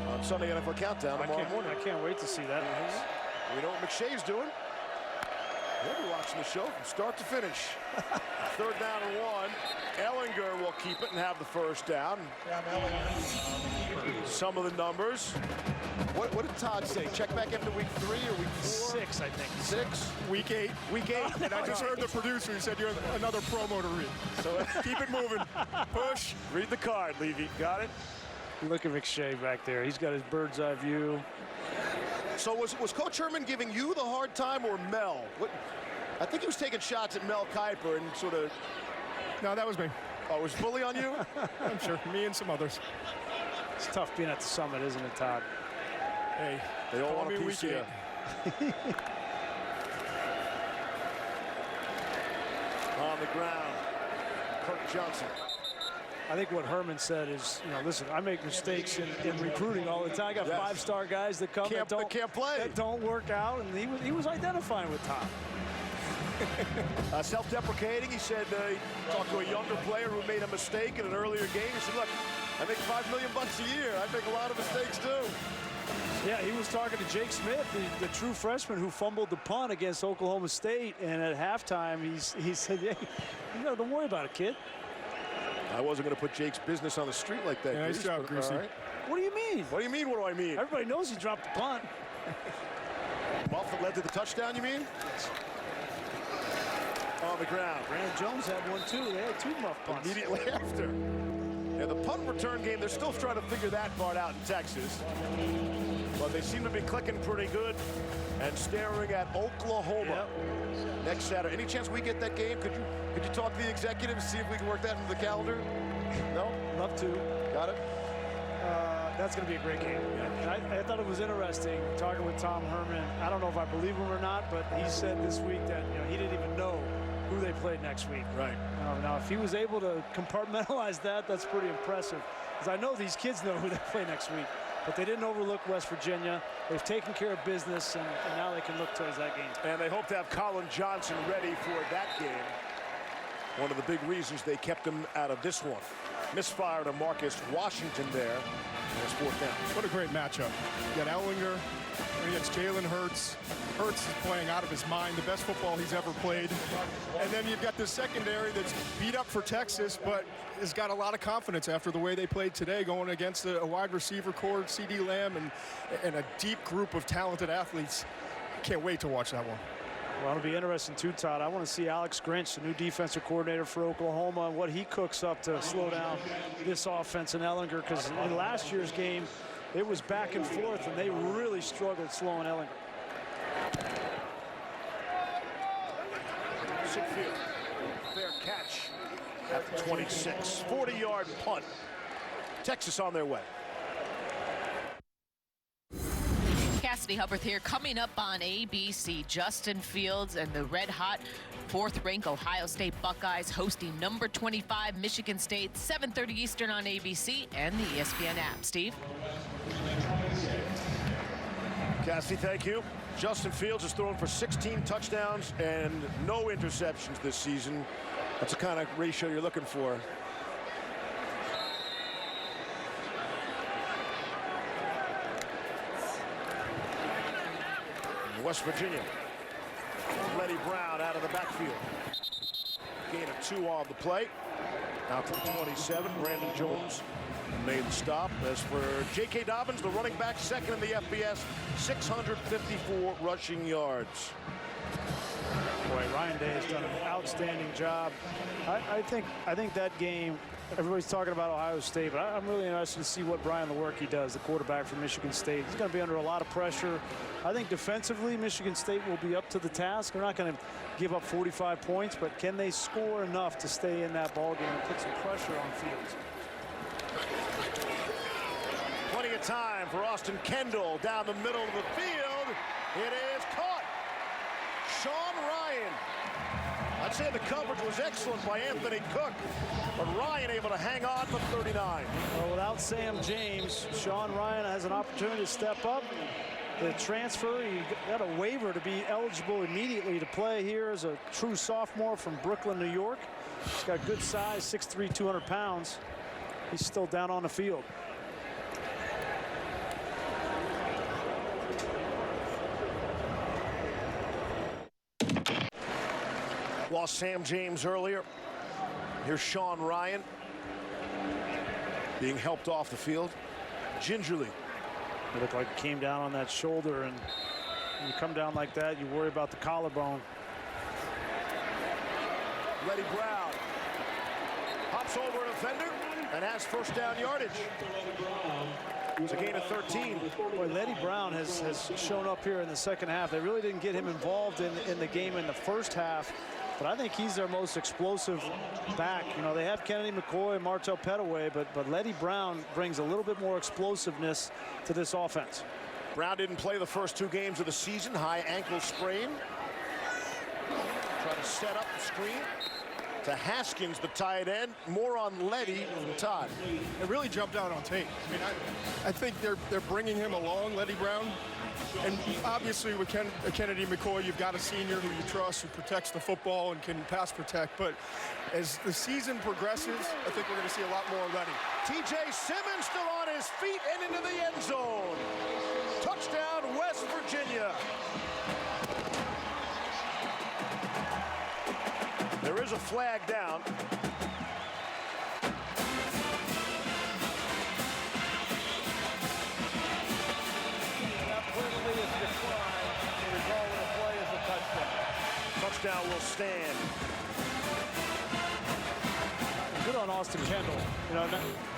on Sunday NFL Countdown tomorrow morning. I can't wait to see that. We know what McShay's doing. We'll be watching the show from start to finish. 3rd down and 1. Ellinger will keep it and have the first down. Some of the numbers. What did Todd say? Check back after week 3 or week 4? 6, I think. 6? Week 8. Week 8. And I just heard the producer who said you're another promo to read. So keep it moving. Push. Read the card, Levy. Got it? Look at McShay back there. He's got his bird's eye view. So was Coach Herman giving you the hard time or Mel? I think he was taking shots at Mel Kiper and sort of... No, that was me. Oh, it was Bully on you? I'm sure. Me and some others. It's tough being at the summit, isn't it, Todd? Hey, they all want a piece of you. On the ground, Kirk Johnson. I think what Herman said is, listen, I make mistakes in recruiting all the time. I got five-star guys that come that don't work out, and he was identifying with Tom. Self-deprecating, he said he talked to a younger player who made a mistake in an earlier game. He said, look, I make $5 million a year. I make a lot of mistakes too. Yeah, he was talking to Jake Smith, the true freshman who fumbled the punt against Oklahoma State, and at halftime he said, hey, don't worry about it, kid. I wasn't going to put Jake's business on the street like that. Nice job, Greasy. Right. What do you mean? What do you mean, what do I mean? Everybody knows he dropped the punt. Muff that led to the touchdown, you mean? On the ground. Brandon Jones had one, too. They had 2 muff punts. Immediately after. Yeah, the punt return game, they're still trying to figure that part out in Texas. But they seem to be clicking pretty good and staring at Oklahoma next Saturday. Any chance we get that game? Could you talk to the executives, see if we can work that into the calendar? No? Love to. Got it? That's going to be a great game. And I thought it was interesting talking with Tom Herman. I don't know if I believe him or not, but he said this week that he didn't even know who they played next week. Right. Now, if he was able to compartmentalize that, that's pretty impressive. Because I know these kids know who they play next week, but they didn't overlook West Virginia. They've taken care of business, and now they can look towards that game. And they hope to have Colin Johnson ready for that game. One of the big reasons they kept him out of this one. Misfire to Marcus Washington there. And it's 4th down. What a great matchup. You got Ellinger against Jalen Hurts. Hurts is playing out of his mind, the best football he's ever played. And then you've got the secondary that's beat up for Texas, but has got a lot of confidence after the way they played today, going against a wide receiver core, C.D. Lamb, and a deep group of talented athletes. Can't wait to watch that one. Well, it'll be interesting too, Todd. I want to see Alex Grinch, the new defensive coordinator for Oklahoma, and what he cooks up to slow down this offense in Ellinger, because in last year's game, it was back and forth, and they really struggled slowing Ellinger. Sickfield, fair catch at the 26. 40-yard punt. Texas on their way. Cassidy Hubbard here. Coming up on ABC, Justin Fields and the red-hot 4th-ranked Ohio State Buckeyes hosting number 25 Michigan State, 7:30 Eastern on ABC and the ESPN app. Steve? Cassidy, thank you. Justin Fields has thrown for 16 touchdowns and no interceptions this season. That's the kind of ratio you're looking for. West Virginia. Lenny Brown out of the backfield. Gain of 2 on the play. Out to the 27. Brandon Jones made the stop. As for J.K. Dobbins, the running back, 2nd in the FBS, 654 rushing yards. Boy, Ryan Day has done an outstanding job. I think that game, everybody's talking about Ohio State, but I'm really interested to see what Brian Lewerke does, the quarterback from Michigan State. He's going to be under a lot of pressure. I think defensively, Michigan State will be up to the task. They're not going to give up 45 points, but can they score enough to stay in that ballgame and put some pressure on Fields? Plenty of time for Austin Kendall down the middle of the field. It is caught. Sean Ryan. I'd say the coverage was excellent by Anthony Cook, but Ryan able to hang on for 39. Well, without Sam James, Sean Ryan has an opportunity to step up. The transfer, he got a waiver to be eligible immediately to play here as a true sophomore from Brooklyn, New York. He's got good size, 6'3", 200 pounds. He's still down on the field. Lost Sam James earlier. Here's Sean Ryan being helped off the field gingerly. It looked like it came down on that shoulder, and when you come down like that, you worry about the collarbone. Letty Brown hops over an defender and has 1st down yardage. It was a gain of 13. Boy, Letty Brown has shown up here in the second half. They really didn't get him involved in the game in the first half, but I think he's their most explosive back. You know, they have Kennedy McCoy and Martel Pettaway, but Letty Brown brings a little bit more explosiveness to this offense. Brown didn't play the first 2 games of the season. High ankle sprain. Trying to set up the screen to Haskins, the tight end. More on Letty from Todd. It really jumped out on tape. I mean, I think they're bringing him along, Letty Brown. And obviously with Kennedy McCoy, you've got a senior who you trust, who protects the football and can pass protect. But as the season progresses, I think we're going to see a lot more Letty. T.J. Simmons still on his feet and into the end zone. Touchdown, West Virginia. There is a flag down. That penalty is declined. The result of the play is a touchdown. Touchdown will stand. Good on Austin Kendall. You know,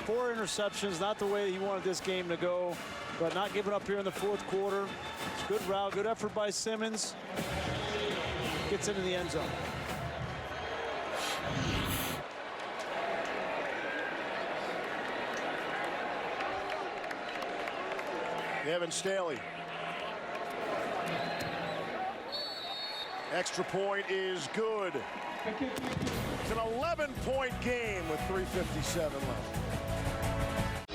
4 interceptions, not the way he wanted this game to go, but not giving up here in the 4th quarter. It's a good route, good effort by Simmons. Gets into the end zone. Evan Staley. Extra point is good. It's an 11-point game with 3:57 left. I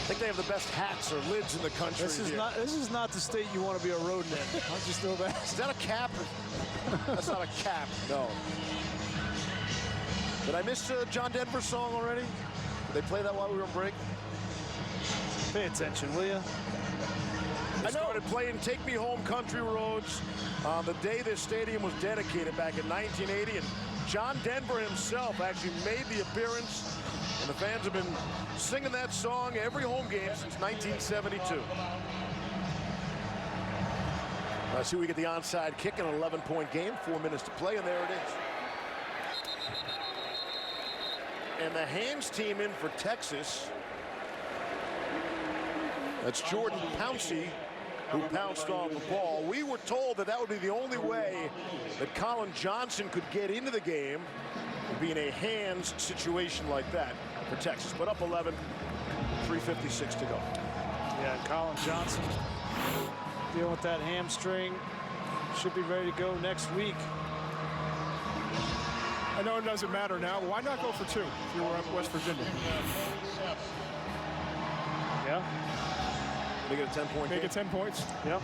think they have the best hats or lids in the country. This is not the state you want to be a rodent in. I'll just know that. Is that a cap? That's not a cap. No. Did I miss John Denver's song already? Did they play that while we were on break? Pay attention, will you? I started playing Take Me Home Country Roads on the day this stadium was dedicated back in 1980, and John Denver himself actually made the appearance, and the fans have been singing that song every home game since 1972. Let's see if we get the onside kick in an 11-point game, 4 minutes to play, and there it is. And the hands team in for Texas. That's Jordan Pouncey, who pounced on the ball. We were told that would be the only way that Colin Johnson could get into the game, would be in a hands situation like that for Texas. But up 11, 3:56 to go. Yeah, Colin Johnson dealing with that hamstring. Should be ready to go next week. I know it doesn't matter now. Why not go for 2 if you were at West Virginia? Yeah. Make it a 10-point Make it 10 points? Yep.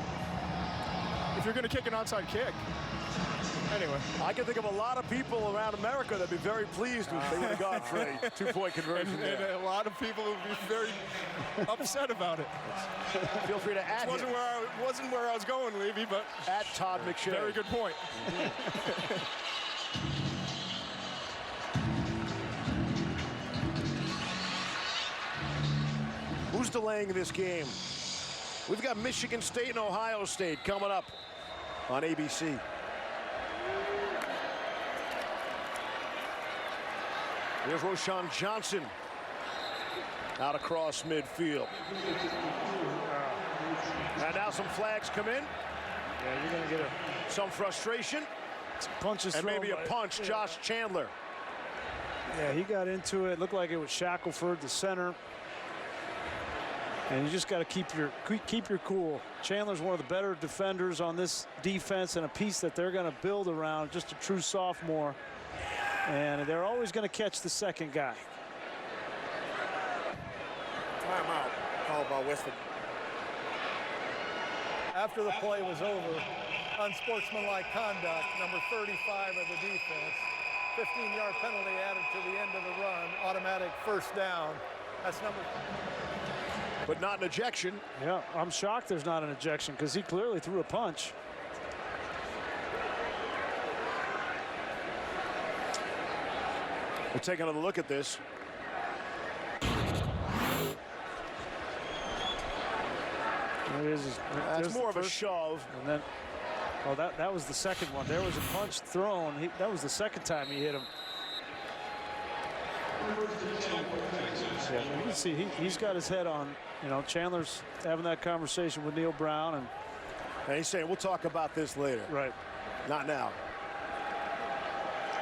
If you're going to kick an onside kick. Anyway. I can think of a lot of people around America that'd be very pleased if they would have gone for a 2-point conversion. And a lot of people would be very upset about it. Feel free to add. Wasn't where I was going, Levy, but at Todd McShay. Very good point. Who's delaying this game? We've got Michigan State and Ohio State coming up on ABC. Here's Roschon Johnson out across midfield. And now some flags come in. Yeah, you're going to get some frustration. Punches and maybe a punch, Josh Chandler. Yeah, he got into it. Looked like it was Shackelford, the center. And you just got to keep your cool. Chandler's one of the better defenders on this defense, and a piece that they're going to build around. Just a true sophomore, and they're always going to catch the second guy. Timeout called by Westwood. After the play was over, unsportsmanlike conduct, number 35 of the defense. 15-yard penalty added to the end of the run. Automatic first down. That's number. But not an ejection. Yeah, I'm shocked there's not an ejection because he clearly threw a punch. We'll take another look at this. That's more of a shove. And then, oh, that was the second one. There was a punch thrown. That was the second time he hit him. Yeah, you can see he's got his head on. You know, Chandler's having that conversation with Neil Brown, and he's saying we'll talk about this later. Right. Not now.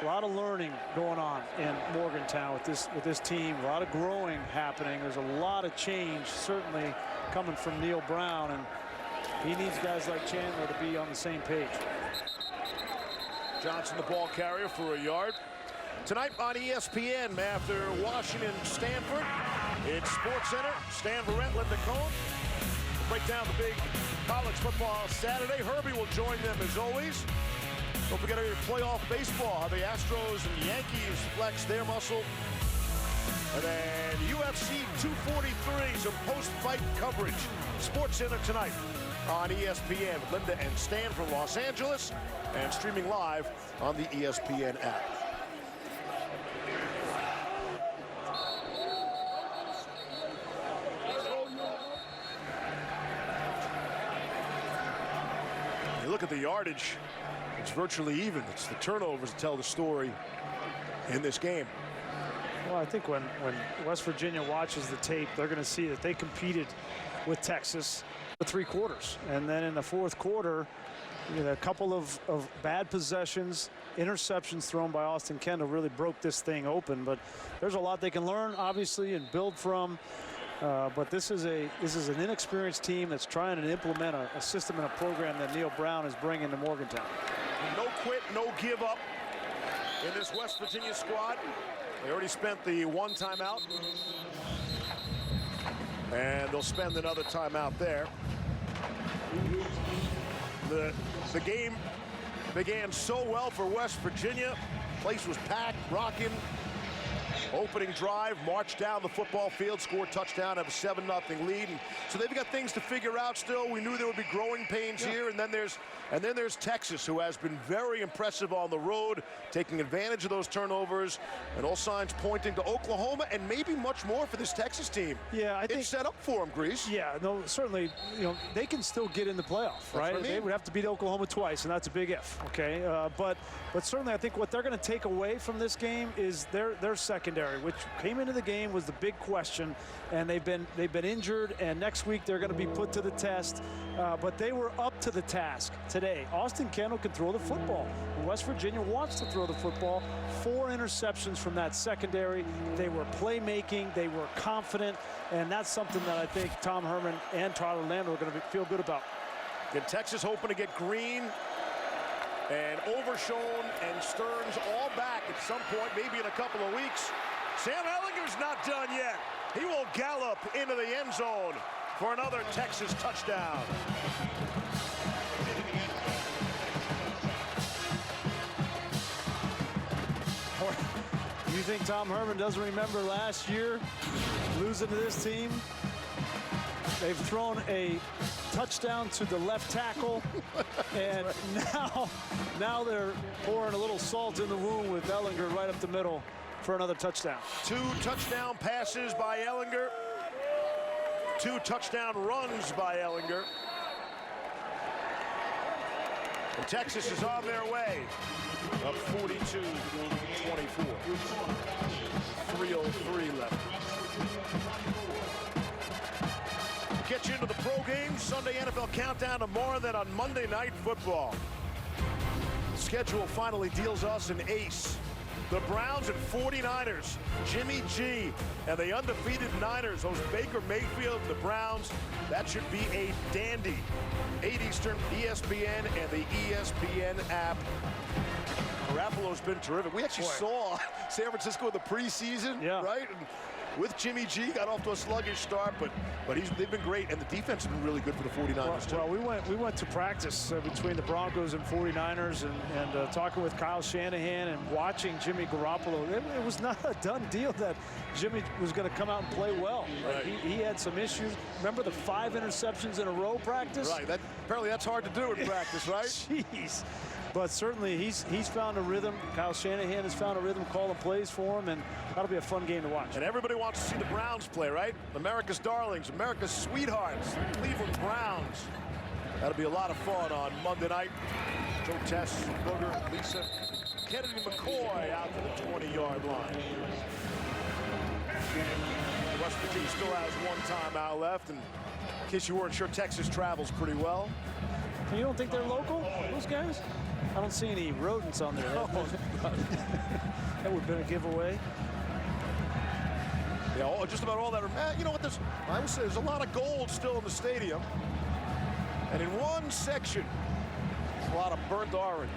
A lot of learning going on in Morgantown with this team. A lot of growing happening. There's a lot of change certainly coming from Neil Brown, and he needs guys like Chandler to be on the same page. Johnson, the ball carrier, for a yard. Tonight on ESPN, after Washington, Stanford, it's SportsCenter. Stan Verrett, Linda Cohn. We'll break down the big college football Saturday. Herbie will join them as always. Don't forget your playoff baseball, how the Astros and Yankees flex their muscle. And then UFC 243, some post-fight coverage. SportsCenter tonight on ESPN with Linda and Stan from Los Angeles, and streaming live on the ESPN app. You look at the yardage, it's virtually even. It's the turnovers that tell the story in this game. Well, I think when West Virginia watches the tape, they're going to see that they competed with Texas for 3 quarters. And then in the 4th quarter, you know, a couple of bad possessions, interceptions thrown by Austin Kendall really broke this thing open. But there's a lot they can learn, obviously, and build from. But this is an inexperienced team that's trying to implement a system and a program that Neil Brown is bringing to Morgantown. No quit, no give up in this West Virginia squad. They already spent the 1 timeout. And they'll spend another timeout there. The game began so well for West Virginia. Place was packed, rocking. Opening drive, marched down the football field, scored touchdown, have a 7-0 lead. And so they've got things to figure out still. We knew there would be growing pains here, and then there's Texas, who has been very impressive on the road, taking advantage of those turnovers, and all signs pointing to Oklahoma and maybe much more for this Texas team. Yeah, I think it's set up for them, Grease. Yeah, no, certainly, you know, they can still get in the playoff, right? They would have to beat Oklahoma twice, and that's a big if, okay? But certainly I think what they're going to take away from this game is their secondary, which came into the game was the big question, and they've been injured, and next week they're going to be put to the test. But they were up to the task today. Austin Kendall can throw the football. West Virginia wants to throw the football. 4 interceptions from that secondary. They were playmaking. They were confident, and that's something that I think Tom Herman and Tyler Lambert are going to feel good about. And Texas hoping to get Green and Overshown and Stearns all back at some point, maybe in a couple of weeks. Sam Ehlinger's not done yet. He will gallop into the end zone for another Texas touchdown. You think Tom Herman doesn't remember last year losing to this team? They've thrown a touchdown to the left tackle, and now they're pouring a little salt in the wound with Ehlinger right up the middle for another touchdown. 2 touchdown passes by Ehlinger. 2 touchdown runs by Ehlinger. And Texas is on their way. Up 42-24. 3:03 left. Get you into the pro game. Sunday NFL countdown tomorrow, then on Monday Night Football. The schedule finally deals us an ace. The Browns and 49ers, Jimmy G and the undefeated Niners, those Baker Mayfield and the Browns. That should be a dandy. 8 Eastern, ESPN and the ESPN app. Garoppolo's been terrific. We actually saw San Francisco in the preseason, right? And with Jimmy G, got off to a sluggish start, but they've been great, and the defense has been really good for the 49ers too. Well, we went to practice between the Broncos and 49ers, and talking with Kyle Shanahan and watching Jimmy Garoppolo. It was not a done deal that Jimmy was going to come out and play well. Right. He had some issues. Remember the 5 interceptions in a row practice? Right. Apparently that's hard to do in practice, right? Jeez. But certainly he's found a rhythm. Kyle Shanahan has found a rhythm, calling plays for him, and that'll be a fun game to watch. And everybody wants to see the Browns play, right? America's darlings, America's sweethearts, Cleveland Browns. That'll be a lot of fun on Monday night. Joe Tess, Booger, Lisa, Kennedy McCoy out to the 20-yard line. West Virginia still has one timeout left, and in case you weren't sure, Texas travels pretty well. And you don't think they're local, those guys? I don't see any rodents on their head. That would have been a giveaway. Yeah, just about all that. You know what? I would say there's a lot of gold still in the stadium. And in one section, there's a lot of burnt orange.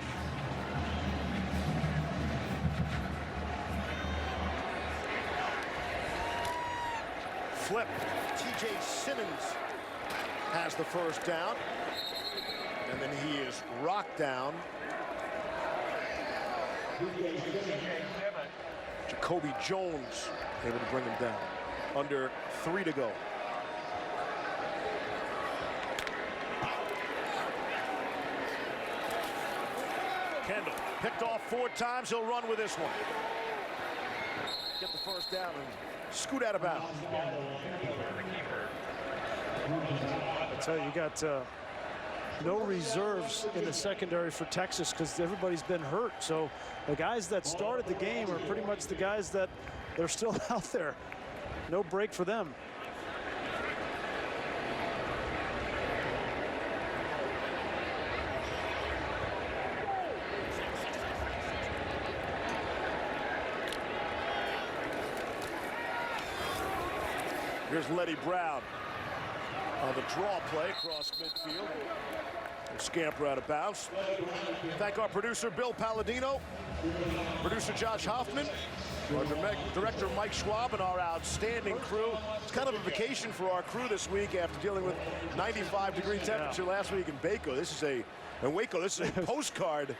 Flip. T.J. Simmons has the first down. And then he is rocked down. Jacoby Jones able to bring him down. Under 3 to go. Kendall picked off 4 times. He'll run with this one. Get the first down and scoot out of bounds. I tell you, you got no reserves in the secondary for Texas because everybody's been hurt. So the guys that started the game are pretty much the guys that they're still out there. No break for them. Here's Letty Brown on the draw play across midfield. We'll scamper out of bounds. Thank our producer, Bill Palladino, producer Josh Hoffman, our director, Mike Schwab, and our outstanding crew. It's kind of a vacation for our crew this week after dealing with 95-degree temperature last week in Waco. This is a postcard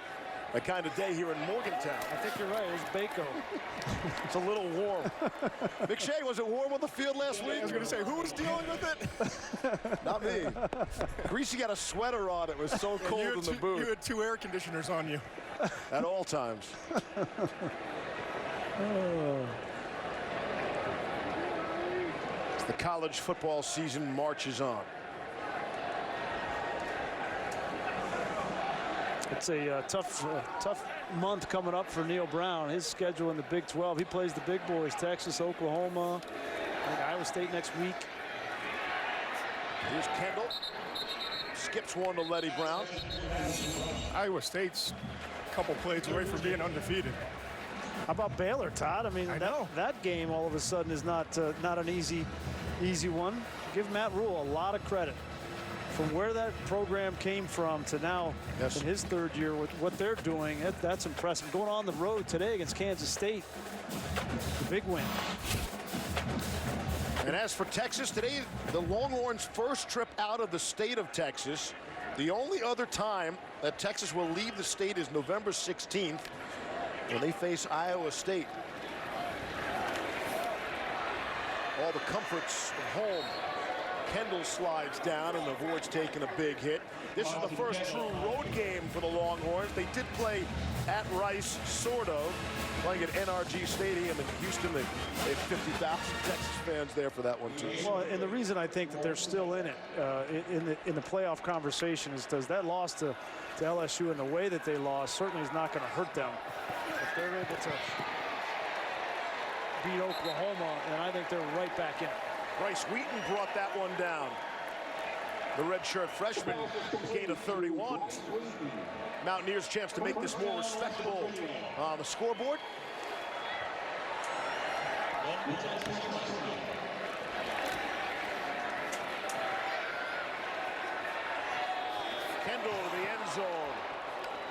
kind of day here in Morgantown. I think you're right. It was Waco. It's a little warm. McShay, was it warm on the field last week? I was going to say, who was dealing with it? Not me. Greasy got a sweater on. It was so cold in the booth. You had 2 air conditioners on you. At all times. The college football season marches on. It's a tough month coming up for Neil Brown. His schedule in the Big 12. He plays the big boys: Texas, Oklahoma, and Iowa State next week. Here's Kendall. Skips one to Letty Brown. Iowa State's a couple plays away from being undefeated. How about Baylor, Todd? I mean, that game all of a sudden is not an easy one. Give Matt Rule a lot of credit. From where that program came from to now in his 3rd year with what they're doing, that's impressive. Going on the road today against Kansas State, the big win. And as for Texas, today the Longhorns' first trip out of the state of Texas. The only other time that Texas will leave the state is November 16th when they face Iowa State. All the comforts of home. Kendall slides down and avoids taking a big hit. This is the first true road game for the Longhorns. They did play at Rice, sort of, playing at NRG Stadium in Houston. They have 50,000 Texas fans there for that one, too. Well, and the reason I think that they're still in it, in the playoff conversation, is because that loss to LSU and the way that they lost certainly is not going to hurt them. If they're able to beat Oklahoma, and I think they're right back in it. Bryce Wheaton brought that one down. The redshirt freshman gained a 31. Mountaineers chance to make this more respectable on the scoreboard. Kendall to the end zone.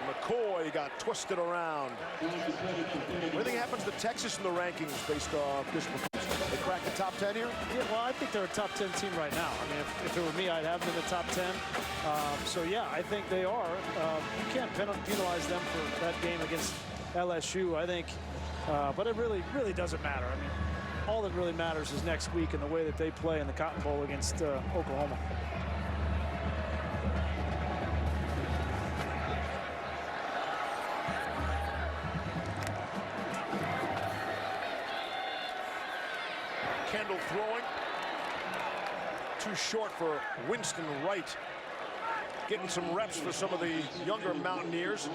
McCoy got twisted around. What do you think happens to Texas in the rankings based on this performance? They crack the top 10 here? Yeah, well, I think they're a top 10 team right now. I mean, if it were me, I'd have them in the top 10. So, yeah, I think they are. You can't penalize them for that game against LSU, I think. But it really doesn't matter. I mean, all that really matters is next week and the way that they play in the Cotton Bowl against Oklahoma. Kendall throwing. Too short for Winston Wright. Getting some reps for some of the younger Mountaineers.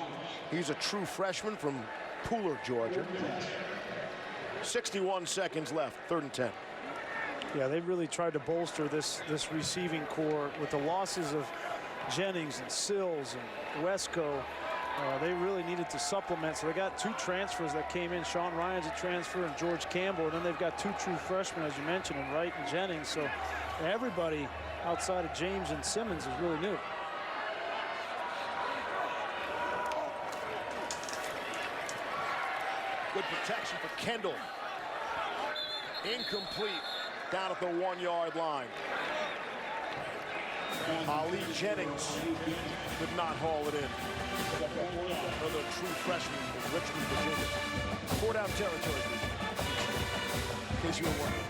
He's a true freshman from Pooler, Georgia. 61 seconds left, 3rd and 10. Yeah, they really tried to bolster this receiving core with the losses of Jennings and Sills and Wesco. They really needed to supplement, so they got 2 transfers that came in. Sean Ryan's a transfer and George Campbell, and then they've got 2 true freshmen, as you mentioned, in Wright and Jennings. So everybody outside of James and Simmons is really new. Good protection for Kendall. Incomplete down at the 1-yard line. Ali Jennings could not haul it in. Another true freshman from Richmond, Virginia. 4-down territory. In case you were wondering.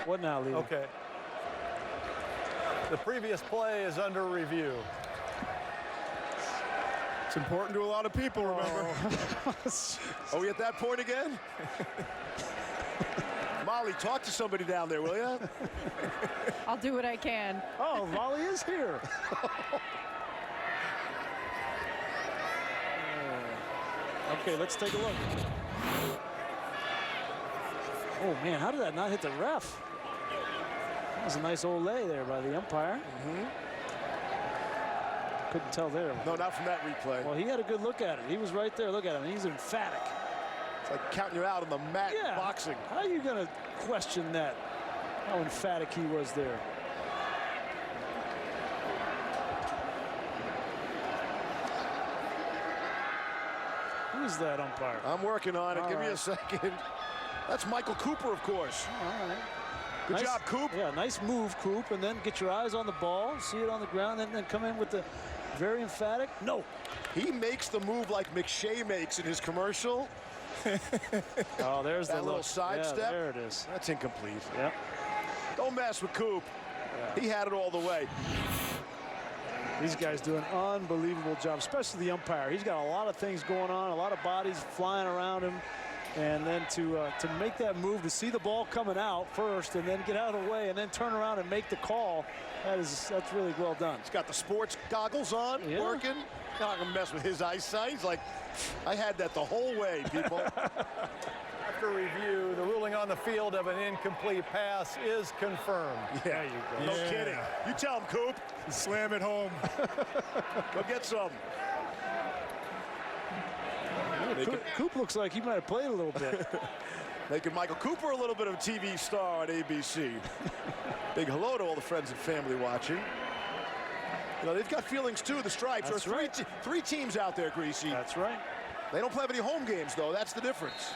What now, Lee? Okay. The previous play is under review. It's important to a lot of people, remember? Are we at that point again? Molly, talk to somebody down there, will you? I'll do what I can. Oh, Molly is here. Okay, let's take a look. Oh, man, how did that not hit the ref? That was a nice old lay there by the umpire. Couldn't tell there. No, not from that replay. Well, he had a good look at it. He was right there. Look at him. He's emphatic. It's like counting you out on the mat in boxing. How are you going to question that? How emphatic he was there. Who's that umpire? I'm working on it. All Give me right. a second. That's Michael Cooper, of course. All right. Good job, Coop. Yeah, nice move, Coop. And then get your eyes on the ball, see it on the ground, and then come in with the very emphatic. No. He makes the move like McShay makes in his commercial. Oh, there's that the little sidestep. Yeah, there it is. That's incomplete. Yep. Don't mess with Coop. Yeah. He had it all the way. These guys do an unbelievable job, especially the umpire. He's got a lot of things going on, a lot of bodies flying around him. And then to make that move, to see the ball coming out first and then get out of the way and then turn around and make the call, that's really well done. He's got the sports goggles on, working. Not gonna mess with his eyesight. He's like, I had that the whole way, people. After review, the ruling on the field of an incomplete pass is confirmed. Yeah, you go. No kidding. You tell him, Coop. Slam it home. Go get some. Coop looks like he might have played a little bit. Making Michael Cooper a little bit of a TV star on ABC. Big hello to all the friends and family watching. You know, they've got feelings too, the Stripes. That's There are right. three teams out there, Greasy. That's right. They don't play any home games, though. That's the difference.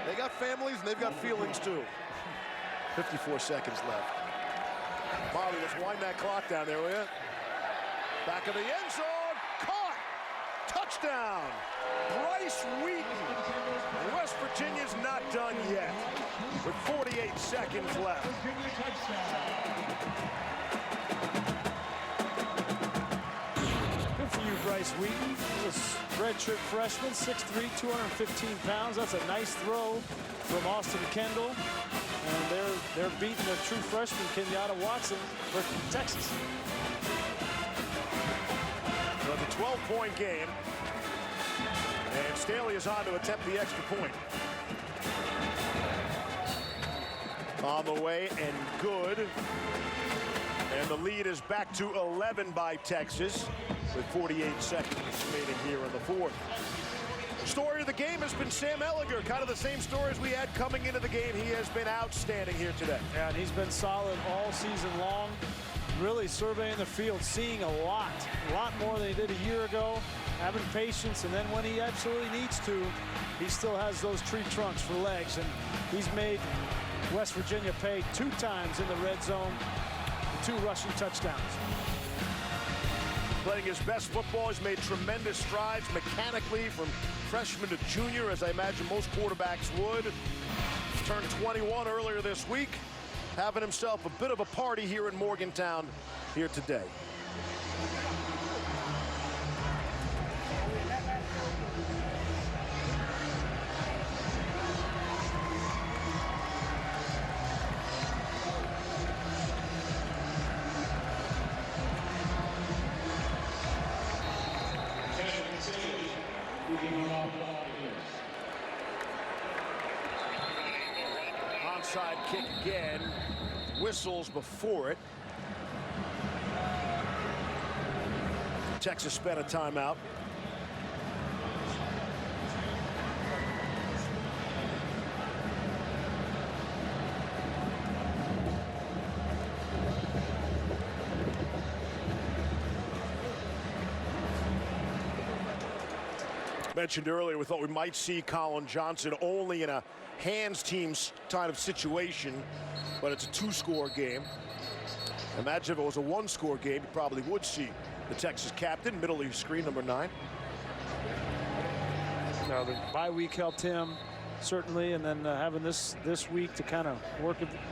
They got families, and they've got feelings, too. 54 seconds left. Molly, let's wind that clock down there, will you? Back of the end zone. Caught. Touchdown. Bryce Wheaton. West Virginia's not done yet. With 48 seconds left. Good for you, Bryce Wheaton. This redshirt freshman, 6'3", 215 pounds. That's a nice throw from Austin Kendall. And they're beating a true freshman, Kenyatta Watson, for Texas. So the 12-point game. And Staley is on to attempt the extra point. On the way and good. And the lead is back to 11 by Texas with 48 seconds remaining here in the fourth. Story of the game has been Sam Ehlinger. Kind of the same story as we had coming into the game. He has been outstanding here today. Yeah, and he's been solid all season long. Really surveying the field, seeing a lot more than he did a year ago. Having patience, and then when he absolutely needs to, he still has those tree trunks for legs. And he's made West Virginia pay 2 times in the red zone, 2 rushing touchdowns. Playing his best football, he's made tremendous strides mechanically from freshman to junior, as I imagine most quarterbacks would. He's turned 21 earlier this week, having himself a bit of a party here in Morgantown here today. Onside kick again. Whistles before it. Texas spent a timeout. Mentioned earlier, we thought we might see Colin Johnson only in a hands team kind of situation, but it's a 2-score game. Imagine if it was a 1-score game, you probably would see the Texas captain, middle of your screen, number 9. Now the bye week helped him certainly, and then having this week to kind of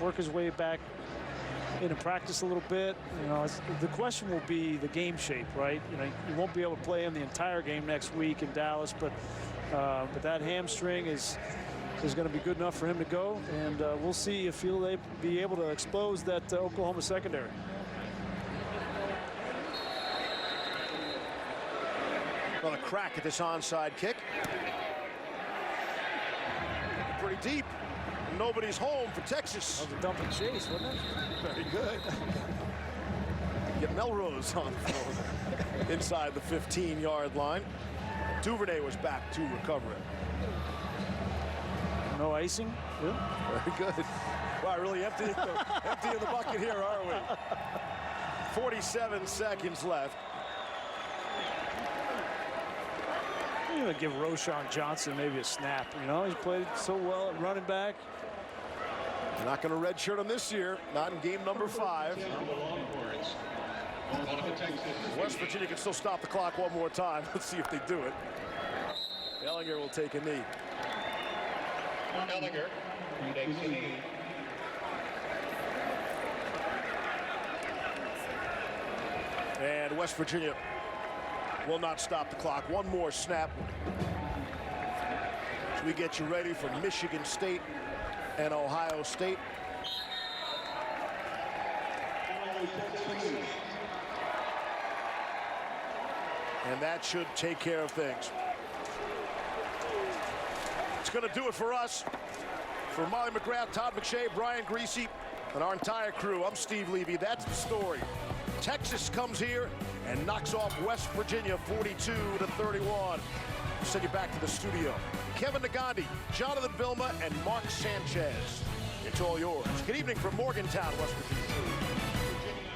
work his way back into practice a little bit. You know, the question will be the game shape, right? You know, you won't be able to play him the entire game next week in Dallas, but that hamstring is going to be good enough for him to go, and we'll see if he'll be able to expose that Oklahoma secondary. Another crack at this onside kick. Pretty deep. Nobody's home for Texas. That was a dump and chase, wasn't it? Very good. Get Melrose on the phone inside the 15-yard line. Duvernay was back to recover it. No icing. Yeah. Very good. Wow, really emptying the bucket here, are we? 47 seconds left. I'm going to give Roschon Johnson maybe a snap. You know, he's played so well at running back. Not going to redshirt him this year. Not in game number 5. West Virginia can still stop the clock one more time. Let's see if they do it. Ellinger will take a knee. Ellinger takes a knee. And West Virginia will not stop the clock. One more snap. So we get you ready for Michigan State and Ohio State. And that should take care of things. It's going to do it for us. For Molly McGrath, Todd McShay, Brian Greasy, and our entire crew, I'm Steve Levy. That's the story. Texas comes here and knocks off West Virginia 42-31. We'll send you back to the studio. Kevin Nagandi, Jonathan Vilma, and Mark Sanchez. It's all yours. Good evening from Morgantown, West Virginia.